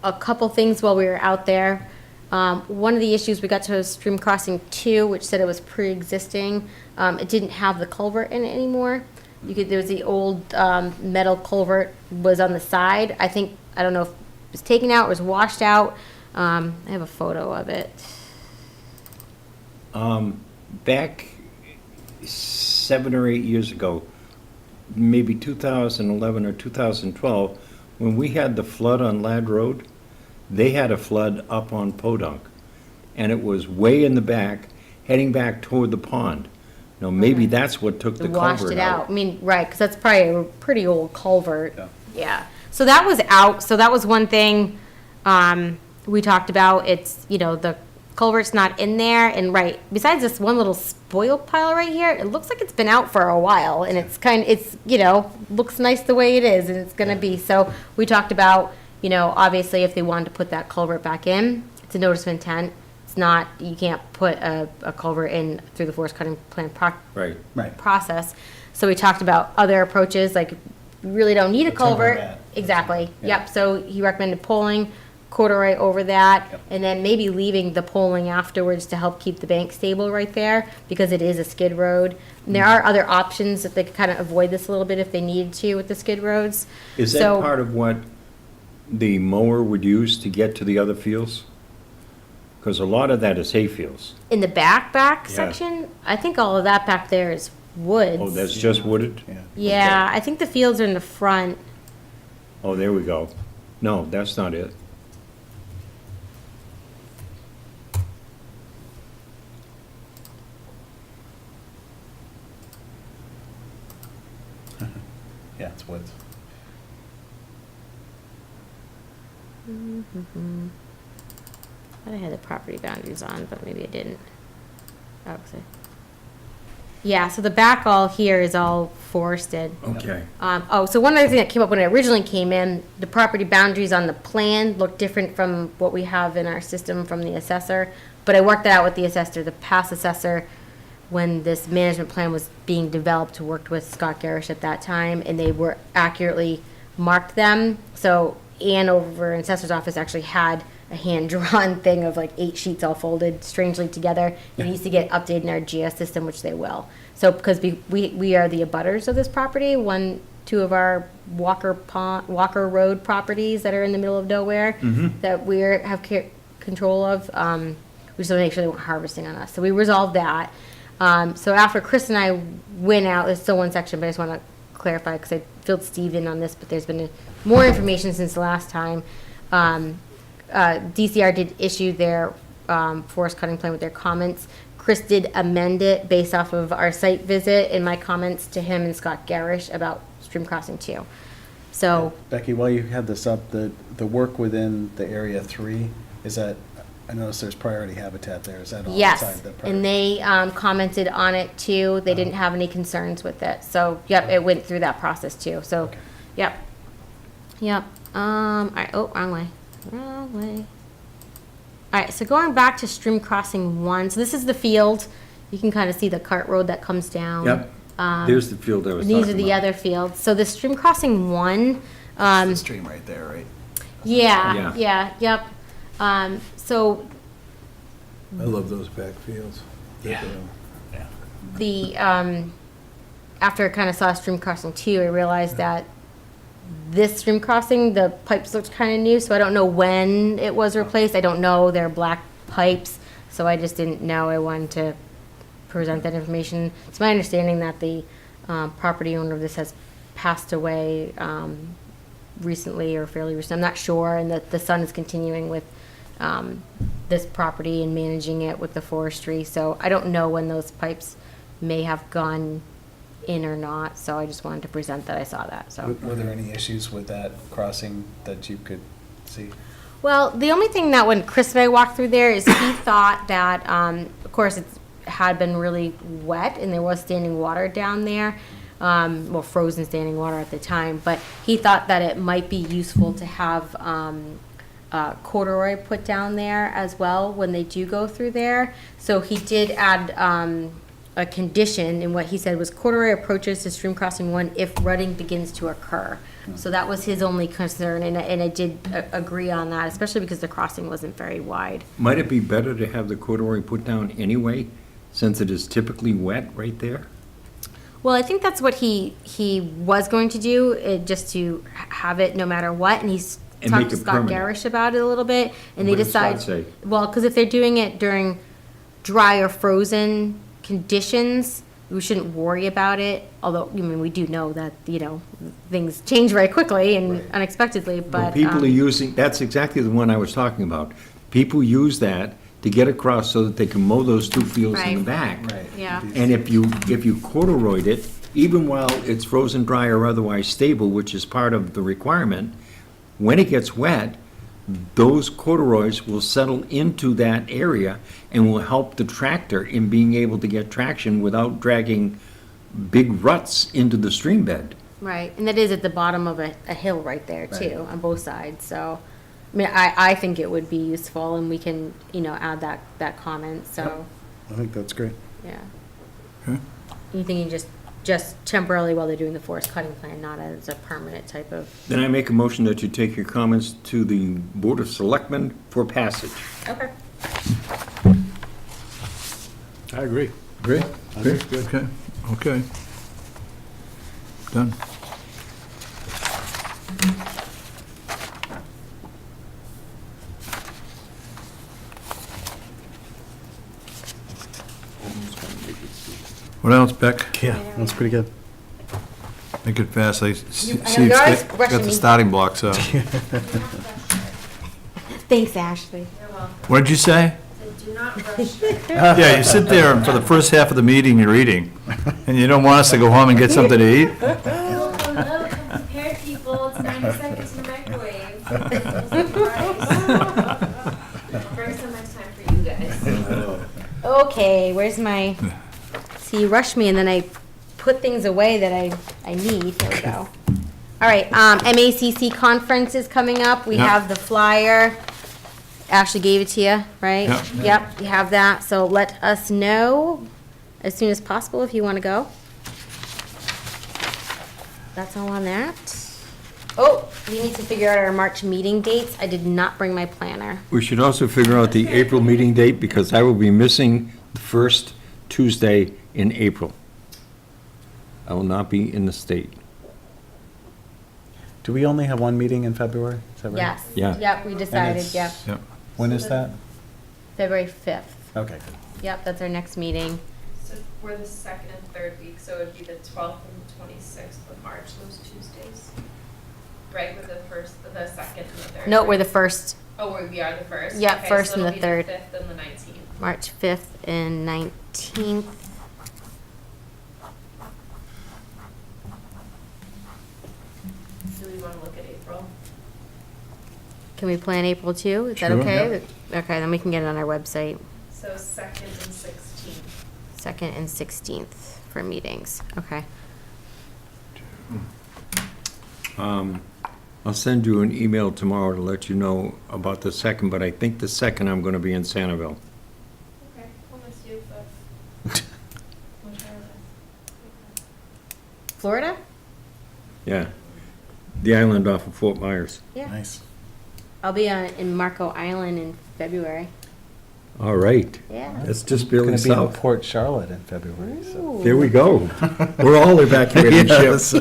a couple things while we were out there. One of the issues, we got to stream crossing 2, which said it was pre-existing. It didn't have the culvert in it anymore. There was the old metal culvert was on the side. I don't know if it was taken out or was washed out. I have a photo of it. Back 7 or 8 years ago, maybe 2011 or 2012, when we had the flood on Ladd Road, they had a flood up on Podunk, and it was way in the back, heading back toward the pond. Now, maybe that's what took the It washed culvert it out. out. I mean, right, because that's probably a pretty old culvert. Yeah. Yeah. So that was out. So that was one thing we talked about. It's, the culvert's not in there. And right, besides this one little spoil pile right here, it looks like it's been out for a while. And it's looks nice the way it is. And it's going to be. So we talked about, obviously if they wanted to put that culvert back in, it's a notice of intent. It's not, you can't put a culvert in through the forest cutting plan Right. process. So we talked about other approaches, like we really don't need a The timber culvert. mat. Exactly. Yeah. Yep. So he recommended pulling. corduroy over that, and then maybe leaving the poling afterwards to help keep the bank stable right there, because it is a skid road. And there are other options that they could kind of avoid this a little bit if they needed to with the skid roads. Is that So- part of what the mower would use to get to the other fields? Because a lot of that is hay fields. In the back Yeah. section, I think all of that back there is woods. Oh, that's just wooded? Yeah, I think the fields are in the front. Oh, there we go. No, that's not it. Yeah, it's woods. I had the property boundaries on, but maybe I didn't. Oh, yeah, so the back all here is all forested. Okay. So one other thing that came up when it originally came in, the property boundaries on the plan look different from what we have in our system from the assessor. But I worked that out with the assessor, the past assessor, when this management plan was being developed, worked with Scott Garish at that time, and they were accurately marked them. So Ann over in assessor's office actually had a hand-drawn thing of like 8 sheets all folded strangely together. It needs to get updated in our GS system, which they will. So because we are the abutters of this property, two of our Walker Road properties that are in the middle of nowhere that we have control of, we just want to make sure they weren't harvesting on us. So we resolved that. So after Chris and I went out, there's still one section, but I just want to clarify because I filled Steve in on this, but there's been more information since the last time. DCR did issue their forest cutting plan with their comments. Chris did amend it based off of our site visit and my comments to him and Scott Garish about stream crossing 2. So, Becky, while you had this up, the work within the Area 3, is that, I noticed there's priority habitat there, is that all yes, inside the priority? and they commented on it too. They didn't have any concerns with it. So, yep, it went through that process too. So, Okay. yep. Yep. All right. Oh, wrong way. Wrong way. All right, so going back to stream crossing 1, so this is the field. You can kind of see the cart road that comes down. Yep. There's the field I was And talking these about. are the other fields. So the stream crossing 1, The stream right there, right? yep. So I love those back fields. Yeah. the, after I kind of saw stream crossing 2, I realized that this stream crossing, the pipes looked kind of new, so I don't know when it was replaced. I don't know, they're black pipes, so I just didn't know. I wanted to present that information. It's my understanding that the property owner of this has passed away recently or fairly recently. I'm not sure, and that the son is continuing with this property and managing it with the forestry. So I don't know when those pipes may have gone in or not, so I just wanted to present that I saw that, so. Were there any issues with that crossing that you could see? Well, the only thing that when Chris and I walked through there is he thought that, of course, it had been really wet and there was standing water down there, well, frozen standing water at the time, but he thought that it might be useful to have corduroy put down there as well when they do go through there. So he did add a condition, and what he said was corduroy approaches to stream crossing 1 if rutting begins to occur. So that was his only concern, and I did agree on that, especially because the crossing wasn't very wide. Might it be better to have the corduroy put down anyway, since it is typically wet right there? Well, I think that's what he was going to do, just to have it no matter what, and he's And talked make to it Scott permanent. Garish about it a little bit, and they What did Scott decide. say? Well, because if they're doing it during dry or frozen conditions, we shouldn't worry about it, although, I mean, we do know that, things change very quickly and unexpectedly, Well, but. people are using, that's exactly the one I was talking about. People use that to get across so that they can mow those 2 fields in the Right. back. Right. Yeah. And if you corduroyed it, even while it's frozen dry or otherwise stable, which is part of the requirement, when it gets wet, those corduroys will settle into that area and will help the tractor in being able to get traction without dragging big ruts into the stream bed. Right, and that is at the bottom of a hill right there too, on both sides, so, I mean, I think it would be useful, and we can, add that comment, so, I think that's great. yeah. You think you just just temporarily while they're doing the forest cutting plan, not as a permanent type of. Then I make a motion that you take your comments to the Board of Selectmen for passage. Okay. I agree. Agree? Okay, okay. Done. What else, Beck? Yeah, that's pretty good. Make it fast, I I know Steve's you're always got rushing the me. starting blocks up. Thanks, Ashley. What did you say? Do not rush. Yeah, you sit there and for the first half of the meeting, you're eating, and you don't want us to go home and get something to eat? Hello, come prepare people, it's 90 seconds in the microwave. Bring some next time for you guys. Okay, where's my, see, you rushed me and then I put things away that I need. Here we go. All right, MACC conference is coming up. We Yep. have the flyer. Ashley gave it to you, right? Yep. Yep, you have that. So let us know as soon as possible if you want to go. That's all on that. Oh, we need to figure out our March meeting dates. I did not bring my planner. We should also figure out the April meeting date, because I will be missing the first Tuesday in April. I will not be in the state. Do we only have one meeting in February? Is that right? Yes. Yeah. Yep, we decided, it's- yep. Yep. When is that? February 5th. Okay. Yep, that's our next meeting. So we're the second and third week, so it'd be the 12th and the 26th of March, those Tuesdays. Right, with the first, the second and the third. No, we're right? the first, Oh, we are the first? Yep, Okay, first so and it'll the be third. 5th and the 19th. March 5th and 19th. Do we want to look at April? Can we plan April too? Is that Sure. okay? Okay, then we can get it on our website, So 2nd and 16th. 2nd and 16th for meetings. Okay. I'll send you an email tomorrow to let you know about the second, but I think the second I'm gonna be in Sanibel. Okay, we'll miss you, but. We'll try our best. Florida? Yeah. The island off of Fort Myers. Yeah. Nice. I'll be in Marco Island in February. All right. Yeah. That's just Going barely to be in south. Port Charlotte in February, so. There we go. We're all evacuating ships.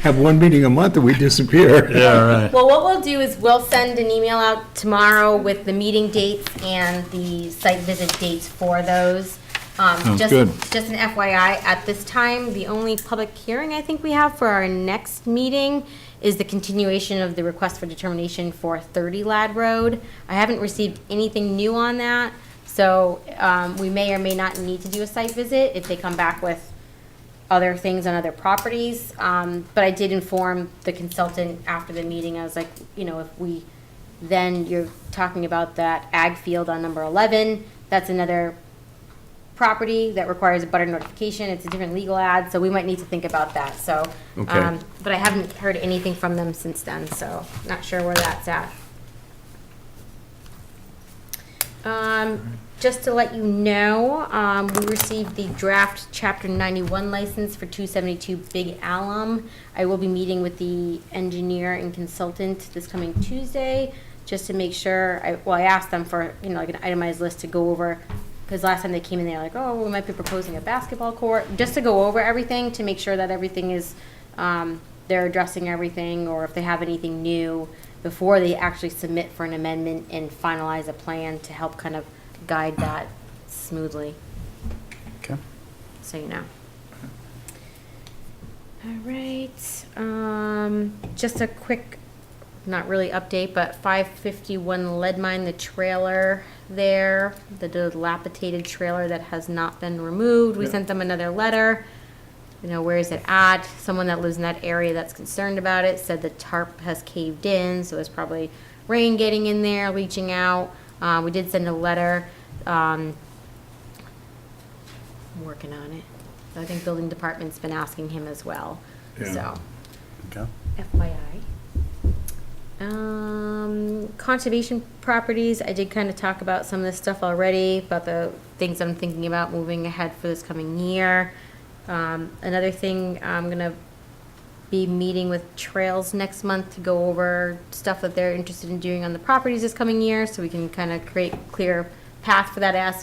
Have one meeting a month and we disappear. Yeah, all right. Well, what we'll do is we'll send an email out tomorrow with the meeting dates and the site visit dates for those. Sounds Just good. Just an FYI, at this time, the only public hearing I think we have for our next meeting is the continuation of the request for determination for 30 Lad Road. I haven't received anything new on that, so we may or may not need to do a site visit if they come back with other things on other properties. But I did inform the consultant after the meeting. I was like, you know, if we, then you're talking about that ag field on number 11, that's another property that requires a butter notification. It's a different legal ad, so we might need to think about that, so. Okay. But I haven't heard anything from them since then, so not sure where that's at. Just to let you know, we received the draft Chapter 91 license for 272 Big Alum. I will be meeting with the engineer and consultant this coming Tuesday, just to make sure, I asked them for, you know, like an itemized list to go over, because last time they came in, they were like, oh, we might be proposing a basketball court, just to go over everything, to make sure that everything is, they're addressing everything, or if they have anything new, before they actually submit for an amendment and finalize a plan to help kind of guide that smoothly, Okay. so you know. All right, just a quick, not really update, but 551 Lead Mine, the trailer there, the dilapidated trailer that has not been removed. We sent them another letter. You know, where is it at? Someone that lives in that area that's concerned about it said the tarp has caved in, so it's probably rain getting in there, leaching out. We did send a letter. I'm working on it. I think building department's been asking him as well, Yeah. so. Okay. FYI. Conservation properties, I did kind of talk about some of this stuff already, about the things I'm thinking about moving ahead for this coming year. Another thing, I'm gonna be meeting with Trails next month to go over stuff that they're interested in doing on the properties this coming year, so we can kind of create clear path for that.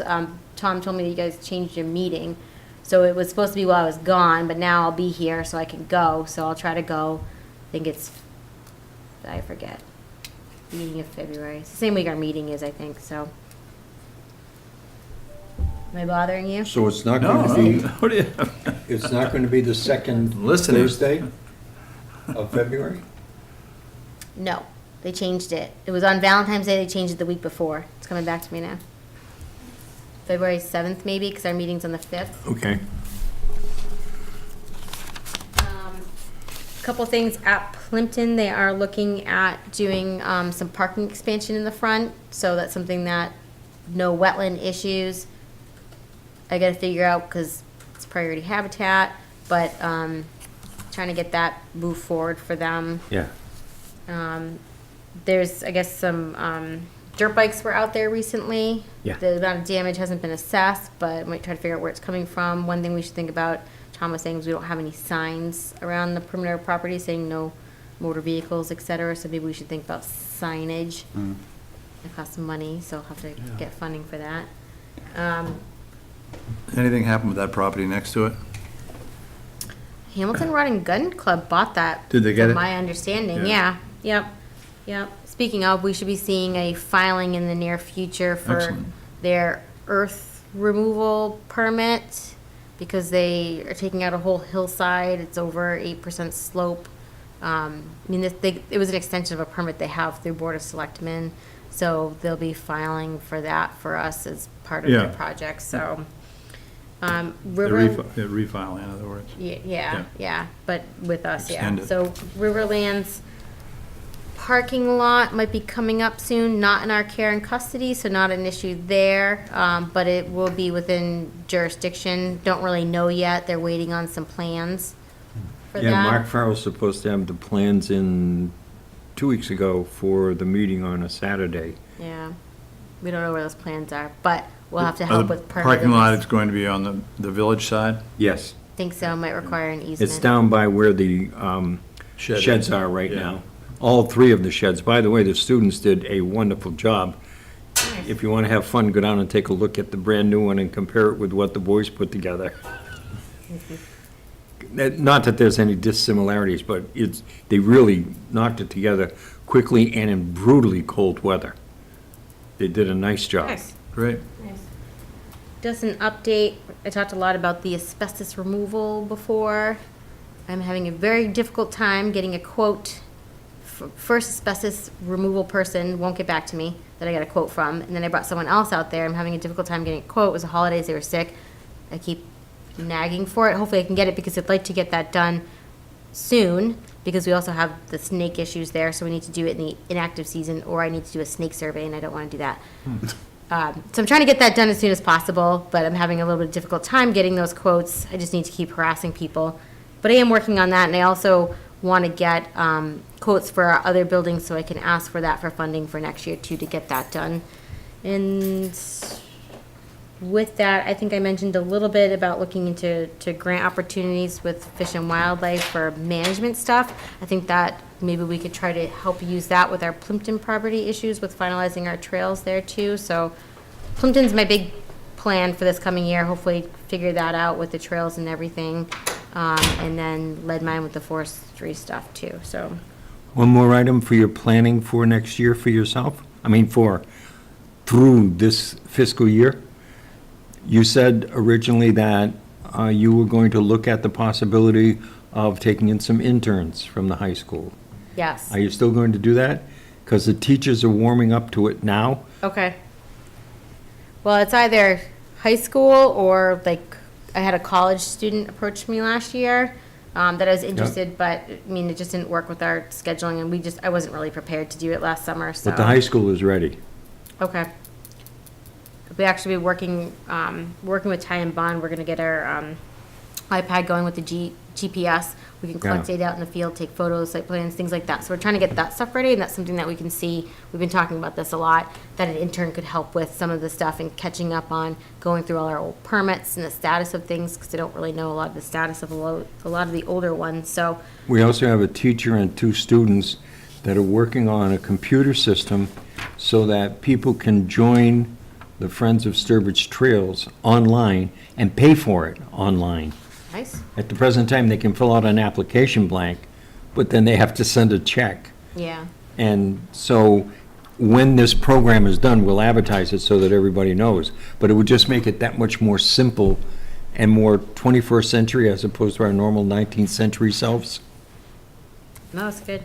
Tom told me that you guys changed your meeting, so it was supposed to be while I was gone, but now I'll be here so I can go, so I'll try to go. I think I forget, beginning of February. It's the same week our meeting is, I think, so. Am I bothering you? So it's not No, going to be, what do you, it's not going to be the second Listening. Thursday of February? No, they changed it. It was on Valentine's Day, they changed it the week before. It's coming back to me now. February 7th, maybe, because our meeting's on the 5th. Okay. Couple things at Plimpton, they are looking at doing some parking expansion in the front, so that's something that, no wetland issues. I gotta figure out, because it's priority habitat, but trying to get that moved forward for them. Yeah. There's, I guess, some dirt bikes were out there recently. Yeah. The amount of damage hasn't been assessed, but I might try to figure out where it's coming from. One thing we should think about, Tom was saying, is we don't have any signs around the perimeter of property saying no motor vehicles, et cetera, so maybe we should think about signage. It costs some money, so I'll have to get funding for that. anything happen with that property next to it? Hamilton Rod and Gun Club bought that. Did they get from it? my understanding, Yeah. yeah. Yep. Speaking of, we should be seeing a filing in the near future for Excellent. their earth removal permit, because they are taking out a whole hillside. It's over 8% slope. I mean, it was an extension of a permit they have through Board of Selectmen, so they'll be filing for that for us as part of Yeah. their project, so. They're River. they're refiling, in other words. Yeah, but with us, yeah. Extend it. So Riverland's parking lot might be coming up soon, not in our care and custody, so not an issue there. But it will be within jurisdiction. Don't really know yet. They're waiting on some plans for Yeah, Mark that. Farrell's supposed to have the plans in 2 weeks ago for the meeting on a Saturday. Yeah. We don't know where those plans are, but we'll have to Are help the with permit. Parking lot is going to be on the village side? Yes. Think so, might require an easement. It's down by where the Shed sheds is. are right Yeah. now. All three of the sheds. By the way, the students did a wonderful job. If you want to have fun, go down and take a look at the brand-new one and compare it with what the boys put together. Not that there's any dissimilarities, but they really knocked it together quickly and in brutally cold weather. They did a nice job. Nice. Great. Just an update, I talked a lot about the asbestos removal before. I'm having a very difficult time getting a quote. First asbestos removal person won't get back to me that I got a quote from, and then I brought someone else out there. I'm having a difficult time getting a quote. It was the holidays, they were sick. I keep nagging for it. Hopefully I can get it, because I'd like to get that done soon, because we also have the snake issues there, so we need to do it in the inactive season, or I need to do a snake survey, and I don't want to do that. So I'm trying to get that done as soon as possible, but I'm having a little bit of difficult time getting those quotes. I just need to keep harassing people. But I am working on that, and I also want to get quotes for our other buildings, so I can ask for that for funding for next year too, to get that done. And with that, I think I mentioned a little bit about looking into grant opportunities with Fish and Wildlife for management stuff. I think that maybe we could try to help use that with our Plimpton property issues with finalizing our trails there too. So Plimpton's my big plan for this coming year. Hopefully figure that out with the trails and everything. And then lead mine with the forestry stuff too, so. One more item for your planning for next year for yourself? Through this fiscal year? You said originally that you were going to look at the possibility of taking in some interns from the high school. Yes. Are you still going to do that? Because the teachers are warming up to it now. Okay. Well, it's either high school or like, I had a college student approach me last year that I was interested, but I mean, it just didn't work with our scheduling, and I wasn't really prepared to do it last summer, so. But the high school is ready. Okay. We actually be working with Ty and Bond, we're gonna get our iPad going with the GPS. We can collect Yeah. data out in the field, take photos, site plans, things like that. So we're trying to get that stuff ready, and that's something that we can see. We've been talking about this a lot, that an intern could help with some of the stuff and catching up on going through all our old permits and the status of things, because I don't really know a lot of the status of a lot of the older ones. So We also have a teacher and 2 students that are working on a computer system so that people can join the Friends of Sturbridge Trails online and pay for it online. nice. At the present time, they can fill out an application blank, but then they have to send a check. Yeah. And so when this program is done, we'll advertise it so that everybody knows. But it would just make it that much more simple and more 21st century as opposed to our normal 19th century selves. No, it's good.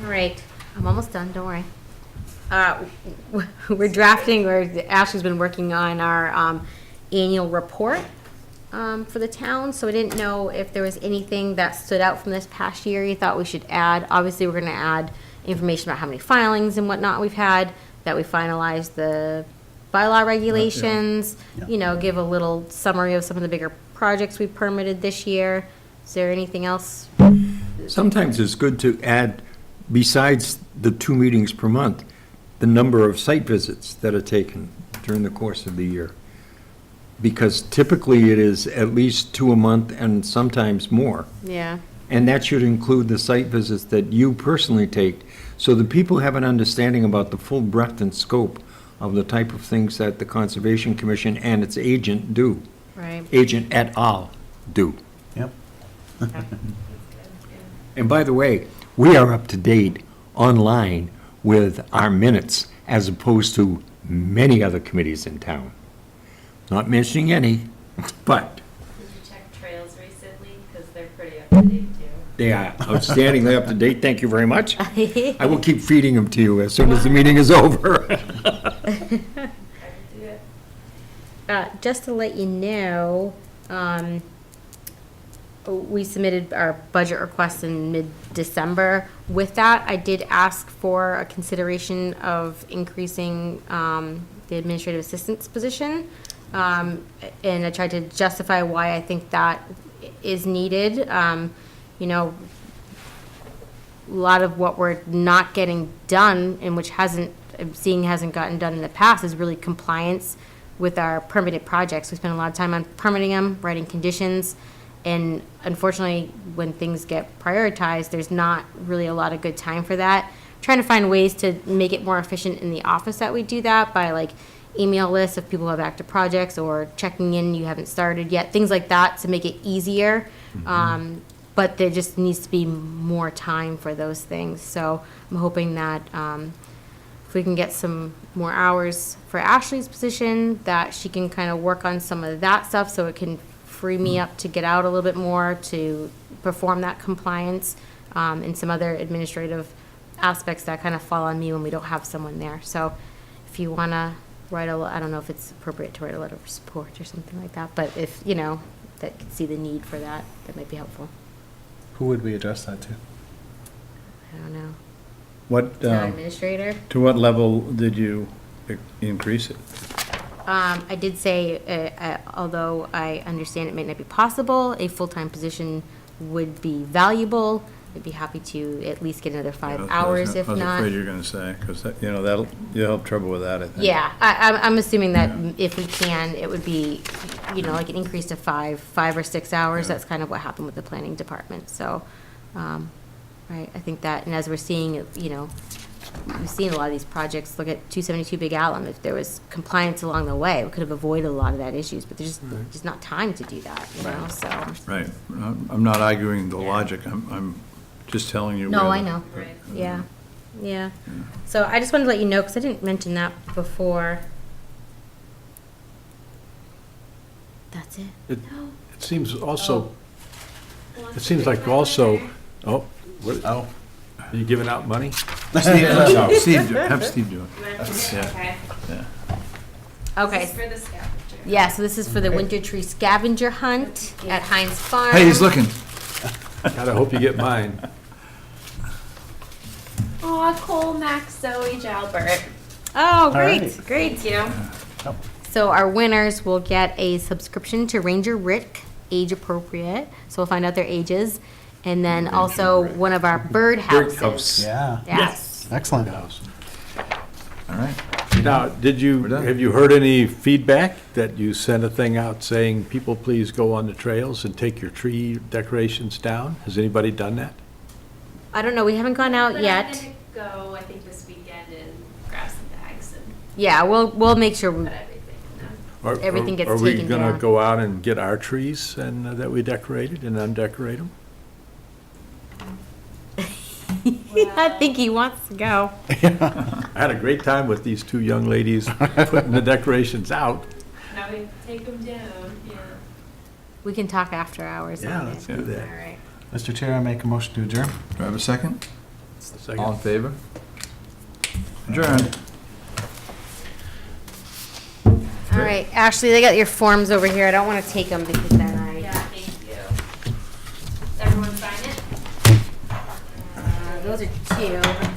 All right, I'm almost done, don't worry. We're drafting, Ashley's been working on our annual report for the town, so I didn't know if there was anything that stood out from this past year you thought we should add. Obviously, we're gonna add information about how many filings and whatnot we've had, that we finalized the bylaw regulations, you know, give a little summary of some of the bigger projects we permitted this year. Is there anything else? Sometimes it's good to add, besides the 2 meetings per month, the number of site visits that are taken during the course of the year. Because typically it is at least 2 a month and sometimes more. Yeah. And that should include the site visits that you personally take, so that people have an understanding about the full breadth and scope of the type of things that the Conservation Commission and its agent do. Right. Agent et al. Do. Yep. And by the way, we are up to date online with our minutes as opposed to many other committees in town. Not mentioning any, but Did you check trails recently? Because they're pretty up to date too. they are outstandingly up to date. Thank you very much. I will keep feeding them to you as soon as the meeting is over. I can do it. Just to let you know, we submitted our budget request in mid-December. With that, I did ask for a consideration of increasing the administrative assistant's position. And I tried to justify why I think that is needed. You know, a lot of what we're not getting done, and which hasn't gotten done in the past, is really compliance with our permitted projects. We spend a lot of time on permitting them, writing conditions, and unfortunately, when things get prioritized, there's not really a lot of good time for that. Trying to find ways to make it more efficient in the office that we do that, by like email lists of people who have active projects, or checking in, you haven't started yet, things like that to make it easier. But there just needs to be more time for those things. So I'm hoping that if we can get some more hours for Ashley's position, that she can kind of work on some of that stuff, so it can free me up to get out a little bit more to perform that compliance, and some other administrative aspects that kind of fall on me when we don't have someone there. So if you want to write I don't know if it's appropriate to write a letter of support or something like that, but if, you know, that can see the need for that, that might be helpful. Who would we address that to? I don't know. What, Town administrator? to what level did you increase it? I did say, although I understand it may not be possible, a full-time position would be valuable. I'd be happy to at least get another 5 hours, if I was not. afraid you were going to say, because, you know, you'll have trouble with that, I think. Yeah, I'm assuming that if we can, it would be, you know, like an increase to 5 or 6 hours. That's kind of what happened with the planning department. So, right, I think that, and as we're seeing, you know, we've seen a lot of these projects. Look at 272 Big Alum. If there was compliance along the way, we could have avoided a lot of that issues, but there's just not time to do that, you know, so. Right. I'm not arguing the logic. I'm just telling you. No, where I the- know. Yeah, yeah. So I just wanted to let you know, because I didn't mention that before. That's it. It seems also, it seems like also, oh, are you giving out money? Steve, have Steve do it. Okay. Okay. This is for the scavenger. Yeah, so this is for the winter tree scavenger hunt at Heinz Farm. Hey, he's looking. God, I hope you get mine. Aw, Cole, Max, Zoe, Jalbert. Oh, right. great. Thank you. So our winners will get a subscription to Ranger Rick, age appropriate. So we'll find out their ages. And then also one of our bird houses. Yeah, Yes. excellent. All right. Now, have you heard any feedback that you sent a thing out saying, people please go on the trails and take your tree decorations down? Has anybody done that? I don't know, we haven't gone out But yet. I'm gonna go, I think, this weekend and grab some bags and Yeah, we'll make sure, put everything in them. Or- Everything gets Are we taken gonna down. go out and get our trees and that we decorated and undecorate them? I think he wants to go. I had a great time with these two young ladies putting the decorations out. Now we take them down, yeah. We can talk after hours Yeah, on it. let's do that. All right. Mr. Chair, I make a motion to adjourn. Do I have a second? Second. All in favor? Adjourned. All right, Ashley, they got your forms over here. I don't want to take them because then Yeah, thank you. Everyone sign it? those are two.